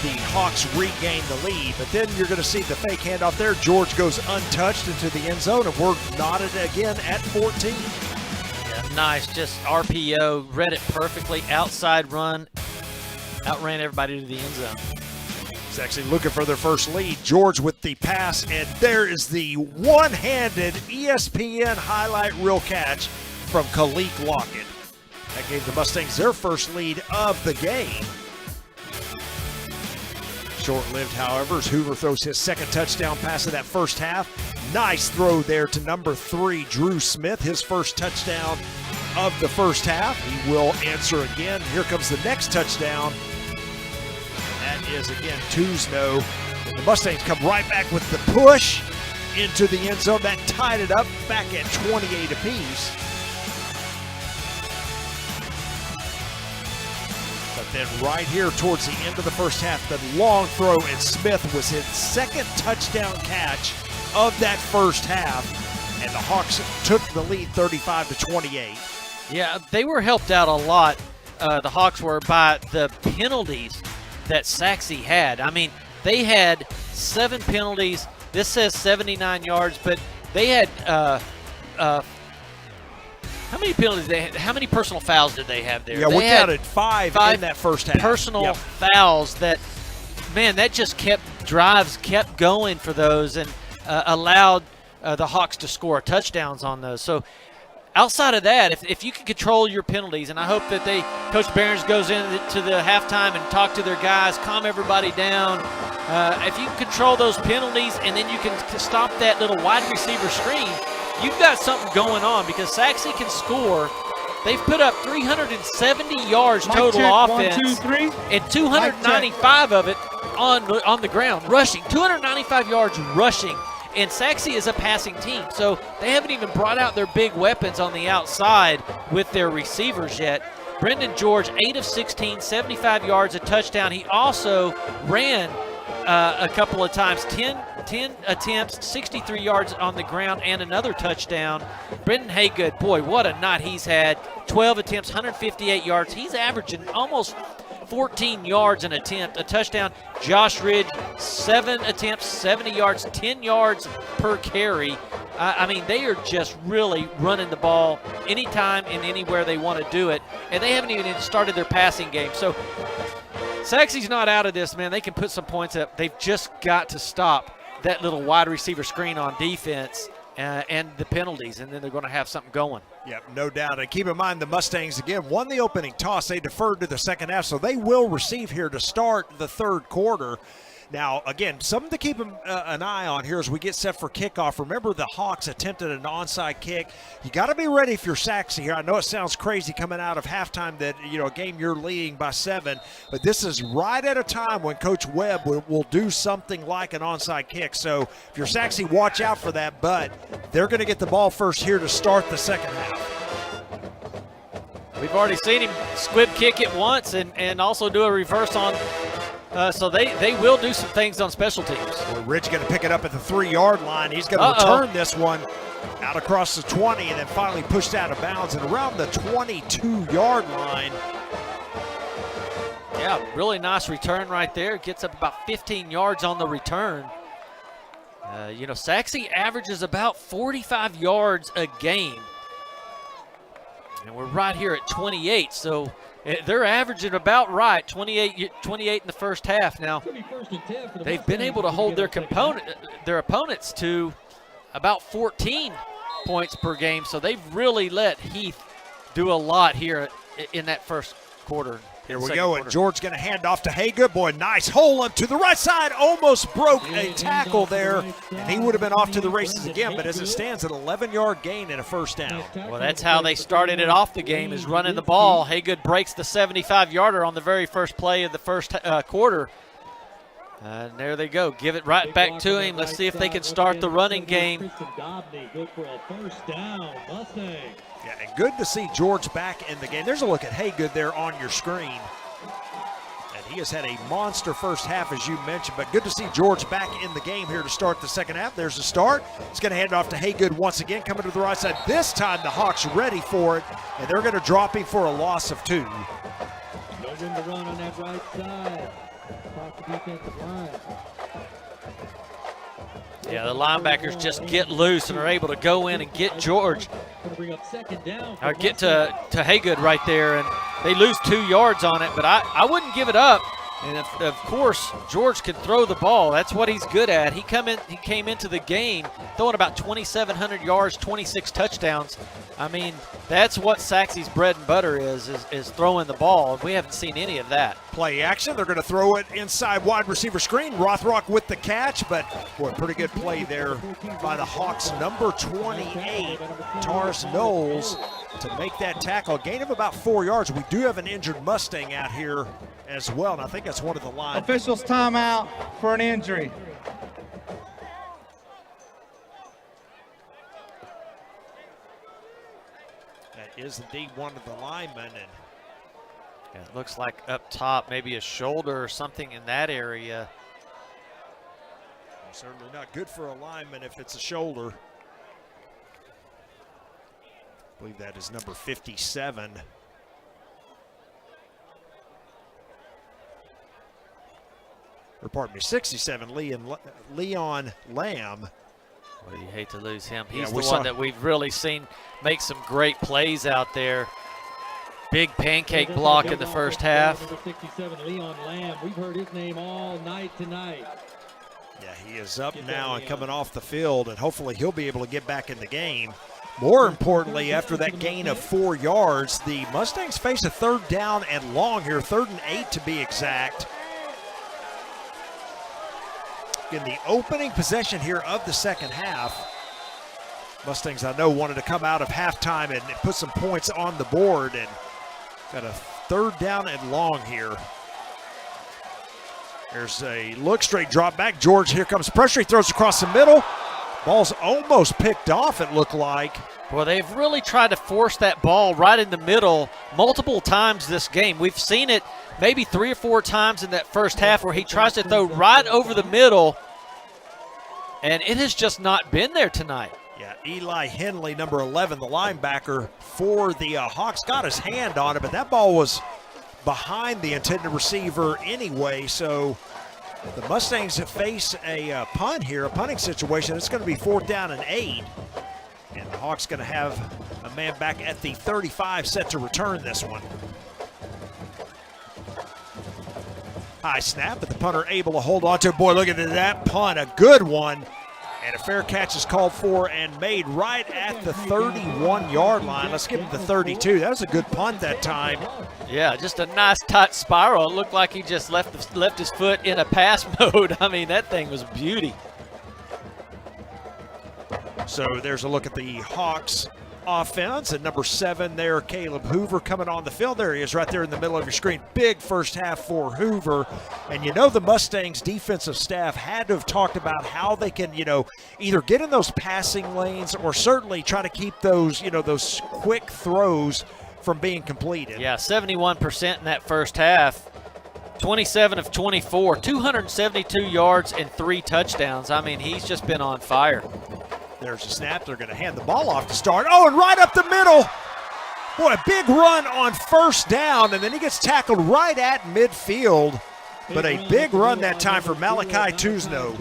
the Hawks regain the lead. But then you're going to see the fake handoff there. George goes untouched into the end zone, and we're knotted again at 14. Nice, just RPO, read it perfectly, outside run, outran everybody to the end zone. He's actually looking for their first lead. George with the pass, and there is the one-handed ESPN highlight reel catch from Khalik Lockett. That gave the Mustangs their first lead of the game. Short-lived, however, as Hoover throws his second touchdown pass of that first half. Nice throw there to number 3, Drew Smith, his first touchdown of the first half. He will answer again. Here comes the next touchdown. That is, again, Tuzno. And the Mustangs come right back with the push into the end zone. That tied it up back at 28 apiece. But then right here towards the end of the first half, the long throw, and Smith was his second touchdown catch of that first half, and the Hawks took the lead 35-28. Yeah, they were helped out a lot, the Hawks were, by the penalties that Sachse had. I mean, they had 7 penalties. This says 79 yards, but they had How many penalties how many personal fouls did they have there? Yeah, they we counted five in that first half. Personal fouls that, man, that just kept going for those and allowed the Hawks to score touchdowns on those. So outside of that, if you can control your penalties, and I hope that Coach Behrens goes into the halftime and talk to their guys, calm everybody down. If you can control those penalties and then you can stop that little wide receiver screen, you've got something going on because Sachse can score. They've put up 370 yards total offense, 1, 2, 3. and 295 of it on the ground, rushing. 295 yards rushing. And Sachse is a passing team, so they haven't even brought out their big weapons on the outside with their receivers yet. Brendan George, 8 of 16, 75 yards, a touchdown. He also ran a couple of times, 10 attempts, 63 yards on the ground, and another touchdown. Brendan Haygood, boy, what a night he's had. 12 attempts, 158 yards. He's averaging almost 14 yards an attempt, a touchdown. Josh Ridge, 7 attempts, 70 yards, 10 yards per carry. I mean, they are just really running the ball anytime and anywhere they want to do it, and they haven't even started their passing game. So Sachse's not out of this, man. They can put some points up. They've just got to stop that little wide receiver screen on defense and the penalties, and then they're going to have something going. Yep, no doubt. And keep in mind the Mustangs, again, won the opening toss. They deferred to the second half, so they will receive here to start the third quarter. Now, again, something to keep an eye on here as we get set for kickoff. Remember, the Hawks attempted an onside kick. You got to be ready if you're Sachse here. I know it sounds crazy coming out of halftime that, a game you're leading by 7, but this is right at a time when Coach Webb will do something like an onside kick. So if you're Sachse, watch out for that, but they're going to get the ball first here to start the second half. We've already seen him squib kick it once and also do a reverse on. So they will do some things on special teams. Well, Ridge going to pick it up at the 3-yard line. He's going to return this one out across the 20 and then finally pushed out of bounds and around the 22-yard line. Yeah, really nice return right there. Gets up about 15 yards on the return. Sachse averages about 45 yards a game. And we're right here at 28, so they're averaging about right, 28 in the first half. Now, they've been able to hold their opponents to about 14 points per game, so they've really let Heath do a lot here in that first quarter. Here we go, and George going to hand off to Haygood. Boy, nice hole up to the right side. Almost broke a tackle there, and he would have been off to the races again, but as it stands, an 11-yard gain and a first down. Well, that's how they started it off the game, is running the ball. Haygood breaks the 75-yarder on the very first play of the first quarter. And there they go. Give it right back to him. Let's see if they can start the running game. Yeah, and good to see George back in the game. There's a look at Haygood there on your screen. And he has had a monster first half, as you mentioned, but good to see George back in the game here to start the second half. There's the start. It's going to hand off to Haygood once again, coming to the right side. This time the Hawks ready for it, and they're going to drop him for a loss of 2. No room to run on that right side. Across the defensive line. Yeah, the linebackers just get loose and are able to go in and get George. Or get to Haygood right there, and they lose 2 yards on it, but I wouldn't give it up. And of course, George can throw the ball. That's what he's good at. He came into the game throwing about 2,700 yards, 26 touchdowns. I mean, that's what Sachse's bread and butter is throwing the ball. We haven't seen any of that. Play action. They're going to throw it inside wide receiver screen. Rothrock with the catch, but boy, pretty good play there by the Hawks. Number 28, Tars Knowles, to make that tackle. Gain of about 4 yards. We do have an injured Mustang out here as well, and I think that's one of the lines. Officials timeout for an injury. That is indeed one of the linemen, and yeah, it looks like up top, maybe a shoulder or something in that area. Certainly not good for a lineman if it's a shoulder. I believe that is number 57. Or pardon me, 67, Leon Lamb. Well, you hate to lose him. Yeah, He's we the saw- one that we've really seen make some great plays out there. Big pancake block in the first half. Number 67, Leon Lamb. We've heard his name all night tonight. Yeah, he is up now and coming off the field, and hopefully he'll be able to get back in the game. More importantly, after that gain of 4 yards, the Mustangs face a 3rd down and long here, 3rd and 8 to be exact. In the opening possession here of the second half, Mustangs, I know, wanted to come out of halftime and put some points on the board, and got a 3rd down and long here. There's a look, straight drop back. George, here comes pressure. He throws across the middle. Ball's almost picked off, it looked like. Well, they've really tried to force that ball right in the middle multiple times this game. We've seen it maybe 3 or 4 times in that first half where he tries to throw right over the middle, and it has just not been there tonight. Yeah, Eli Henley, number 11, the linebacker for the Hawks, got his hand on it, but that ball was behind the intended receiver anyway, so the Mustangs face a punt here, a punting situation. It's going to be 4th down and 8, and the Hawks going to have a man back at the 35 set to return this one. High snap, but the punter able to hold on to it. Boy, look at that punt, a good one. And a fair catch is called for and made right at the 31-yard line. Let's give him the 32. That was a good punt that time. Yeah, just a nice tight spiral. It looked like he just left his foot in a pass mode. I mean, that thing was beauty. So there's a look at the Hawks offense. And number 7 there, Caleb Hoover coming on the field. There he is right there in the middle of your screen. Big first half for Hoover. And you know the Mustangs defensive staff had to have talked about how they can, either get in those passing lanes or certainly try to keep those, those quick throws from being completed. Yeah, 71% in that first half. 27 of 24, 272 yards and 3 touchdowns. I mean, he's just been on fire. There's a snap. They're going to hand the ball off to start. Oh, and right up the middle. Boy, a big run on 1st down, and then he gets tackled right at midfield. But a big run that time for Malachi Tuzno.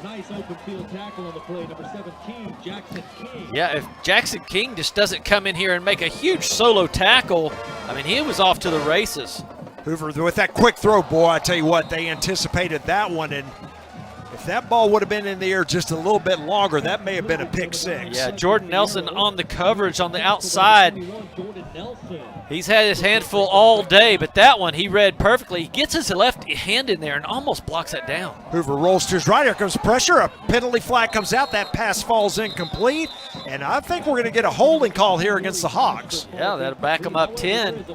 Nice open field tackle on the play, number 17, Jackson King. Yeah, if Jackson King just doesn't come in here and make a huge solo tackle, I mean, he was off to the races. Hoover with that quick throw, boy, I tell you what, they anticipated that one, and if that ball would have been in the air just a little bit longer, that may have been a pick 6. Yeah, Jordan Nelson on the coverage on the outside. He's had his handful all day, but that one he read perfectly. He gets his left hand in there and almost blocks it down. Hoover rolls to his right. Here comes pressure. A penalty flag comes out. That pass falls incomplete. And I think we're going to get a holding call here against the Hawks. Yeah, that'll back them up 10.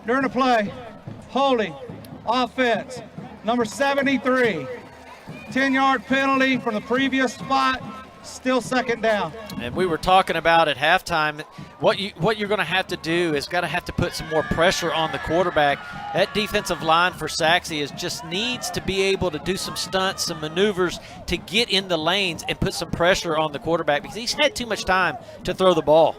During the play, holding, offense, number 73. 10-yard penalty from the previous spot, still 2nd down. And we were talking about at halftime, what you're going to have to do is have to put some more pressure on the quarterback. That defensive line for Sachse just needs to be able to do some stunts, some maneuvers to get in the lanes and put some pressure on the quarterback because he's had too much time to throw the ball.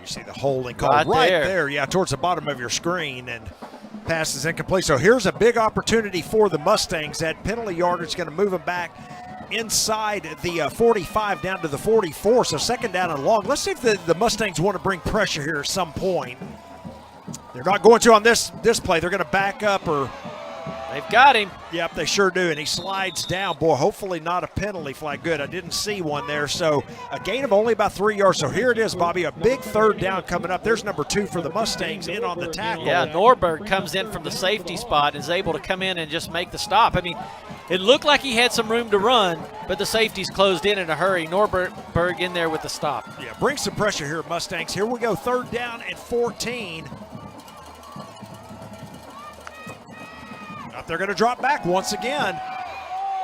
You see the holding call right there. Yeah, towards the bottom of your screen, and pass is incomplete. So here's a big opportunity for the Mustangs. That penalty yardage is going to move them back inside the 45 down to the 44. So 2nd down and long. Let's see if the Mustangs want to bring pressure here at some point. They're not going to on this play. They're going to back up or they've got him. Yep, they sure do, and he slides down. Boy, hopefully not a penalty flag. Good, I didn't see one there. So a gain of only about 3 yards. So here it is, Bobby, a big 3rd down coming up. There's number 2 for the Mustangs in on the tackle. Yeah, Norberg comes in from the safety spot and is able to come in and just make the stop. I mean, it looked like he had some room to run, but the safeties closed in a hurry. Norberg in there with the stop. Yeah, bring some pressure here, Mustangs. Here we go, 3rd down and 14. They're going to drop back once again.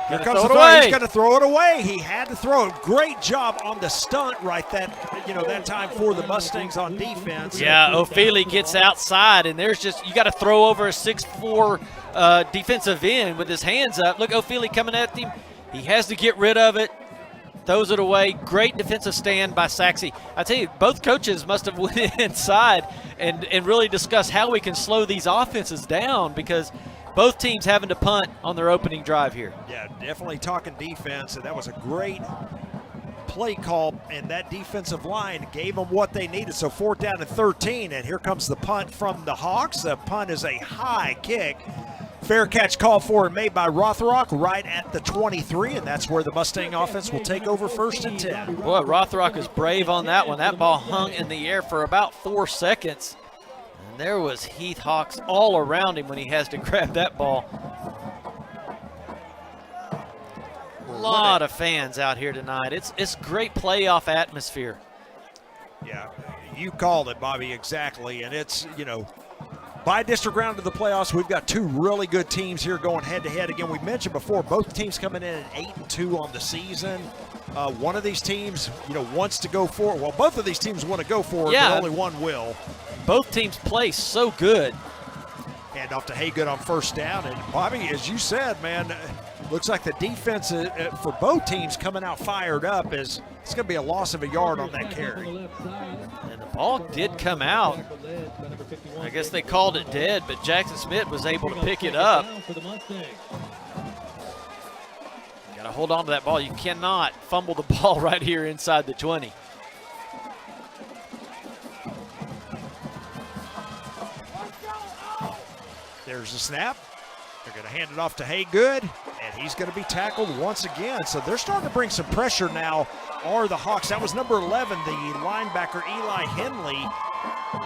Here comes the throw. He's going to throw it away. He had to throw it. Great job on the stunt right that time for the Mustangs on defense. Yeah, O'Feely gets outside, and there's just, you got to throw over a 6'4" defensive end with his hands up. Look, O'Feely coming at him. He has to get rid of it. Throws it away. Great defensive stand by Sachse. I tell you, both coaches must have went inside and really discussed how we can slow these offenses down because both teams having to punt on their opening drive here. Yeah, definitely talking defense, and that was a great play call, and that defensive line gave them what they needed. So 4th down and 13, and here comes the punt from the Hawks. The punt is a high kick. Fair catch called for and made by Rothrock right at the 23, and that's where the Mustang offense will take over 1st and 10. Boy, Rothrock is brave on that one. That ball hung in the air for about 4 seconds. And there was Heath Hawks all around him when he has to grab that ball. A lot of fans out here tonight. It's great playoff atmosphere. Yeah, you called it, Bobby, exactly. And it's, you know, Bi-District round of the playoffs. We've got 2 really good teams here going head-to-head. Again, we mentioned before, both teams coming in at 8-2 on the season. One of these teams, you know, wants to go for it. Well, both of these teams want to go for it, but only one will. Both teams play so good. Hand off to Haygood on 1st down. And, Bobby, as you said, man, looks like the defense for both teams coming out fired up. It's going to be a loss of a yard on that carry. And the ball did come out. I guess they called it dead, but Jackson Smith was able to pick it up. Got to hold on to that ball. You cannot fumble the ball right here inside the 20. There's the snap. They're going to hand it off to Haygood, and he's going to be tackled once again. So they're starting to bring some pressure now, are the Hawks. That was number 11, the linebacker Eli Henley,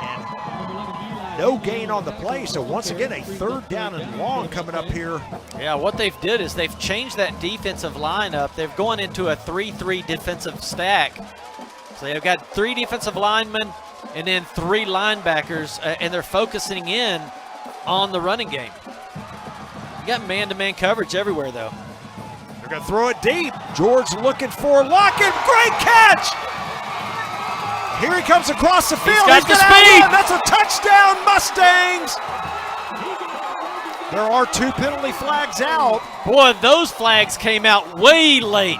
and no gain on the play. So once again, a 3rd down and long coming up here. Yeah, what they've did is they've changed that defensive lineup. They've gone into a 3-3 defensive stack. So they've got 3 defensive linemen and then 3 linebackers, and they're focusing in on the running game. You got man-to-man coverage everywhere, though. They're going to throw it deep. George looking for Lockett. Great catch! Here he comes across the field. He's got the speed. That's a touchdown, Mustangs! There are 2 penalty flags out. Boy, those flags came out way late.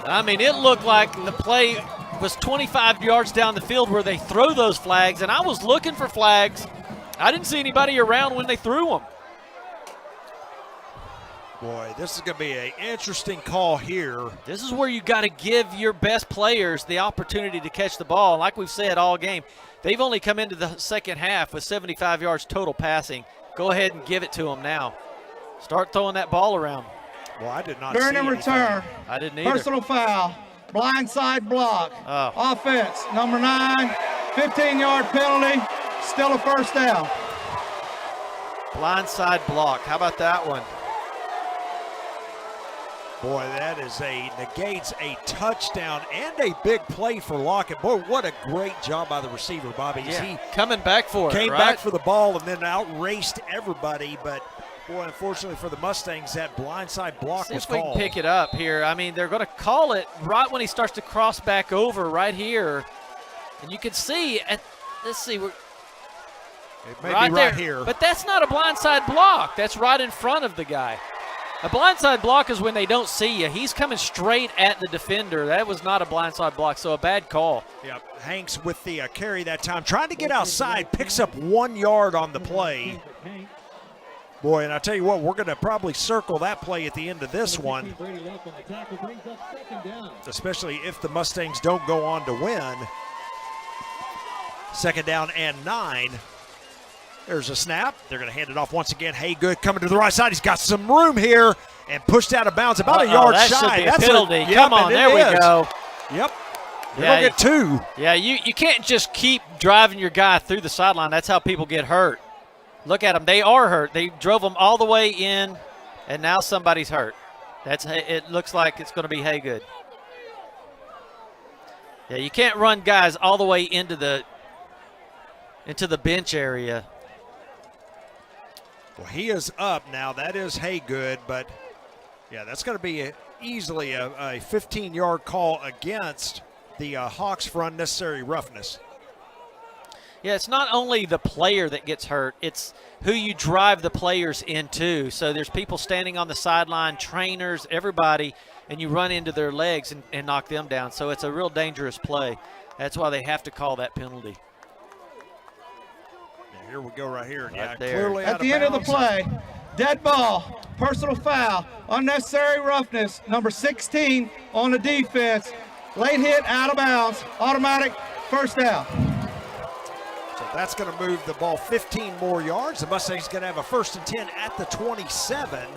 I mean, it looked like the play was 25 yards down the field where they throw those flags, and I was looking for flags. I didn't see anybody around when they threw them. Boy, this is going to be an interesting call here. This is where you got to give your best players the opportunity to catch the ball. Like we've said all game, they've only come into the second half with 75 yards total passing. Go ahead and give it to them now. Start throwing that ball around. Well, I did not During see the anything. return, I didn't either. personal foul, blindside block, Oh. offense, number 9, 15-yard penalty, still a 1st down. Blindside block. How about that one? Boy, that negates a touchdown and a big play for Lockett. Boy, what a great job by the receiver, Bobby. Yeah, He coming back for it, came right? back for the ball and then outraced everybody. But, boy, unfortunately for the Mustangs, that blindside block See was if we called. can pick it up here. I mean, they're going to call it right when he starts to cross back over right here. And you can see, let's see. It may Right be there. right here. But that's not a blindside block. That's right in front of the guy. A blindside block is when they don't see you. He's coming straight at the defender. That was not a blindside block, so a bad call. Yep, Hanks with the carry that time. Trying to get outside, picks up 1 yard on the play. Boy, and I tell you what, we're going to probably circle that play at the end of this one, especially if the Mustangs don't go on to win. 2nd down and 9. There's a snap. They're going to hand it off once again. Haygood coming to the right side. He's got some room here and pushed out of bounds about a yard that shy. Should be That's a penalty. Yep, Come on, and there it we is. go. Yep. They're Yeah, going to get 2. Yeah, you can't just keep driving your guy through the sideline. That's how people get hurt. Look at them. They are hurt. They drove them all the way in, and now somebody's hurt. It looks like it's going to be Haygood. Yeah, you can't run guys all the way into the bench area. Well, he is up now. That is Haygood, but, yeah, that's going to be easily a 15-yard call against the Hawks for unnecessary roughness. Yeah, it's not only the player that gets hurt, it's who you drive the players into. So there's people standing on the sideline, trainers, everybody, and you run into their legs and knock them down. So it's a real dangerous play. That's why they have to call that penalty. Here we go right here. Yeah, there. clearly At the end of the play, dead ball, personal foul, unnecessary roughness, number 16 on the defense. Late hit, out of bounds, automatic first down. So that's going to move the ball 15 more yards. The Mustangs going to have a 1st and 10 at the 27.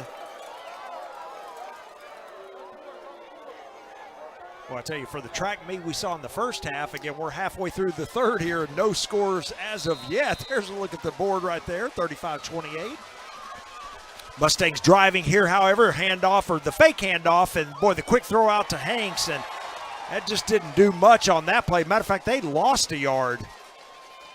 Well, I tell you, for the track meet we saw in the first half, again, we're halfway through the third here, no scores as of yet. There's a look at the board right there, 35-28. Mustangs driving here, however, handoff, or the fake handoff, and boy, the quick throw out to Hanks, and that just didn't do much on that play. Matter of fact, they lost a yard.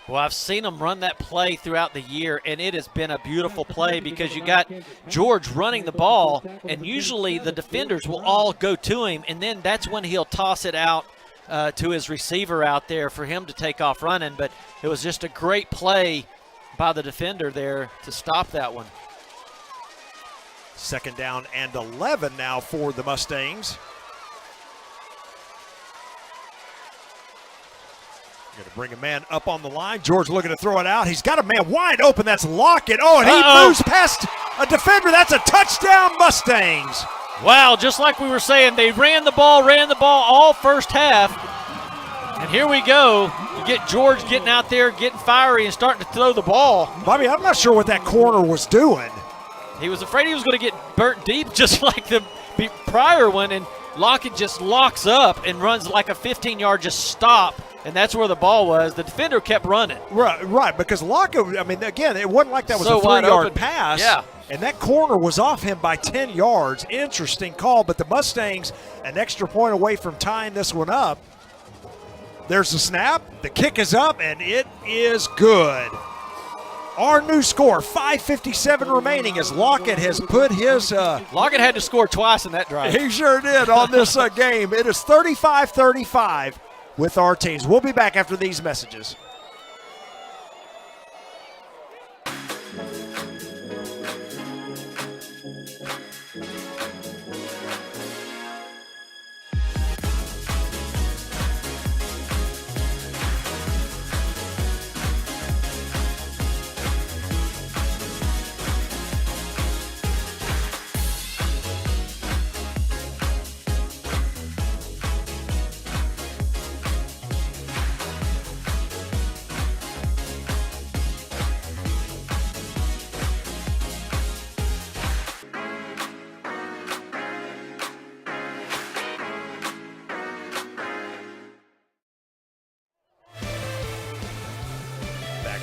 Well, I've seen them run that play throughout the year, and it has been a beautiful play because you got George running the ball, and usually the defenders will all go to him, and then that's when he'll toss it out to his receiver out there for him to take off running. But it was just a great play by the defender there to stop that one. 2nd down and 11 now for the Mustangs. Going to bring a man up on the line. George looking to throw it out. He's got a man wide open. That's Lockett. Oh, and he moves past a defender. That's a touchdown, Mustangs. Wow, just like we were saying, they ran the ball all first half. And here we go. You get George getting out there, getting fiery, and starting to throw the ball. Bobby, I'm not sure what that corner was doing. He was afraid he was going to get burnt deep just like the prior one, and Lockett just locks up and runs like a 15-yard just stop. And that's where the ball was. The defender kept running. Right, because Lockett, I mean, again, it wasn't like that was so a 3-yard pass. Yeah. And that corner was off him by 10 yards. Interesting call, but the Mustangs an extra point away from tying this one up. There's the snap. The kick is up, and it is good. Our new score, 5:57 remaining, as Lockett has put his Lockett had to score twice in that drive. He sure did on this game. It is 35-35 with our teams. We'll be back after these messages.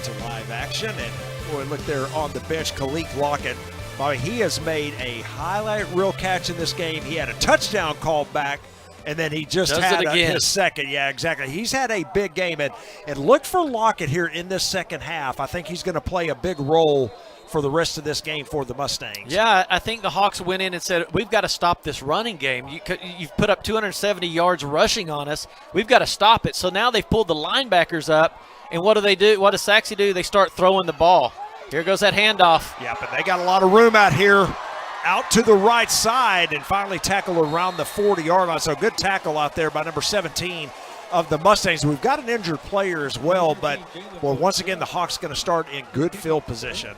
To live action, and boy, look there on the bench, Khalid Lockett. Bobby, he has made a highlight reel catch in this game. He had a touchdown called back, and then he just had his second. Yeah, exactly. He's had a big game, and look for Lockett here in this second half. I think he's going to play a big role for the rest of this game for the Mustangs. Yeah, I think the Hawks went in and said, we've got to stop this running game. You've put up 270 yards rushing on us. We've got to stop it. So now they've pulled the linebackers up. And what do they do? What does Sachse do? They start throwing the ball. Here goes that handoff. Yeah, but they got a lot of room out here, out to the right side, and finally tackle around the 40-yard line. So good tackle out there by number 17 of the Mustangs. We've got an injured player as well, but well, once again, the Hawks going to start in good field position.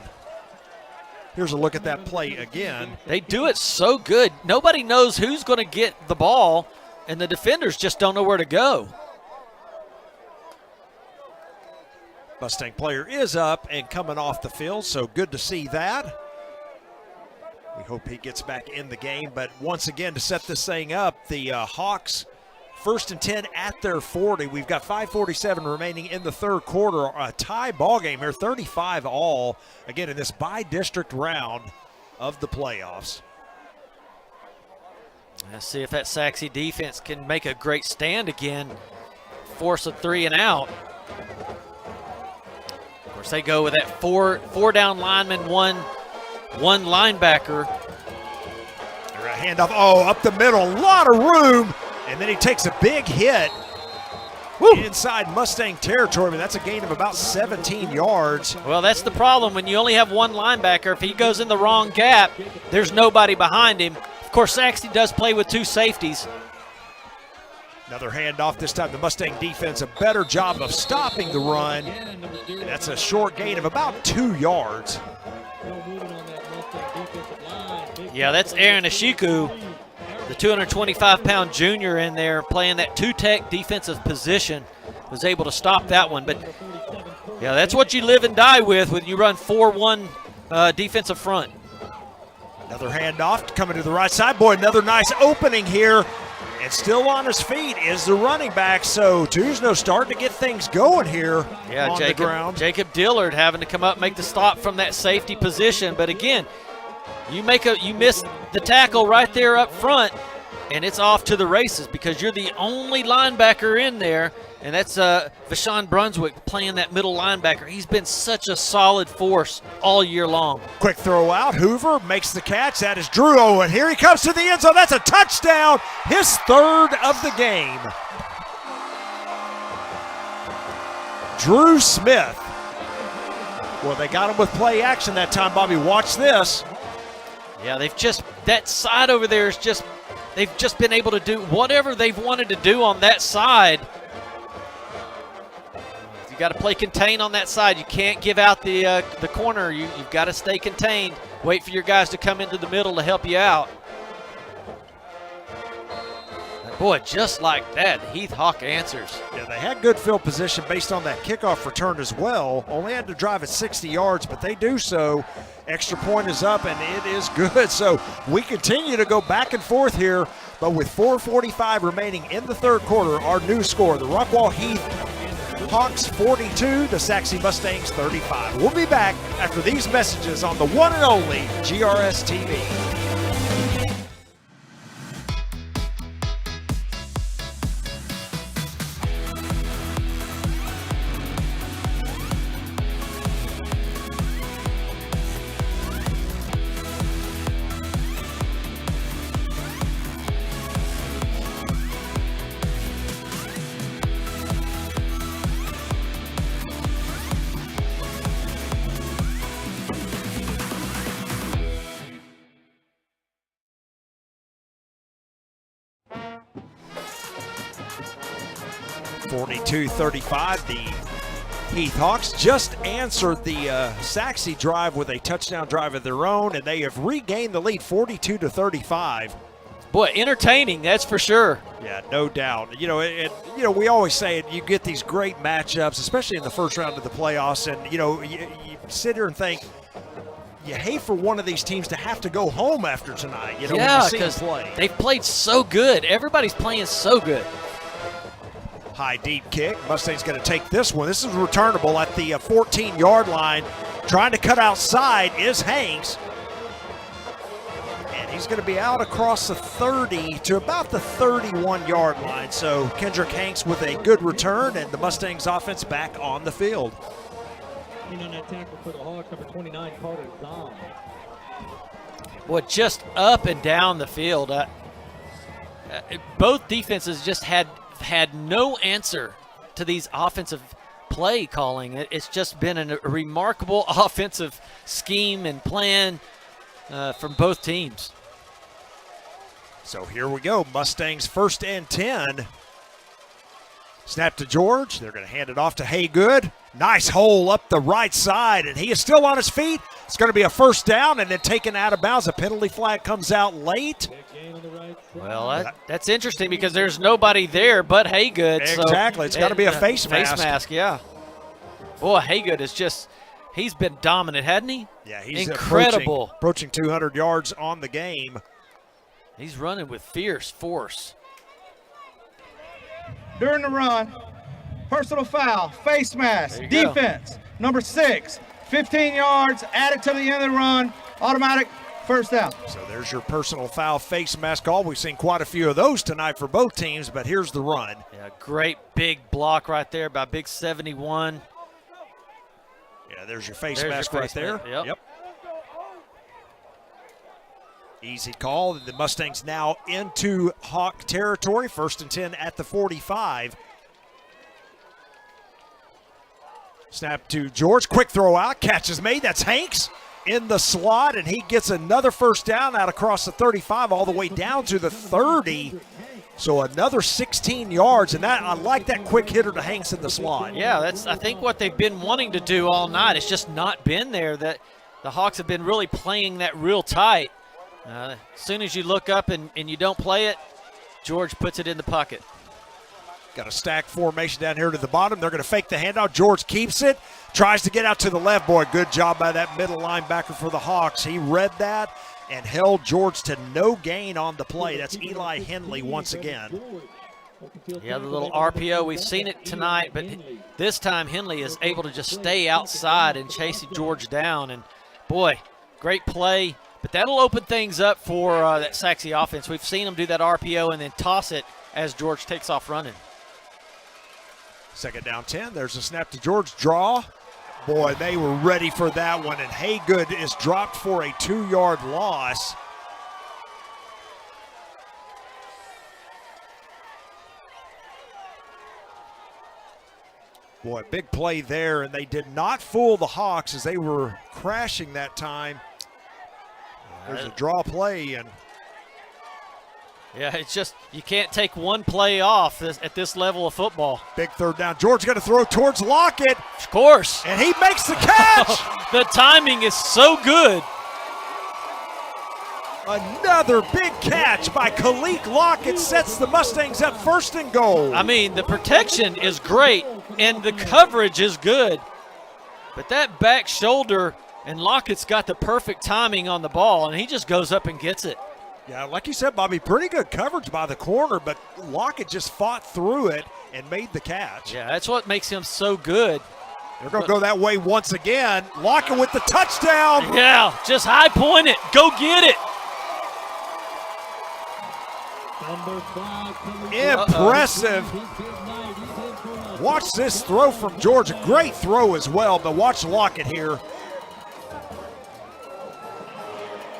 Here's a look at that play again. They do it so good. Nobody knows who's going to get the ball, and the defenders just don't know where to go. Mustang player is up and coming off the field, so good to see that. We hope he gets back in the game, but once again, to set this thing up, the Hawks 1st and 10 at their 40. We've got 5:47 remaining in the third quarter. A tie ball game here, 35 all, again, in this Bi-District round of the playoffs. Let's see if that Sachse defense can make a great stand again, force a 3 and out. Of course, they go with that four down lineman, one linebacker. A handoff, up the middle, a lot of room, and then he takes a big hit inside Mustang territory. I mean, that's a gain of about 17 yards. Well, that's the problem when you only have one linebacker. If he goes in the wrong gap, there's nobody behind him. Of course, Sachse does play with 2 safeties. Another handoff. This time the Mustang defense a better job of stopping the run. And that's a short gain of about 2 yards. Yeah, that's Aaron Ashiku, the 225-pound junior in there playing that two-tech defensive position. Was able to stop that one. But, yeah, that's what you live and die with when you run 4-1 defensive front. Another handoff coming to the right side. Boy, another nice opening here. And still on his feet is the running back. So Tuzno starting to get things going here on the ground. Jacob Dillard having to come up and make the stop from that safety position. But again, you miss the tackle right there up front, and it's off to the races because you're the only linebacker in there. And that's Vashawn Brunswick playing that middle linebacker. He's been such a solid force all year long. Quick throw out. Hoover makes the catch. That is Drew Owen. Here he comes to the end zone. That's a touchdown. His third of the game. Drew Smith. Well, they got him with play action that time, Bobby. Watch this. Yeah, that side over there is they've just been able to do whatever they've wanted to do on that side. You got to play contain on that side. You can't give out the corner. You've got to stay contained. Wait for your guys to come into the middle to help you out. Boy, just like that, Heath Hawk answers. Yeah, they had good field position based on that kickoff return as well. Only had to drive at 60 yards, but they do so. Extra point is up, and it is good. So we continue to go back and forth here, but with 4:45 remaining in the third quarter, our new score, the Rockwall-Heath Hawks 42, the Sachse Mustangs 35. We'll be back after these messages on the one and only GRS TV. .35, the Heath Hawks just answered the Sachse drive with a touchdown drive of their own, and they have regained the lead 42-35. Boy, entertaining, that's for sure. Yeah, no doubt. We always say it, you get these great matchups, especially in the first round of the playoffs, and you sit here and think, you hate for one of these teams to have to go home after tonight. Yeah, because they've played so good. Everybody's playing so good. High deep kick. Mustang's going to take this one. This is returnable at the 14-yard line. Trying to cut outside is Hanks. And he's going to be out across the 30 to about the 31-yard line. So Kendrick Hanks with a good return, and the Mustangs offense back on the field. On that tackle for the Hawks, number 29, Carter Zahn. Boy, just up and down the field. Both defenses just had no answer to these offensive play calling. It's just been a remarkable offensive scheme and plan from both teams. So here we go. Mustangs 1st and 10. Snap to George. They're going to hand it off to Haygood. Nice hole up the right side, and he is still on his feet. It's going to be a first down and then taken out of bounds. A penalty flag comes out late. Well, that's interesting because there's nobody there but Haygood. Exactly. So it's got to be a face mask. Face mask, yeah. Boy, Haygood is he's been dominant, hadn't he? Yeah, he's incredible. Approaching 200 yards on the game. He's running with fierce force. During the run, personal foul, face mask, defense, number 6, 15 yards, added to the end of the run, automatic first down. So there's your personal foul face mask call. We've seen quite a few of those tonight for both teams, but here's the run. Yeah, great big block right there by Big 71. Yeah, there's your face mask right there. Yep. Easy call. The Mustangs now into Hawk territory. 1st and 10 at the 45. Snap to George. Quick throw out. Catch is made. That's Hanks in the slot, and he gets another first down out across the 35 all the way down to the 30. So another 16 yards, and that I like that quick hitter to Hanks in the slot. Yeah, that's I think what they've been wanting to do all night. It's just not been there. That the Hawks have been really playing that real tight. As soon as you look up and you don't play it, George puts it in the pocket. Got a stack formation down here to the bottom. They're going to fake the handout. George keeps it, tries to get out to the left. Boy, good job by that middle linebacker for the Hawks. He read that and held George to no gain on the play. That's Eli Henley once again. Yeah, the little RPO, we've seen it tonight, but this time Henley is able to just stay outside and chase George down. And, boy, great play. But that'll open things up for that Sachse offense. We've seen them do that RPO and then toss it as George takes off running. Second down 10. There's a snap to George. Draw. Boy, they were ready for that one, and Haygood is dropped for a 2-yard loss. Boy, big play there, and they did not fool the Hawks as they were crashing that time. There's a draw play, and yeah, it's just you can't take one play off at this level of football. Big third down. George going to throw towards Lockett. Of course. And he makes the catch. The timing is so good. Another big catch by Khalik Lockett sets the Mustangs up 1st and goal. I mean, the protection is great, and the coverage is good. But that back shoulder, and Lockett's got the perfect timing on the ball, and he just goes up and gets it. Yeah, like you said, Bobby, pretty good coverage by the corner, but Lockett just fought through it and made the catch. Yeah, that's what makes him so good. They're going to go that way once again. Lockett with the touchdown. Yeah, just high point it. Go get it. Impressive. Watch this throw from George. A great throw as well, but watch Lockett here.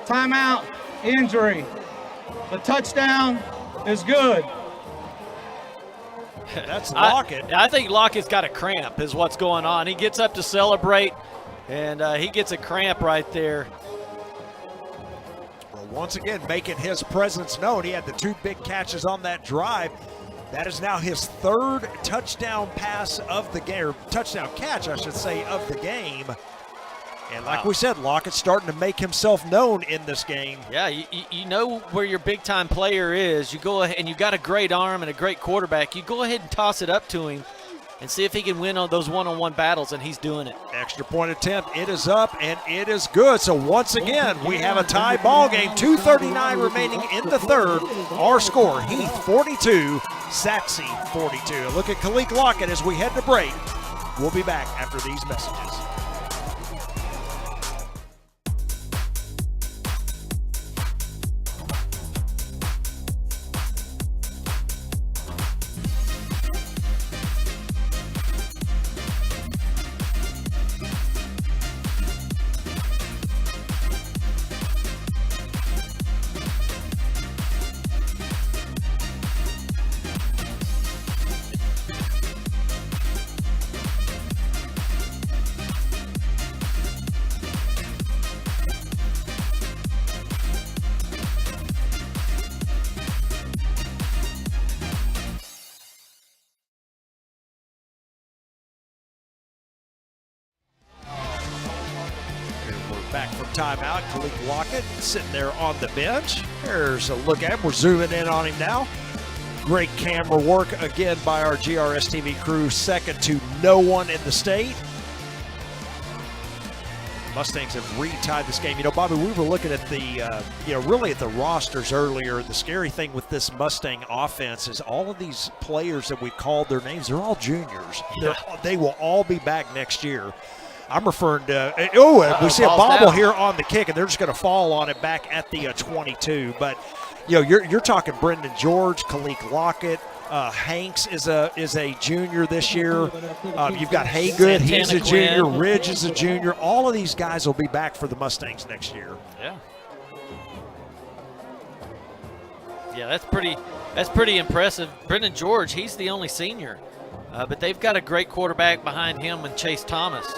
Timeout, injury. The touchdown is good. That's Lockett. I think Lockett's got a cramp is what's going on. He gets up to celebrate, and he gets a cramp right there. Well, once again, making his presence known. He had the 2 big catches on that drive. That is now his 3rd touchdown pass of the game, or touchdown catch, I should say, of the game. And like we said, Lockett's starting to make himself known in this game. Yeah, you know where your big-time player is. You go ahead, and you got a great arm and a great quarterback. You go ahead and toss it up to him and see if he can win on those one-on-one battles, and he's doing it. Extra point attempt. It is up, and it is good. So once again, we have a tie ball game. 2:39 remaining in the 3rd. Our score, Heath 42, Sachse 42. A look at Khalik Lockett as we head to break. We'll be back after these messages. Back from timeout, Khalik Lockett sitting there on the bench. There's a look at him. We're zooming in on him now. Great camera work again by our GRS TV crew, second to no one in the state. Mustangs have retied this game. You know, Bobby, we were looking at the, really at the rosters earlier. The scary thing with this Mustang offense is all of these players that we called their names, they're all juniors. They will all be back next year. I'm referring to, we see a bobble here on the kick, and they're just going to fall on it back at the 22. But, you're talking Brendan George, Khalik Lockett, Hanks is a junior this year. You've got Haygood, he's a junior. Ridge is a junior. All of these guys will be back for the Mustangs next year. Yeah. Yeah, that's pretty impressive. Brendan George, he's the only senior. But they've got a great quarterback behind him with Chase Thomas.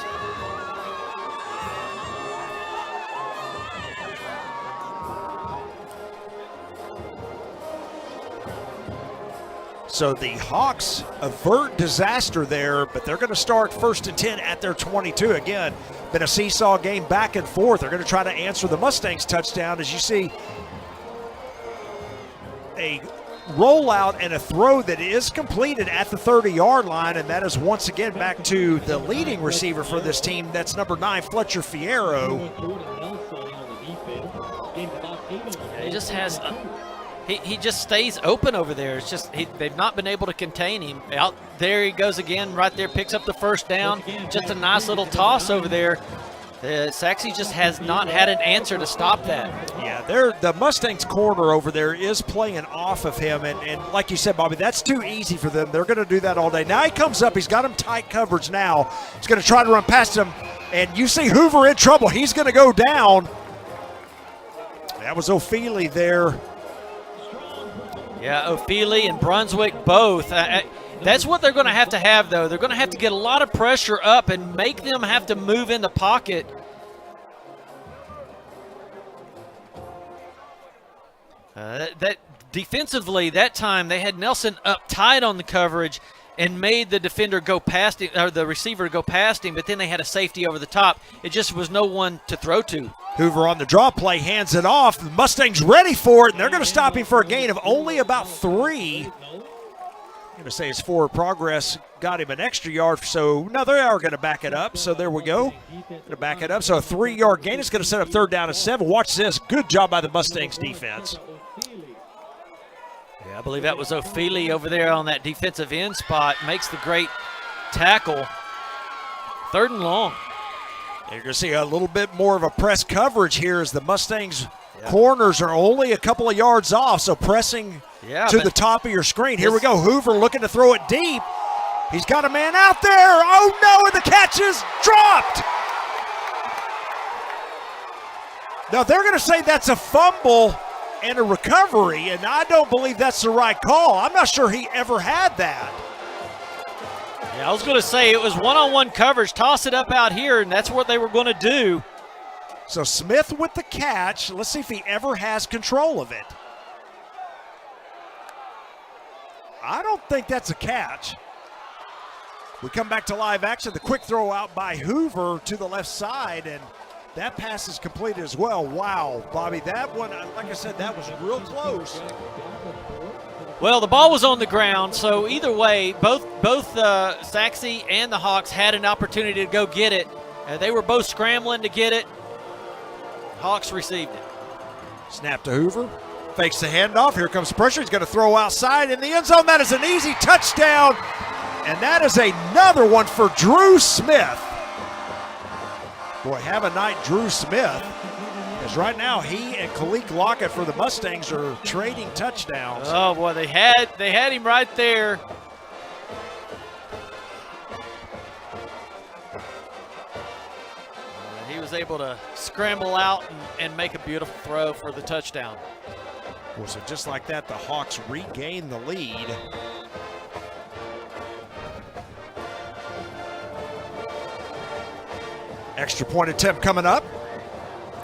So the Hawks avert disaster there, but they're going to start 1st and 10 at their 22. Again, been a seesaw game back and forth. They're going to try to answer the Mustangs touchdown. As you see, a rollout and a throw that is completed at the 30-yard line, and that is once again back to the leading receiver for this team. That's number 9, Fletcher Fierro. He just has he just stays open over there. It's just they've not been able to contain him. Out there he goes again, right there, picks up the first down. Just a nice little toss over there. Sachse just has not had an answer to stop that. Yeah, the Mustangs corner over there is playing off of him, and like you said, Bobby, that's too easy for them. They're going to do that all day. Now he comes up, he's got him tight coverage now. He's going to try to run past him, and you see Hoover in trouble. He's going to go down. That was O'Feely there. Yeah, O'Feely and Brunswick both. That's what they're going to have, though. They're going to have to get a lot of pressure up and make them have to move in the pocket. That defensively, that time they had Nelson up tight on the coverage and made the defender go past him, or the receiver go past him, but then they had a safety over the top. It just was no one to throw to. Hoover on the draw play, hands it off. The Mustangs ready for it, and they're going to stop him for a gain of only about 3. I'm going to say his forward progress got him an extra yard, so no, they are going to back it up. So there we go. Going to back it up. So a 3-yard gain is going to set up 3rd down and 7. Watch this. Good job by the Mustangs defense. Yeah, I believe that was O'Feely over there on that defensive end spot. Makes the great tackle. 3rd and long. You're going to see a little bit more of a press coverage here as the Mustangs corners are only a couple of yards off, so pressing to the top of your screen. Here we go. Hoover looking to throw it deep. He's got a man out there. Oh, no, and the catch is dropped. Now, they're going to say that's a fumble and a recovery, and I don't believe that's the right call. I'm not sure he ever had that. Yeah, I was going to say it was one-on-one coverage. Toss it up out here, and that's what they were going to do. So Smith with the catch. Let's see if he ever has control of it. I don't think that's a catch. We come back to live action. The quick throw out by Hoover to the left side, and that pass is completed as well. Wow, Bobby, that one, like I said, that was real close. Well, the ball was on the ground, so either way, both Sachse and the Hawks had an opportunity to go get it. They were both scrambling to get it. Hawks received it. Snap to Hoover. Fakes the handoff. Here comes pressure. He's going to throw outside in the end zone. That is an easy touchdown. And that is another one for Drew Smith. Boy, have a night, Drew Smith. Because right now, he and Khalik Lockett for the Mustangs are trading touchdowns. Oh, boy, they had him right there. He was able to scramble out and make a beautiful throw for the touchdown. Well, so just like that, the Hawks regain the lead. Extra point attempt coming up.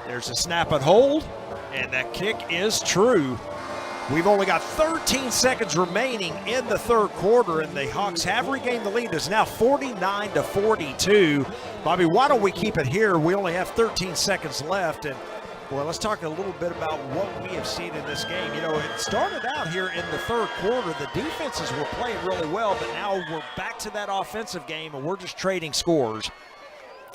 There's a snap and hold, and that kick is true. We've only got 13 seconds remaining in the 3rd quarter, and the Hawks have regained the lead. It's now 49-42. Bobby, why don't we keep it here? We only have 13 seconds left, and well, let's talk a little bit about what we have seen in this game. You know, it started out here in the 3rd quarter. The defenses were playing really well, but now we're back to that offensive game, and we're just trading scores.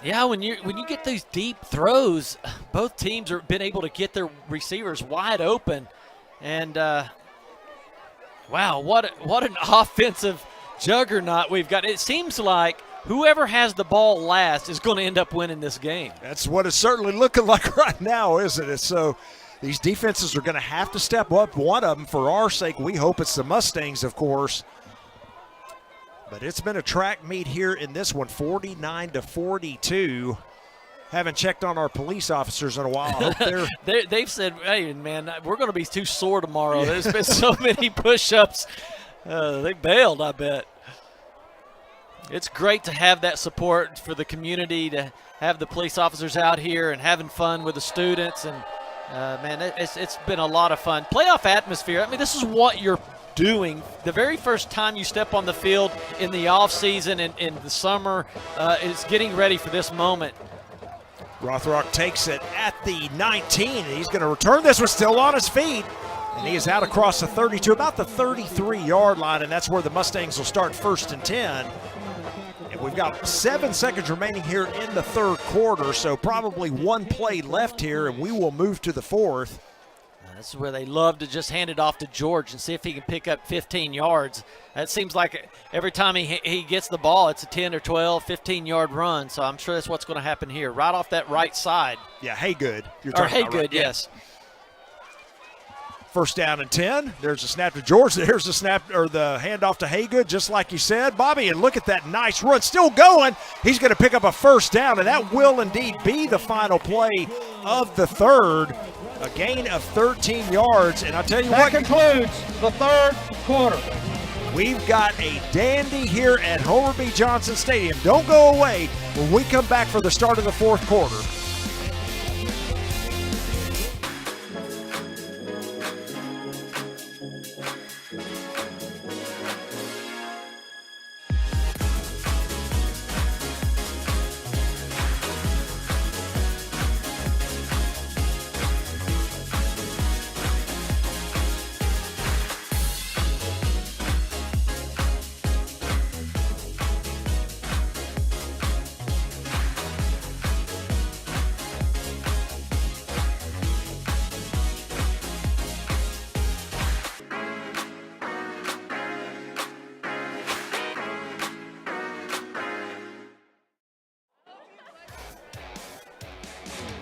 Yeah, when you get these deep throws, both teams have been able to get their receivers wide open. And, wow, what an offensive juggernaut we've got. It seems like whoever has the ball last is going to end up winning this game. That's what it's certainly looking like right now, isn't it? So these defenses are going to have to step up. One of them, for our sake, we hope it's the Mustangs, of course. But it's been a track meet here in this one, 49-42. Haven't checked on our police officers in a while. I hope they've said, hey, man, we're going to be too sore tomorrow. There's been so many push-ups. They bailed, I bet. It's great to have that support for the community, to have the police officers out here and having fun with the students. And, man, it's been a lot of fun. Playoff atmosphere, I mean, this is what you're doing. The very first time you step on the field in the off season and in the summer is getting ready for this moment. Rothrock takes it at the 19, and he's going to return this one still on his feet. And he is out across the 32, about the 33-yard line, and that's where the Mustangs will start 1st and 10. And we've got 7 seconds remaining here in the third quarter, so probably one play left here, and we will move to the fourth. This is where they love to just hand it off to George and see if he can pick up 15 yards. That seems like every time he gets the ball, it's a 10 or 12, 15-yard run. So I'm sure that's what's going to happen here, right off that right side. Yeah, Haygood. Or Haygood, yes. First down and 10. There's a snap to George. There's the snap or the handoff to Haygood, just like you said, Bobby. And look at that nice run, still going. He's going to pick up a first down, and that will indeed be the final play of the third. A gain of 13 yards, and I'll tell you what. That concludes the third quarter. We've got a dandy here at Homer B. Johnson Stadium. Don't go away when we come back for the start of the fourth quarter.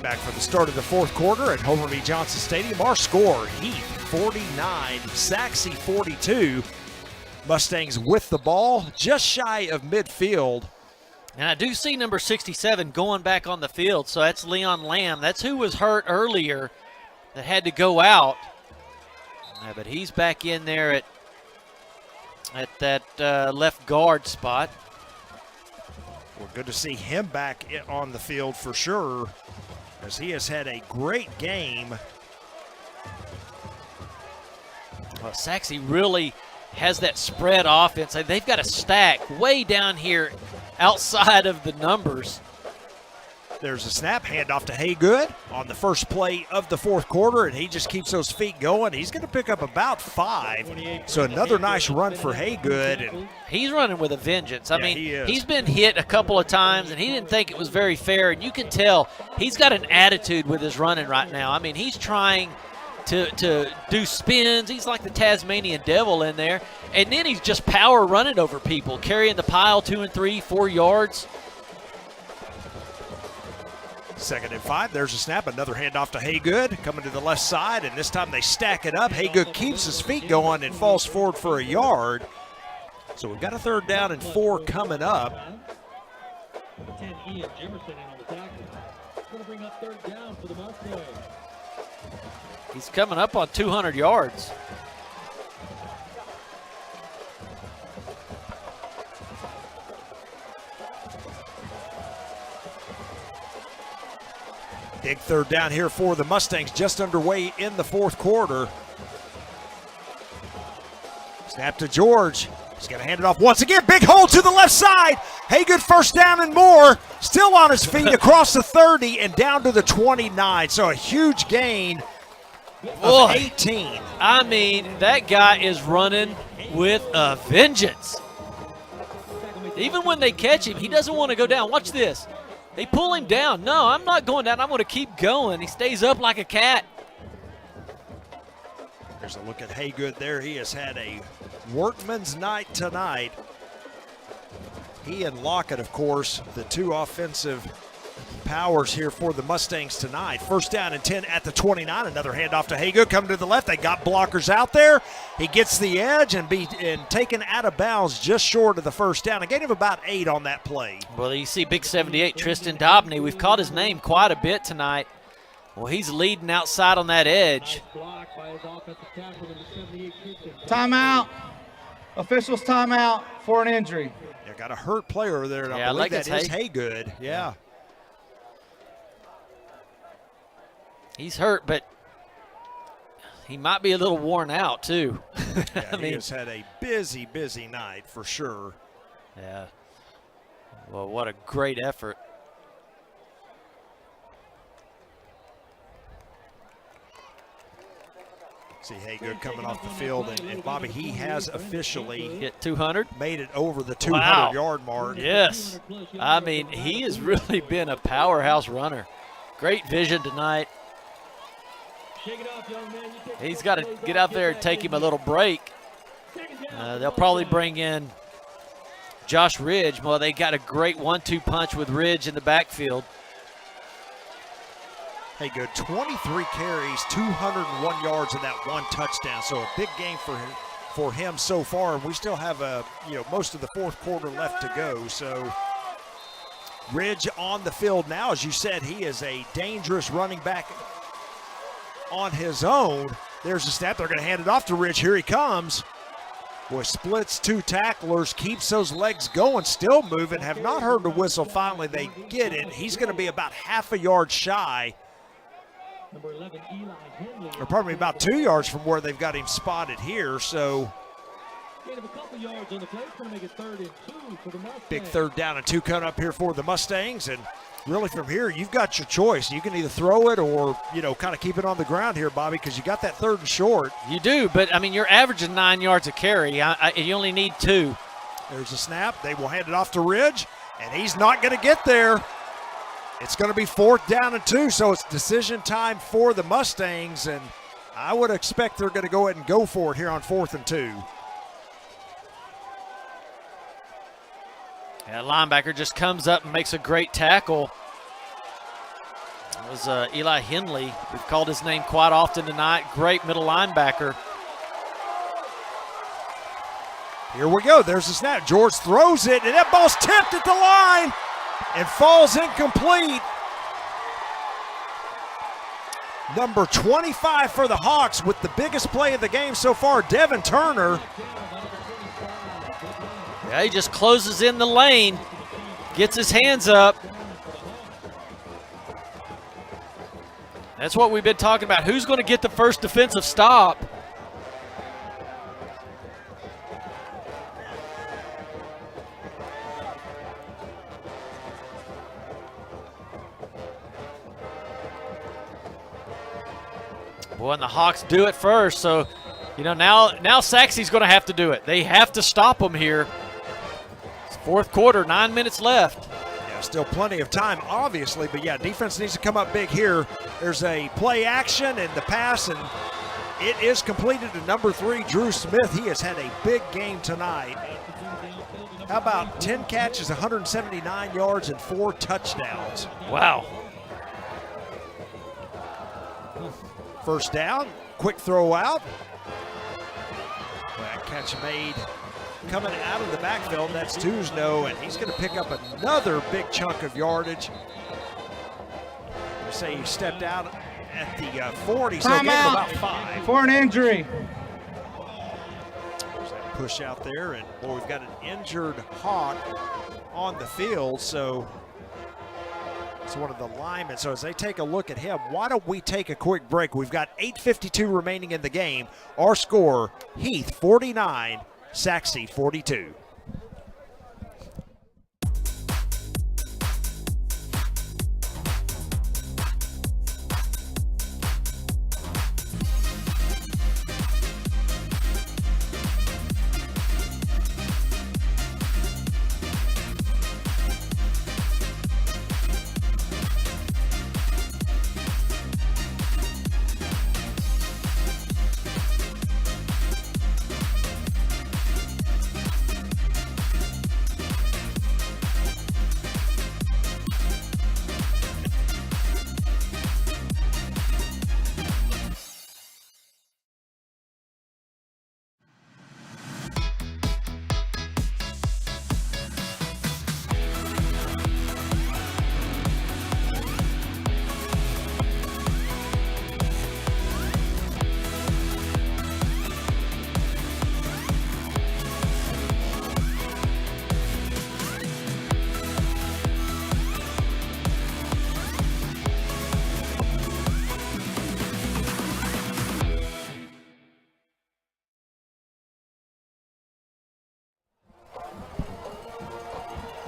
Back for the start of the fourth quarter at Homer B. Johnson Stadium. Our score, Heath 49, Sachse 42. Mustangs with the ball, just shy of midfield. And I do see number 67 going back on the field, so that's Leon Lamb. That's who was hurt earlier that had to go out. But he's back in there at that left guard spot. Well, good to see him back on the field for sure, as he has had a great game. Well, Sachse really has that spread offense. They've got a stack way down here outside of the numbers. There's a snap, handoff to Haygood on the first play of the fourth quarter, and he just keeps those feet going. He's going to pick up about 5. So another nice run for Haygood. And he's running with a vengeance. I mean, he's been hit a couple of times, and he didn't think it was very fair. And you can tell he's got an attitude with his running right now. I mean, he's trying to do spins. He's like the Tasmanian devil in there. And then he's just power running over people, carrying the pile 2 and 3, 4 yards. 2nd and 5. There's a snap. Another handoff to Haygood coming to the left side, and this time they stack it up. Haygood keeps his feet going and falls forward for a yard. So we've got a 3rd down and 4 coming up. 10 Ian Jimerson in on the tackle. It's going to bring up 3rd down for the Mustangs. He's coming up on 200 yards. Big 3rd down here for the Mustangs, just underway in the fourth quarter. Snap to George. He's going to hand it off once again. Big hole to the left side. Haygood 1st down and more. Still on his feet across the 30 and down to the 29. So a huge gain of 18. I mean, that guy is running with a vengeance. Even when they catch him, he doesn't want to go down. Watch this. They pull him down. No, I'm not going down. I'm going to keep going. He stays up like a cat. There's a look at Haygood there. He has had a workman's night tonight. He and Lockett, of course, the 2 offensive powers here for the Mustangs tonight. 1st down and 10 at the 29. Another handoff to Haygood. Coming to the left. They got blockers out there. He gets the edge and taken out of bounds just short of the 1st down. A gain of about 8 on that play. Well, you see big 78, Tristan Dobney. We've caught his name quite a bit tonight. Well, he's leading outside on that edge. Timeout. Officials timeout for an injury. Yeah, got a hurt player over there, and I believe that is Haygood. Yeah. He's hurt, but He might be a little worn out, too. Yeah, he has had a busy, busy night for sure. Yeah. Well, what a great effort. See Haygood coming off the field, and Bobby, he has officially hit 200, made it over the 200-yard wow. mark. Yes, I mean, he has really been a powerhouse runner. Great vision tonight. He's got to get out there and take him a little break. They'll probably bring in Josh Ridge. Well, they got a great 1-2 punch with Ridge in the backfield. Haygood, 23 carries, 201 yards, and that 1 touchdown. So a big game for him so far. And we still have most of the fourth quarter left to go. So Ridge on the field now, as you said, he is a dangerous running back on his own. There's the snap. They're going to hand it off to Ridge. Here he comes. Boy, splits 2 tacklers, keeps those legs going, still moving. Have not heard the whistle. Finally, they get it. He's going to be about half a yard shy. Number 11, Eli Henley. Or probably about 2 yards from where they've got him spotted here. So gain of a couple yards on the play. It's going to make it 3rd and 2 for the Mustangs. big 3rd down and 2 coming up here for the Mustangs. And really from here, you've got your choice. You can either throw it or, kind of keep it on the ground here, Bobby, because you got that 3rd and short. You do, but, I mean, you're averaging 9 yards a carry. You only need 2. There's a snap. They will hand it off to Ridge, and he's not going to get there. It's going to be 4th down and 2, so it's decision time for the Mustangs, and I would expect they're going to go ahead and go for it here on 4th and 2. Yeah, linebacker just comes up and makes a great tackle. It was Eli Henley. We've called his name quite often tonight. Great middle linebacker. Here we go. There's the snap. George throws it, and that ball's tipped at the line and falls incomplete. Number 25 for the Hawks with the biggest play of the game so far, Devin Turner. Yeah, he just closes in the lane, gets his hands up. That's what we've been talking about. Who's going to get the first defensive stop? Boy, and the Hawks do it first, so now Sachse's going to have to do it. They have to stop them here. It's 4th quarter, 9 minutes left. Yeah, still plenty of time, obviously, but yeah, defense needs to come up big here. There's a play action and the pass, and it is completed to number 3, Drew Smith. He has had a big game tonight. How about 10 catches, 179 yards, and 4 touchdowns? Wow. First down, quick throw out. That catch made coming out of the backfield. That's Tuzno, and he's going to pick up another big chunk of yardage. They say he stepped out at the 40, so again about 5. For an injury. There's that push out there, and boy, we've got an injured Hawk on the field, so it's one of the linemen. So as they take a look at him, why don't we take a quick break? We've got 8:52 remaining in the game. Our score, Heath 49, Sachse 42.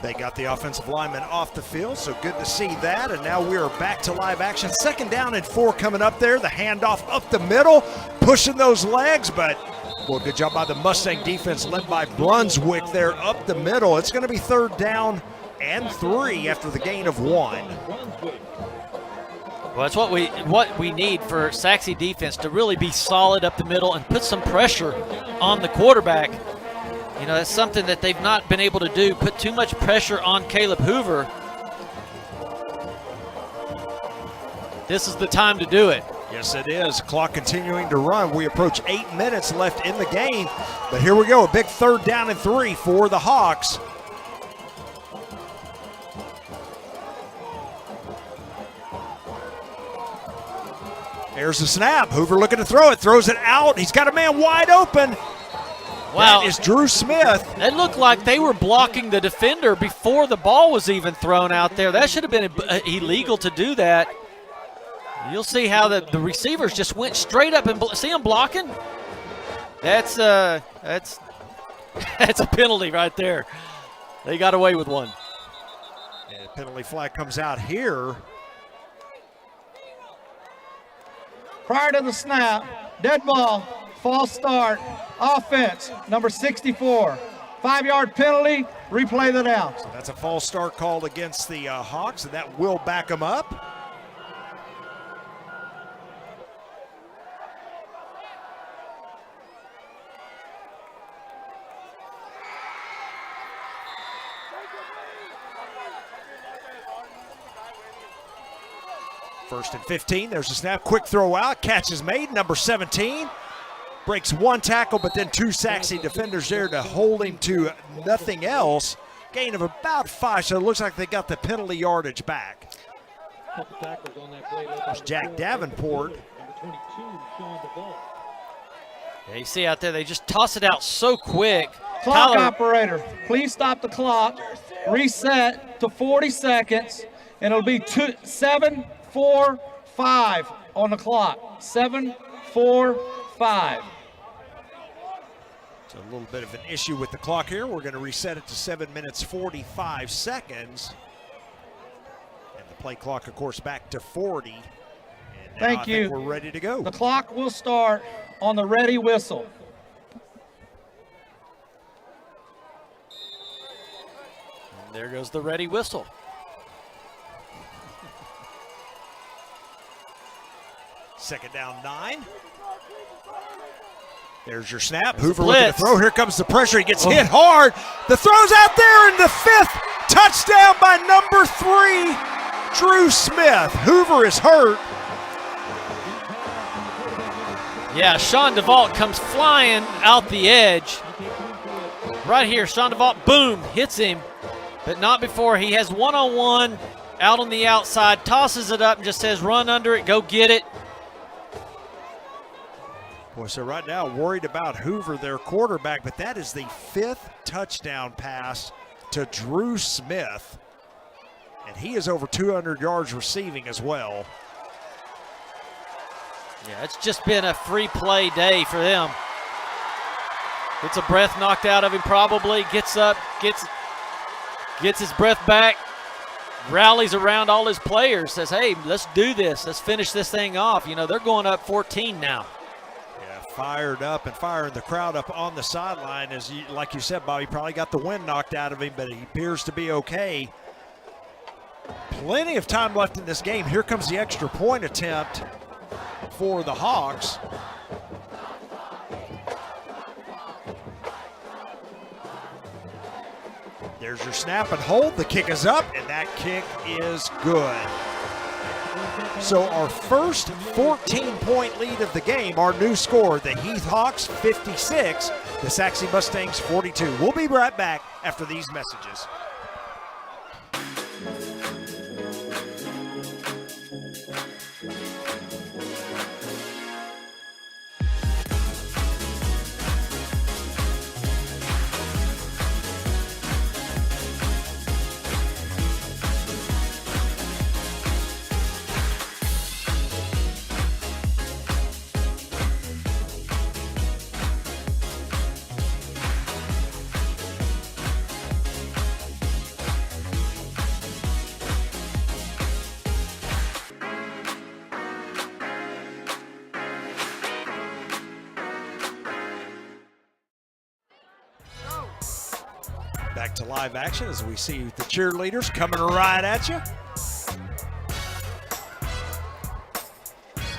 They got the offensive lineman off the field, so good to see that. And now we are back to live action. 2nd down and 4 coming up there. The handoff up the middle, pushing those legs, but well, good job by the Mustang defense led by Brunswick there up the middle. It's going to be 3rd down and 3 after the gain of 1. Well, that's what we need for Sachse defense to really be solid up the middle and put some pressure on the quarterback. You know, that's something that they've not been able to do, put too much pressure on Caleb Hoover. This is the time to do it. Yes, it is. Clock continuing to run. We approach 8 minutes left in the game, but here we go. A big 3rd down and 3 for the Hawks. There's the snap. Hoover looking to throw it, throws it out. He's got a man wide open. Wow. That is Drew Smith. It looked like they were blocking the defender before the ball was even thrown out there. That should have been illegal to do that. You'll see how the receivers just went straight up and see him blocking. That's a penalty right there. They got away with one. And a penalty flag comes out here. Prior to the snap, dead ball, false start, offense, number 64. 5-yard penalty, replay the down. So that's a false start called against the Hawks, and that will back them up. First and 15, there's a snap, quick throw out, catch is made, number 17. Breaks 1 tackle, but then 2 Sachse defenders there to hold him to nothing else. Gain of about 5, so it looks like they got the penalty yardage back. There's Jack Davenport. Yeah, you see out there, they just toss it out so quick. Clock operator, please stop the clock. Reset to 40 seconds, and it'll be 7-4-5 on the clock. 7-4-5. So a little bit of an issue with the clock here. We're going to reset it to 7 minutes 45 seconds. And the play clock, of course, back to 40. And now Thank I you. think we're ready to go. The clock will start on the ready whistle. And there goes the ready whistle. Second down 9. There's your snap. Hoover looking to throw. Here comes the pressure. He gets hit hard. The throw's out there, and the 5th touchdown by number 3, Drew Smith. Hoover is hurt. Yeah, Sean DeVault comes flying out the edge. Right here, Sean DeVault, boom, hits him, but not before he has one-on-one out on the outside, tosses it up and just says, run under it, go get it. Boy, so right now worried about Hoover, their quarterback, but that is the 5th touchdown pass to Drew Smith. And he is over 200 yards receiving as well. Yeah, it's just been a free play day for them. Gets a breath knocked out of him probably, gets up, gets his breath back, rallies around all his players, says, hey, let's do this. Let's finish this thing off. You know, they're going up 14 now. Fired up and firing the crowd up on the sideline. As like you said, Bobby, probably got the wind knocked out of him, but he appears to be okay. Plenty of time left in this game. Here comes the extra point attempt for the Hawks. There's your snap and hold. The kick is up, and that kick is good. So our first 14-point lead of the game, our new score, the Heath Hawks 56, the Sachse Mustangs 42. We'll be right back after these messages. Back to live action as we see the cheerleaders coming right at you.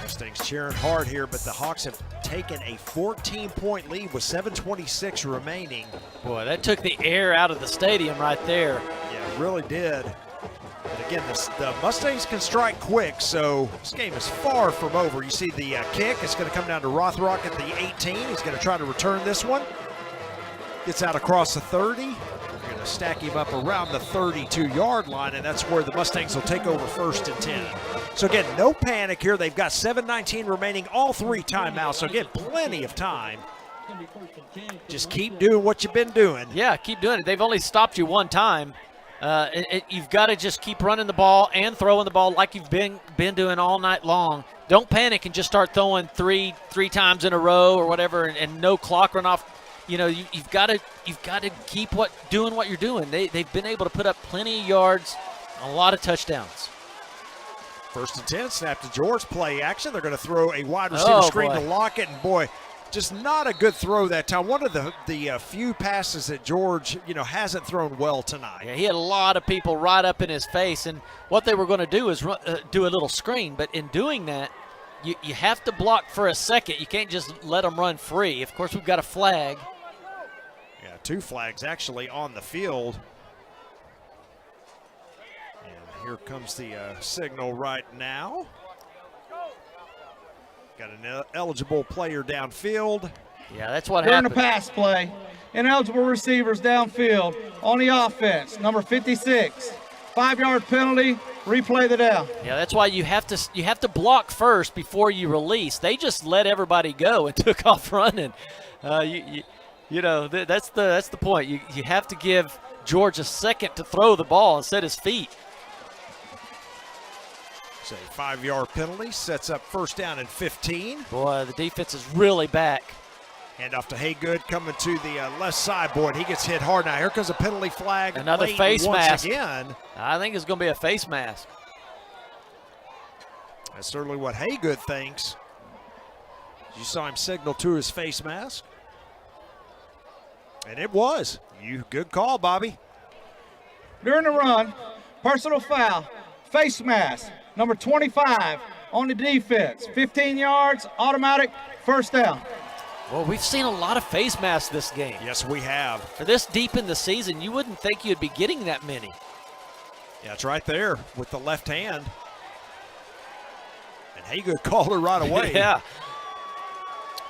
Mustangs cheering hard here, but the Hawks have taken a 14-point lead with 7:26 remaining. Boy, that took the air out of the stadium right there. Yeah, it really did. But again, the Mustangs can strike quick, so this game is far from over. You see the kick. It's going to come down to Rothrock at the 18. He's going to try to return this one. Gets out across the 30. They're going to stack him up around the 32-yard line, and that's where the Mustangs will take over 1st and 10. So again, no panic here. They've got 7:19 remaining, all 3 timeouts. So again, plenty of time. Just keep doing what you've been doing. Yeah, keep doing it. They've only stopped you 1 time. You've got to just keep running the ball and throwing the ball like you've been doing all night long. Don't panic and just start throwing three times in a row or whatever, and no clock run off. You know, you've got to keep doing what you're doing. They've been able to put up plenty of yards, a lot of touchdowns. 1st and 10, snap to George, play action. They're going to throw a wide receiver screen to Lockett, and boy, just not a good throw that time. One of the few passes that George, hasn't thrown well tonight. Yeah, he had a lot of people right up in his face, and what they were going to do is do a little screen. But in doing that, you have to block for a second. You can't just let them run free. Of course, we've got a flag. Yeah, 2 flags actually on the field. And here comes the signal right now. Got an eligible player downfield. Yeah, that's what During happened. the pass play, ineligible receivers downfield on the offense, number 56. 5-yard penalty, replay the down. Yeah, that's why you have to block first before you release. They just let everybody go and took off running. That's the point. You have to give George a second to throw the ball and set his feet. So 5-yard penalty sets up 1st down and 15. Boy, the defense is really back. Hand off to Haygood coming to the left side. Boy, he gets hit hard now. Here comes a penalty flag. Another late face once mask. Again. I think it's going to be a face mask. That's certainly what Haygood thinks. You saw him signal to his face mask. And it was. Good call, Bobby. During the run, personal foul, face mask, number 25 on the defense. 15 yards, automatic, 1st down. Well, we've seen a lot of face masks this game. Yes, we have. For this deep in the season, you wouldn't think you'd be getting that many. Yeah, it's right there with the left hand. And Haygood called her right away. Yeah.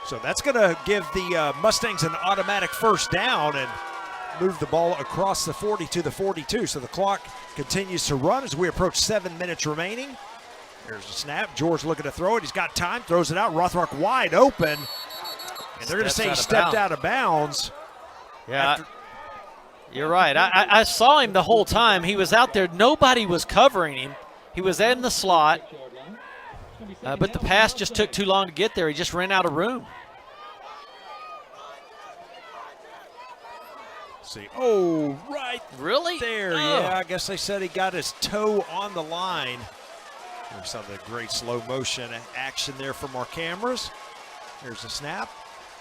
So that's going to give the Mustangs an automatic 1st down and move the ball across the 40 to the 42. So the clock continues to run as we approach 7 minutes remaining. There's a snap. George looking to throw it. He's got time, throws it out. Rothrock wide open. And they're going to say he stepped out of bounds. Yeah, you're right. I saw him the whole time. He was out there. Nobody was covering him. He was in the slot. But the pass just took too long to get there. He just ran out of room. See, right Really? there. Oh. Yeah, I guess they said he got his toe on the line. We saw the great slow motion action there from our cameras. Here's the snap.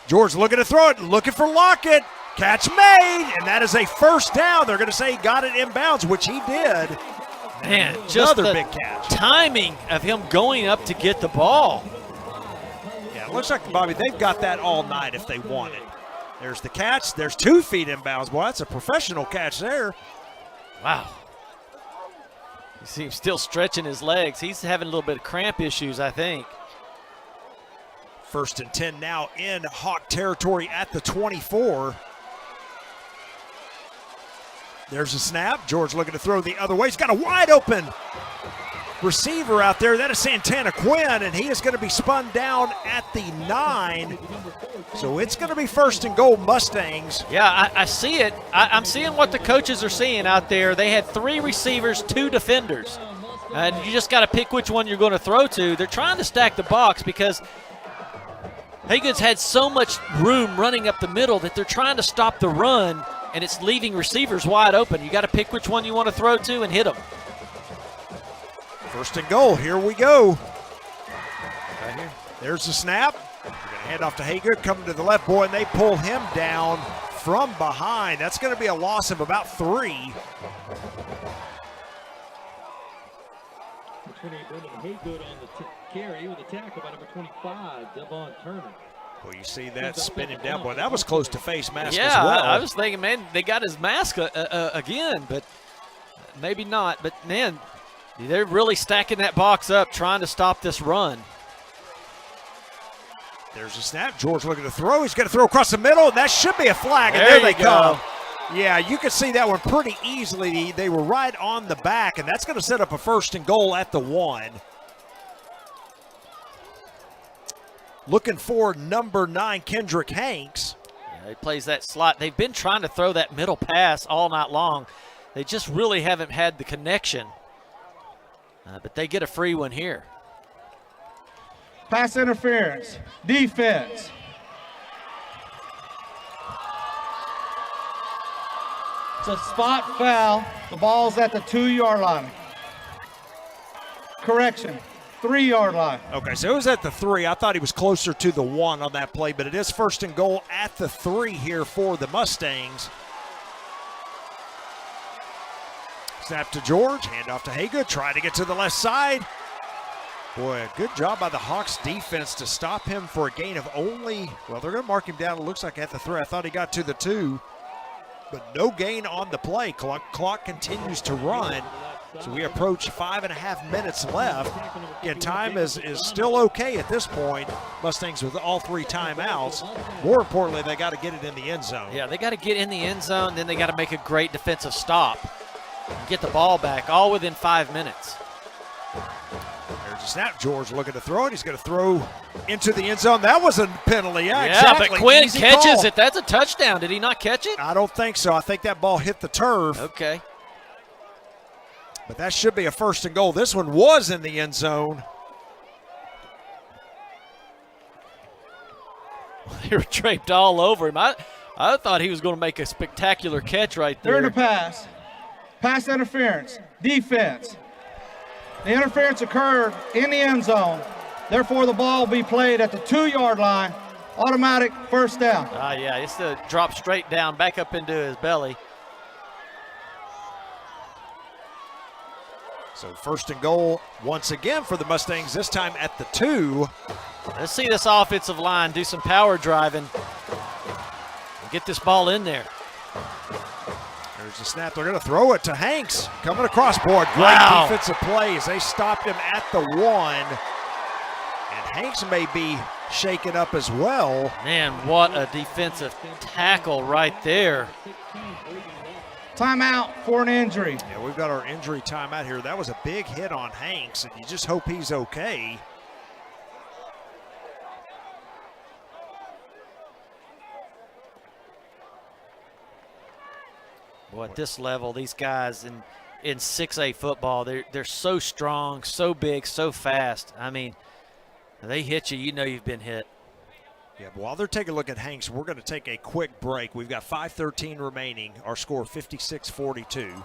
George looking to throw it, looking for Lockett. Catch made, and that is a 1st down. They're going to say he got it inbounds, which he did. Man, just another the big catch. Timing of him going up to get the ball. Yeah, it looks like, Bobby, they've got that all night if they want it. There's the catch. There's 2 feet inbounds. Boy, that's a professional catch there. Wow. You see him still stretching his legs. He's having a little bit of cramp issues, I think. 1st and 10 now in Hawk territory at the 24. There's a snap. George looking to throw the other way. He's got a wide open receiver out there. That is Santana Quinn, and he is going to be spun down at the 9. So it's going to be 1st and goal Mustangs. Yeah, I see it. I'm seeing what the coaches are seeing out there. They had 3 receivers, 2 defenders. And you just got to pick which one you're going to throw to. They're trying to stack the box because Hagen's had so much room running up the middle that they're trying to stop the run, and it's leaving receivers wide open. You got to pick which one you want to throw to and hit them. 1st and goal. Here we go. Right here. There's the snap. We're going to hand off to Haygood, coming to the left, boy, and they pull him down from behind. That's going to be a loss of about 3. 28, Brendan Haygood on the carry with a tackle by number 25, Devon Turner. Well, you see that spin him down. Boy, that was close to face mask yeah, as well. I was thinking, man, they got his mask again, but maybe not. But, man, they're really stacking that box up, trying to stop this run. There's a snap. George looking to throw. He's going to throw across the middle, and that should be a flag, and There there you they go. come. Yeah, you can see that one pretty easily. They were right on the back, and that's going to set up a 1st and goal at the 1. Looking for number 9, Kendrick Hanks. Yeah, he plays that slot. They've been trying to throw that middle pass all night long. They just really haven't had the connection. But they get a free one here. Pass interference. Defense. It's a spot foul. The ball's at the 2-yard line. Correction, 3-yard line. Okay, so it was at the 3. I thought he was closer to the 1 on that play, but it is 1st and goal at the 3 here for the Mustangs. Snap to George, handoff to Haygood, trying to get to the left side. Boy, a good job by the Hawks defense to stop him for a gain of only, well, they're going to mark him down, it looks like at the 3. I thought he got to the 2, but no gain on the play. Clock continues to run. So we approach 5.5 minutes left. Again, time is still okay at this point. Mustangs with all 3 timeouts. More importantly, they got to get it in the end zone. Yeah, they got to get in the end zone, then they got to make a great defensive stop. Get the ball back, all within 5 minutes. There's a snap. George looking to throw it. He's going to throw into the end zone. That was a penalty. Yeah, exactly. But Quinn Easy catches call. it. That's a touchdown. Did he not catch it? I don't think so. I think that ball hit the turf. Okay. But that should be a 1st and goal. This one was in the end zone. They were draped all over him. I thought he was going to make a spectacular catch right there. Third to pass. Pass interference. Defense. The interference occurred in the end zone. Therefore, the ball will be played at the 2-yard line. Automatic 1st down. Yeah, it's to drop straight down, back up into his belly. So 1st and goal once again for the Mustangs, this time at the 2. Let's see this offensive line do some power driving. Get this ball in there. There's a snap. They're going to throw it to Hanks. Coming across board. Great Wow. defensive plays. They stopped him at the 1. And Hanks may be shaken up as well. Man, what a defensive tackle right there. Timeout for an injury. Yeah, we've got our injury timeout here. That was a big hit on Hanks, and you just hope he's okay. Boy, at this level, these guys in 6A football, they're so strong, so big, so fast. I mean, they hit you, you know you've been hit. Yeah, but while they're taking a look at Hanks, we're going to take a quick break. We've got 5:13 remaining. Our score 56-42.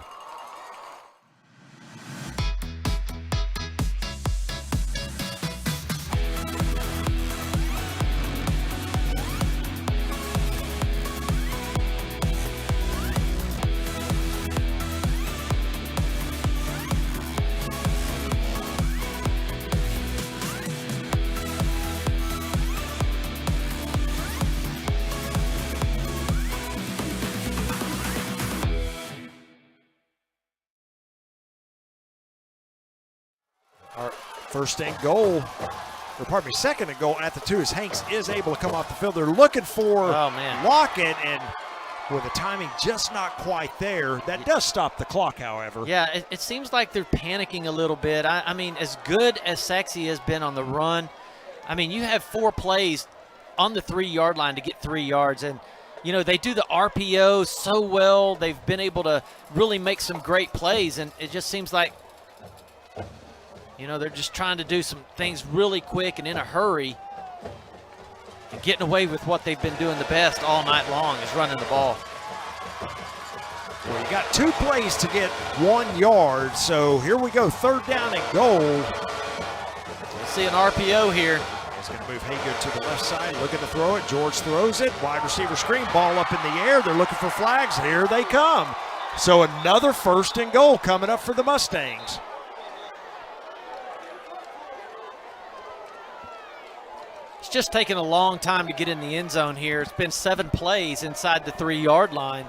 Our 1st and goal, or pardon me, 2nd and goal at the 2 as Hanks is able to come off the field. They're looking for Lockett, and with the timing just not quite there. That does stop the clock, however. Yeah, it seems like they're panicking a little bit. I mean, as good as Sachse has been on the run, I mean, you have 4 plays on the 3-yard line to get 3 yards, and you know, they do the RPO so well. They've been able to really make some great plays, and it just seems like, you know, they're just trying to do some things really quick and in a hurry and getting away with what they've been doing the best all night long is running the ball. Well, you got 2 plays to get 1 yard, so here we go, 3rd down and goal. Let's see an RPO here. He's going to move Haygood to the left side, looking to throw it. George throws it. Wide receiver screen, ball up in the air. They're looking for flags. Here they come. So another 1st and goal coming up for the Mustangs. It's just taken a long time to get in the end zone here. It's been 7 plays inside the 3-yard line.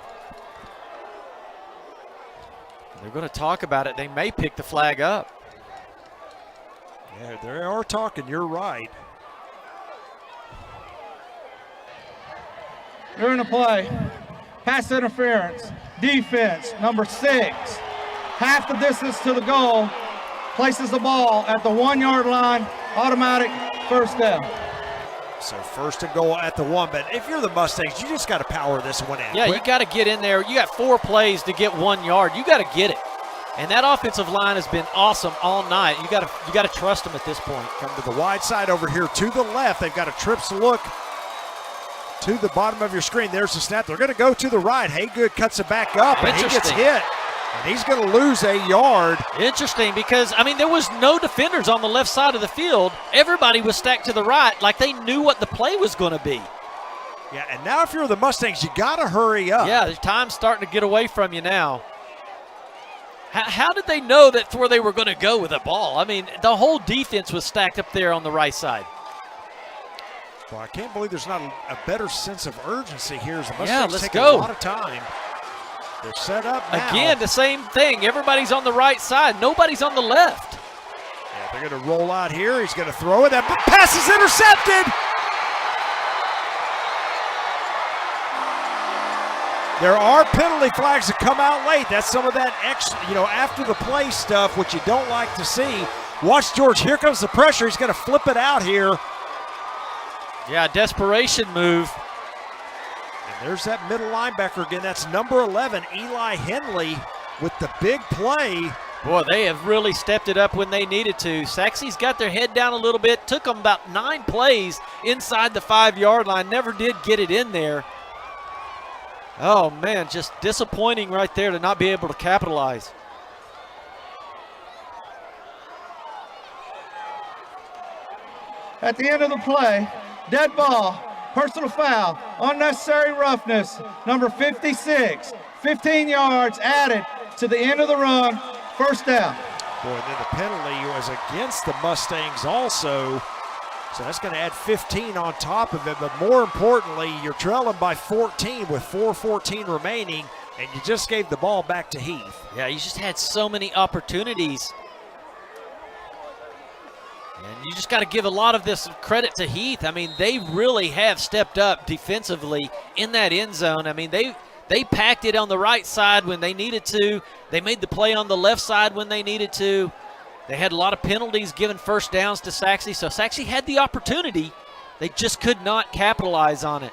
They're going to talk about it. They may pick the flag up. Yeah, they are talking. You're right. During the play, pass interference, defense, number 6. Half the distance to the goal, places the ball at the 1-yard line, automatic 1st down. So 1st and goal at the 1, but if you're the Mustangs, you just got to power this one in. Yeah, you got to get in there. You got 4 plays to get 1 yard. You got to get it. And that offensive line has been awesome all night. You got to trust them at this point. Come to the wide side over here to the left. They've got a trips look to the bottom of your screen. There's the snap. They're going to go to the right. Haygood cuts it back up, and he gets hit. And he's going to lose a yard. Interesting because, I mean, there was no defenders on the left side of the field. Everybody was stacked to the right like they knew what the play was going to be. Yeah, and now if you're the Mustangs, you got to hurry up. Yeah, the time's starting to get away from you now. How did they know that's where they were going to go with the ball? I mean, the whole defense was stacked up there on the right side. Well, I can't believe there's not a better sense of urgency here as the Mustangs Yeah, let's taking go. a lot of time. They're set up now. Again, the same thing. Everybody's on the right side. Nobody's on the left. Yeah, they're going to roll out here. He's going to throw it. That pass is intercepted. There are penalty flags that come out late. That's some of that extra, after the play stuff, which you don't like to see. Watch George. Here comes the pressure. He's going to flip it out here. Yeah, desperation move. And there's that middle linebacker again. That's number 11, Eli Henley, with the big play. Boy, they have really stepped it up when they needed to. Sachse's got their head down a little bit. Took them about 9 plays inside the 5-yard line. Never did get it in there. Oh, man, just disappointing right there to not be able to capitalize. At the end of the play, dead ball, personal foul, unnecessary roughness, number 56, 15 yards added to the end of the run, 1st down. Boy, and then the penalty was against the Mustangs also. So that's going to add 15 on top of it. But more importantly, you're trailing by 14 with 4:14 remaining, and you just gave the ball back to Heath. Yeah, you just had so many opportunities. And you just got to give a lot of this credit to Heath. I mean, they really have stepped up defensively in that end zone. I mean, they packed it on the right side when they needed to. They made the play on the left side when they needed to. They had a lot of penalties given 1st downs to Sachse, so Sachse had the opportunity. They just could not capitalize on it.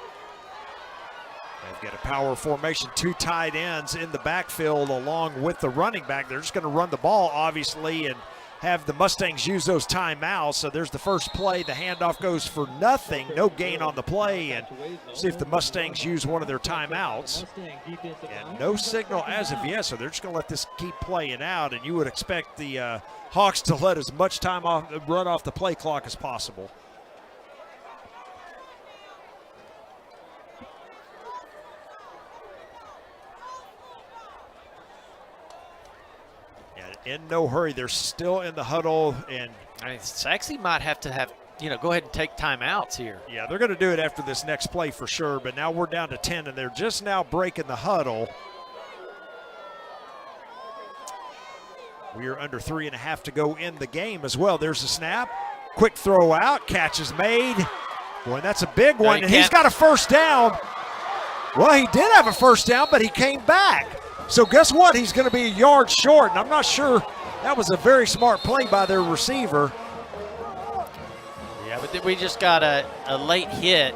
They've got a power formation, 2 tight ends in the backfield along with the running back. They're just going to run the ball, obviously, and have the Mustangs use those timeouts. So there's the first play. The handoff goes for nothing, no gain on the play, and see if the Mustangs use one of their timeouts. And no signal as of yet, so they're just going to let this keep playing out, and you would expect the Hawks to let as much time run off the play clock as possible. In no hurry. They're still in the huddle, and I mean, Sachse might have to go ahead and take timeouts here. Yeah, they're going to do it after this next play for sure, but now we're down to 10, and they're just now breaking the huddle. We are under 3.5 to go in the game as well. There's the snap. Quick throw out. Catch is made. Boy, that's a big one, and he's got a 1st down. Well, he did have a 1st down, but he came back. So guess what? He's going to be a yard short, and I'm not sure. That was a very smart play by their receiver. Yeah, but we just got a late hit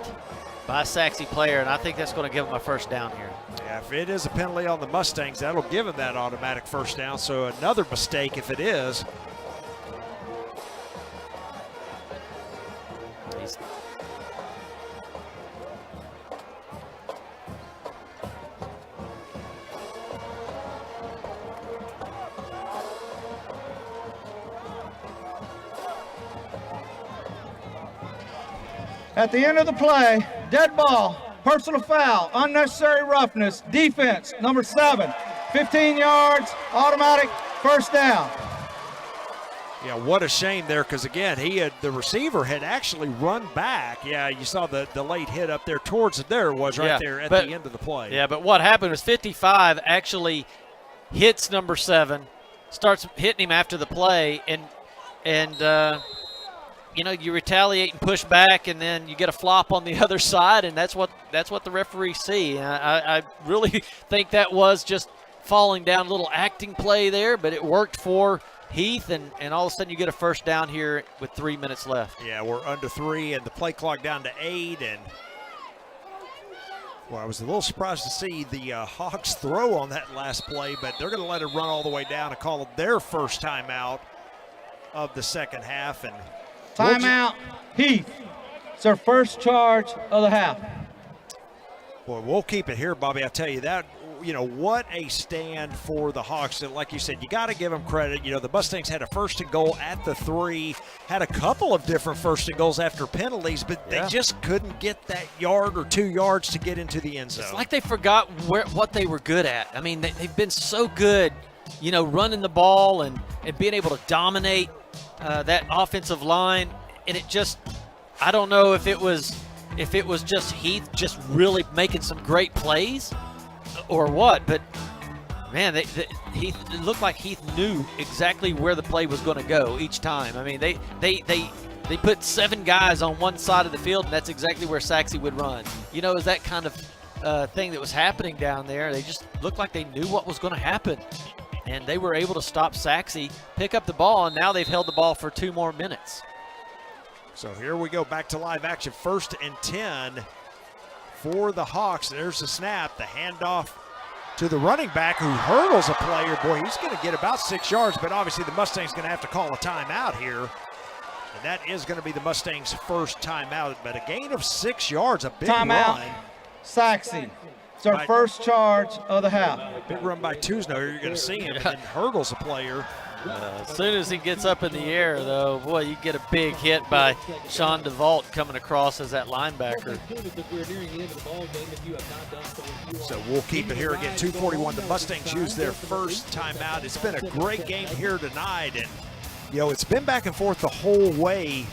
by a Sachse player, and I think that's going to give them a 1st down here. Yeah, if it is a penalty on the Mustangs, that'll give them that automatic 1st down. So another mistake if it is. At the end of the play, dead ball, personal foul, unnecessary roughness, defense, number 7, 15 yards, automatic first down. Yeah, what a shame there, because again, the receiver had actually run back. Yeah, you saw the late hit up there towards it. There it was right there at the end of the play. Yeah, but what happened was 55 actually hits number 7, starts hitting him after the play, and you retaliate and push back, and then you get a flop on the other side, and that's what the referees see. I really think that was just falling down, a little acting play there, but it worked for Heath, and all of a sudden you get a first down here with 3 minutes left. Yeah, we're under 3 and the play clock down to 8. And well, I was a little surprised to see the Hawks throw on that last play, but they're going to let it run all the way down and call it their first timeout of the second half. And timeout, Heath. It's their first charge of the half. Boy, we'll keep it here, Bobby. I tell you that. What a stand for the Hawks. And like you said, you got to give them credit. The Mustangs had a first and goal at the 3, had a couple of different first and goals after penalties, but they just couldn't get that yard or 2 yards to get into the end zone. It's like they forgot what they were good at. I mean, they've been so good, running the ball and being able to dominate that offensive line. And it just, I don't know if it was just Heath just really making some great plays or what, but man, it looked like Heath knew exactly where the play was going to go each time. I mean, they put 7 guys on one side of the field, and that's exactly where Sachse would run. It was that kind of thing that was happening down there. They just looked like they knew what was going to happen, and they were able to stop Sachse, pick up the ball, and now they've held the ball for 2 more minutes. So here we go, back to live action, 1st and 10 for the Hawks. There's the snap, the handoff to the running back who hurdles a player. Boy, he's going to get about 6 yards, but obviously the Mustangs going to have to call a timeout here. And that is going to be the Mustangs' first timeout, but a gain of 6 yards, a big timeout, run. Sachse. It's our first charge of the half. Big run by Tusno. You're going to see him, and then hurdles a player. As soon as he gets up in the air, though, boy, you get a big hit by Sean DeVault coming across as that linebacker. So we'll keep it here again, 2:41. The Mustangs use their first timeout. It's been a great game here tonight, and it's been back and forth the whole way.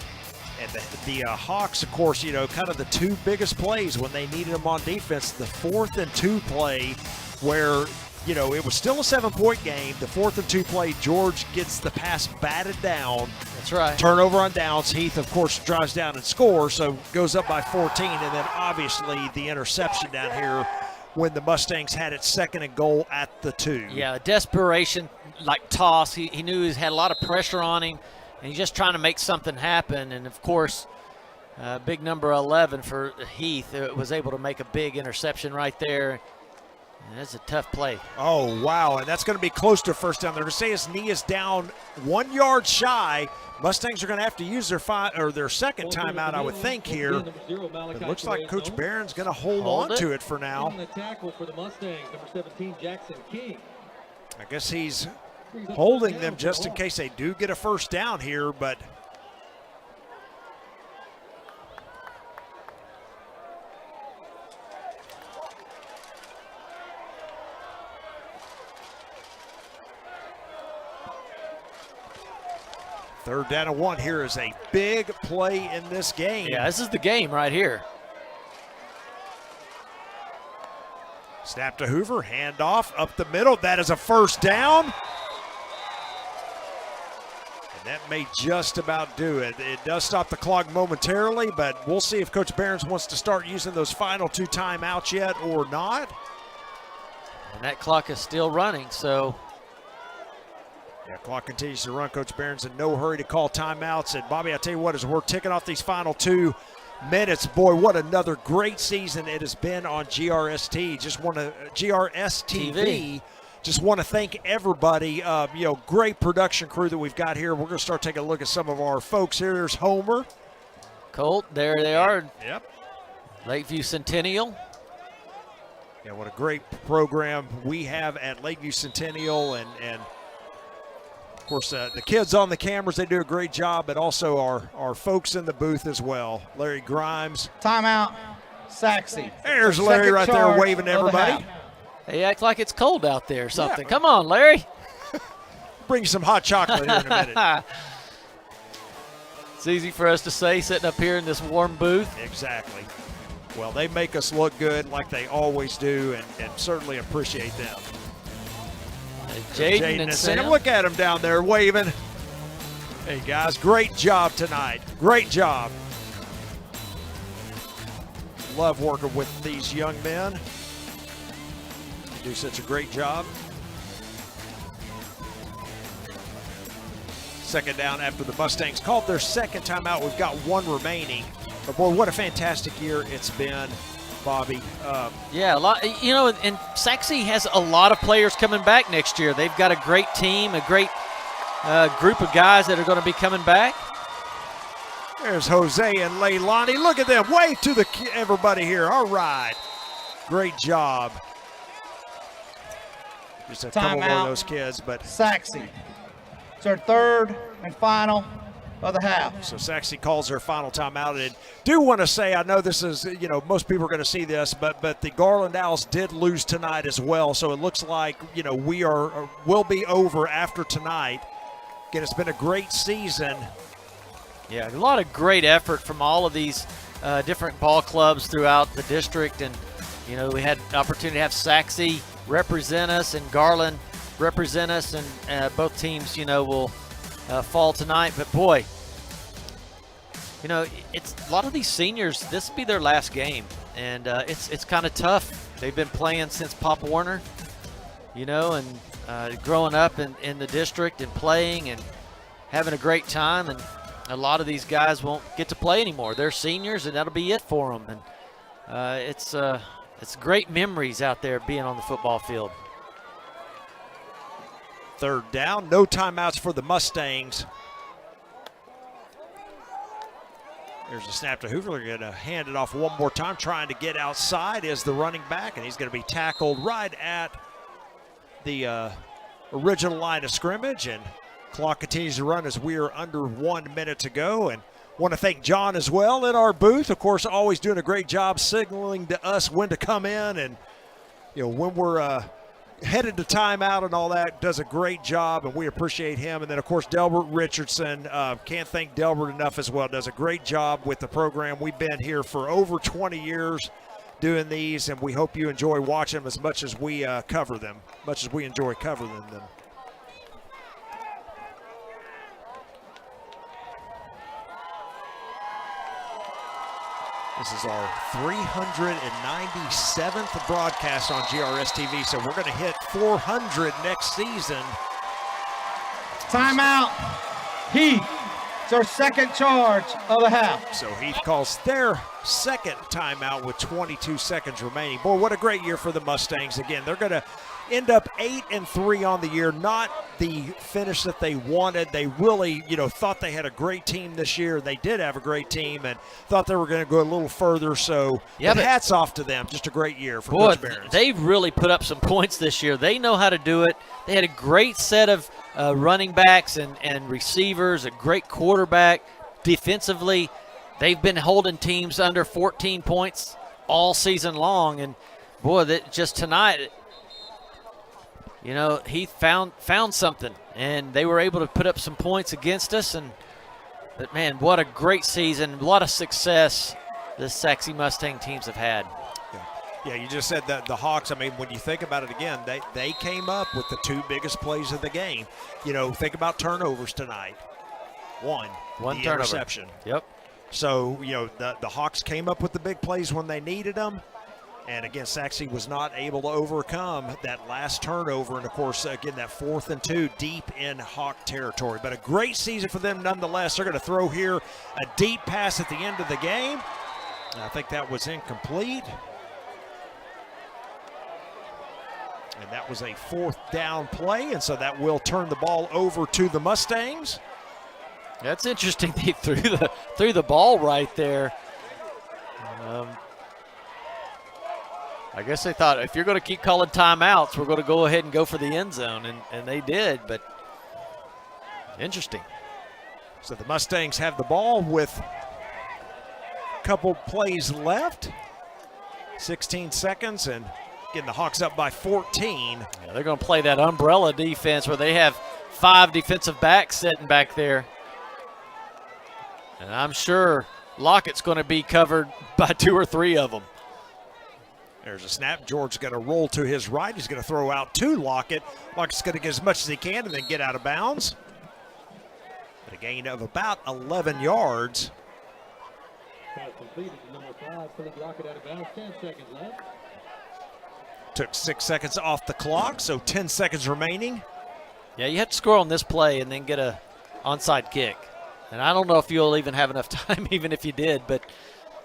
And the Hawks, of course, kind of the 2 biggest plays when they needed them on defense. The 4th and 2 play where it was still a 7-point game. The 4th and 2 play, George gets the pass batted down. That's right. Turnover on downs. Heath, of course, drives down and scores, so goes up by 14. And then obviously the interception down here when the Mustangs had it 2nd and goal at the 2. Yeah, desperation, like toss. He knew he had a lot of pressure on him, and he's just trying to make something happen. And, of course, big number 11 for Heath was able to make a big interception right there. That's a tough play. Oh, wow, and that's going to be close to first down. They're going to say his knee is down 1 yard shy. Mustangs are going to have to use their second timeout, I would think, here. It looks like Coach Barron's going to hold on to it for now. The tackle for the Mustangs, number 17, Jackson King. I guess he's holding them just in case they do get a first down here, but third down and 1 here is a big play in this game. Yeah, this is the game right here. Snap to Hoover, handoff up the middle. That is a first down. And that may just about do it. It does stop the clock momentarily, but we'll see if Coach Behrens wants to start using those final 2 timeouts yet or not. And that clock is still running, so. Yeah, clock continues to run. Coach Behrens in no hurry to call timeouts. And Bobby, I tell you what, as we're ticking off these final 2 minutes, boy, what another great season it has been on GRST. GRSTV. Just want to thank everybody. Great production crew that we've got here. We're going to start taking a look at some of our folks here. There's Homer. Colt, there they are. Yep. Lakeview Centennial. Yeah, what a great program we have at Lakeview Centennial, and Of course, the kids on the cameras, they do a great job, but also our folks in the booth as well. Larry Grimes. Timeout, Sachse. There's Larry right there charge waving to of the everybody. half. They act like it's cold out there or something. Come on, Larry. Bring you some hot chocolate here in a minute. It's easy for us to say sitting up here in this warm booth. Exactly. Well, they make us look good like they always do, and certainly appreciate them. Jaden and Sam. Look at them down there waving. Hey, guys, great job tonight. Great job. Love working with these young men. They do such a great job. Second down after the Mustangs called their second timeout. We've got one remaining. But, boy, what a fantastic year it's been, Bobby. Yeah, a lot. You know, and Sachse has a lot of players coming back next year. They've got a great team, a great group of guys that are going to be coming back. There's Jose and Leilani. Look at them. Wave to everybody here. All right. Great job. Just a couple more of those kids, but Sachse. It's our third and final of the half. So Sachse calls their final timeout. And do want to say, I know this is, most people are going to see this, but the Garland Owls did lose tonight as well. So it looks like, will be over after tonight. Again, it's been a great season. Yeah, a lot of great effort from all of these different ball clubs throughout the district. And, we had an opportunity to have Sachse represent us and Garland represent us. And both teams, will fall tonight. But, boy, it's a lot of these seniors, this will be their last game. And it's kind of tough. They've been playing since Pop Warner, and growing up in the district and playing and having a great time. And a lot of these guys won't get to play anymore. They're seniors, and that'll be it for them. And it's great memories out there being on the football field. Third down, no timeouts for the Mustangs. There's a snap to Hoover. They're going to hand it off one more time. Trying to get outside is the running back, and he's going to be tackled right at the original line of scrimmage. And clock continues to run as we are under 1 minute to go. And want to thank John as well in our booth. Of course, always doing a great job signaling to us when to come in. And, when we're headed to timeout and all that, does a great job, and we appreciate him. And then, of course, Delbert Richardson, can't thank Delbert enough as well, does a great job with the program. We've been here for over 20 years doing these, and we hope you enjoy watching them as much as we cover them, much as we enjoy covering them. This is our 397th broadcast on GRS TV, so we're going to hit 400 next season. Timeout, Heath. It's our second charge of the half. So Heath calls their second timeout with 22 seconds remaining. Boy, what a great year for the Mustangs. Again, they're going to end up 8-3 on the year. Not the finish that they wanted. They really, thought they had a great team this year. They did have a great team and thought they were going to go a little further. So hats off to them. Just a great year for Coach Barons. They've really put up some points this year. They know how to do it. They had a great set of running backs and receivers, a great quarterback. Defensively, they've been holding teams under 14 points all season long. And, boy, just tonight – he found something, and they were able to put up some points against us. But man, what a great season, a lot of success the Sachse Mustang teams have had. Yeah, you just said that the Hawks, when you think about it again, they came up with the two biggest plays of the game. Think about turnovers tonight. One turnover. Interception. Yep. So, the Hawks came up with the big plays when they needed them. And, again, Sachse was not able to overcome that last turnover. And, of course, again, that 4th and 2 deep in Hawk territory. But a great season for them nonetheless. They're going to throw here a deep pass at the end of the game. And I think that was incomplete. And that was a 4th down play. And so that will turn the ball over to the Mustangs. That's interesting. They threw the ball right there. I guess they thought, if you're going to keep calling timeouts, we're going to go ahead and go for the end zone, and they did. But Interesting. So the Mustangs have the ball with a couple plays left. 16 seconds, and getting the Hawks up by 14. Yeah, they're going to play that umbrella defense where they have 5 defensive backs sitting back there. And I'm sure Lockett's going to be covered by 2 or 3 of them. There's a snap. George's going to roll to his right. He's going to throw out to Lockett. Lockett's going to get as much as he can and then get out of bounds. A gain of about 11 yards. Pass completed to number 5, Philip Lockett out of bounds, 10 seconds left. Took 6 seconds off the clock, so 10 seconds remaining. Yeah, you have to score on this play and then get a onside kick. And I don't know if you'll even have enough time, even if you did, but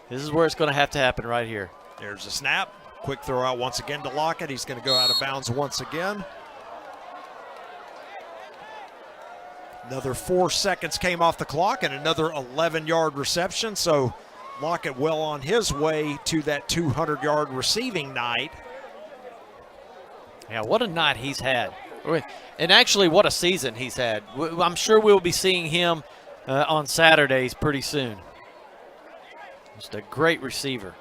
this is where it's going to have to happen right here. There's a snap. Quick throw out once again to Lockett. He's going to go out of bounds once again. Another 4 seconds came off the clock and another 11-yard reception. So Lockett well on his way to that 200-yard receiving night. Yeah, what a night he's had. And actually, what a season he's had. I'm sure we'll be seeing him on Saturdays pretty soon. Just a great receiver.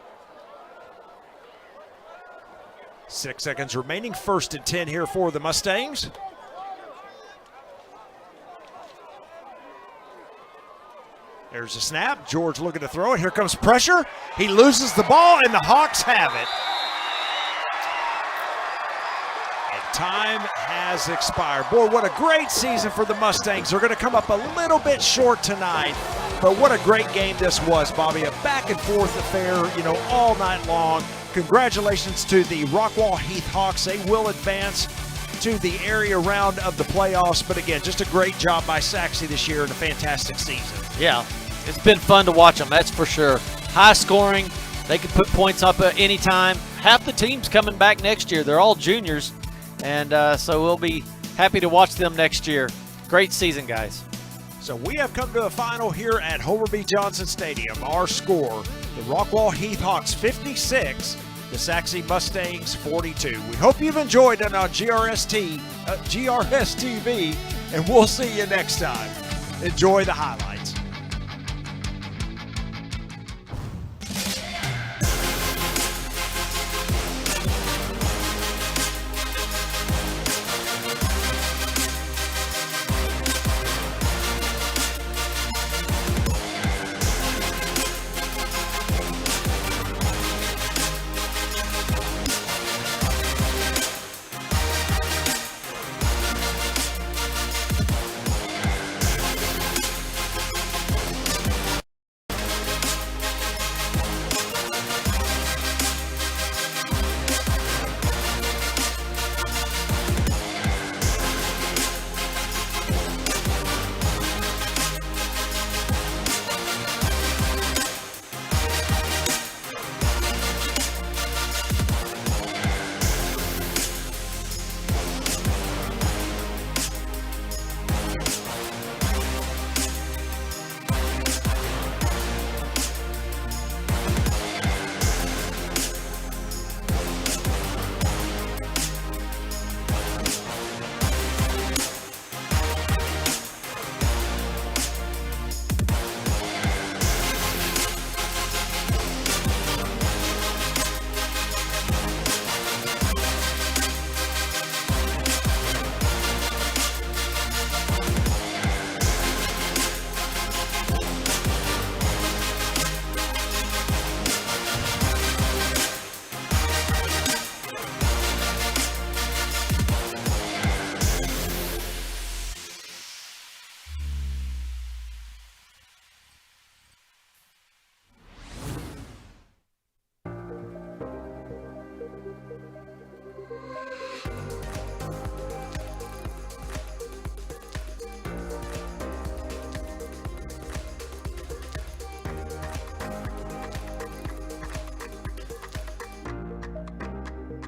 6 seconds remaining. 1st and 10 here for the Mustangs. There's a snap. George looking to throw it. Here comes pressure. He loses the ball, and the Hawks have it. And time has expired. Boy, what a great season for the Mustangs. They're going to come up a little bit short tonight, but what a great game this was, Bobby. A back-and-forth affair, all night long. Congratulations to the Rockwall-Heath Hawks. They will advance to the area round of the playoffs, but again, just a great job by Sachse this year and a fantastic season. Yeah, it's been fun to watch them, that's for sure. High scoring, they can put points up at any time. Half the team's coming back next year. They're all juniors, and so we'll be happy to watch them next year. Great season, guys. So we have come to a final here at Homer B. Johnson Stadium. Our score, the Rockwall-Heath Hawks 56, the Sachse Mustangs 42. We hope you've enjoyed it on GRS TV, and we'll see you next time. Enjoy the highlights.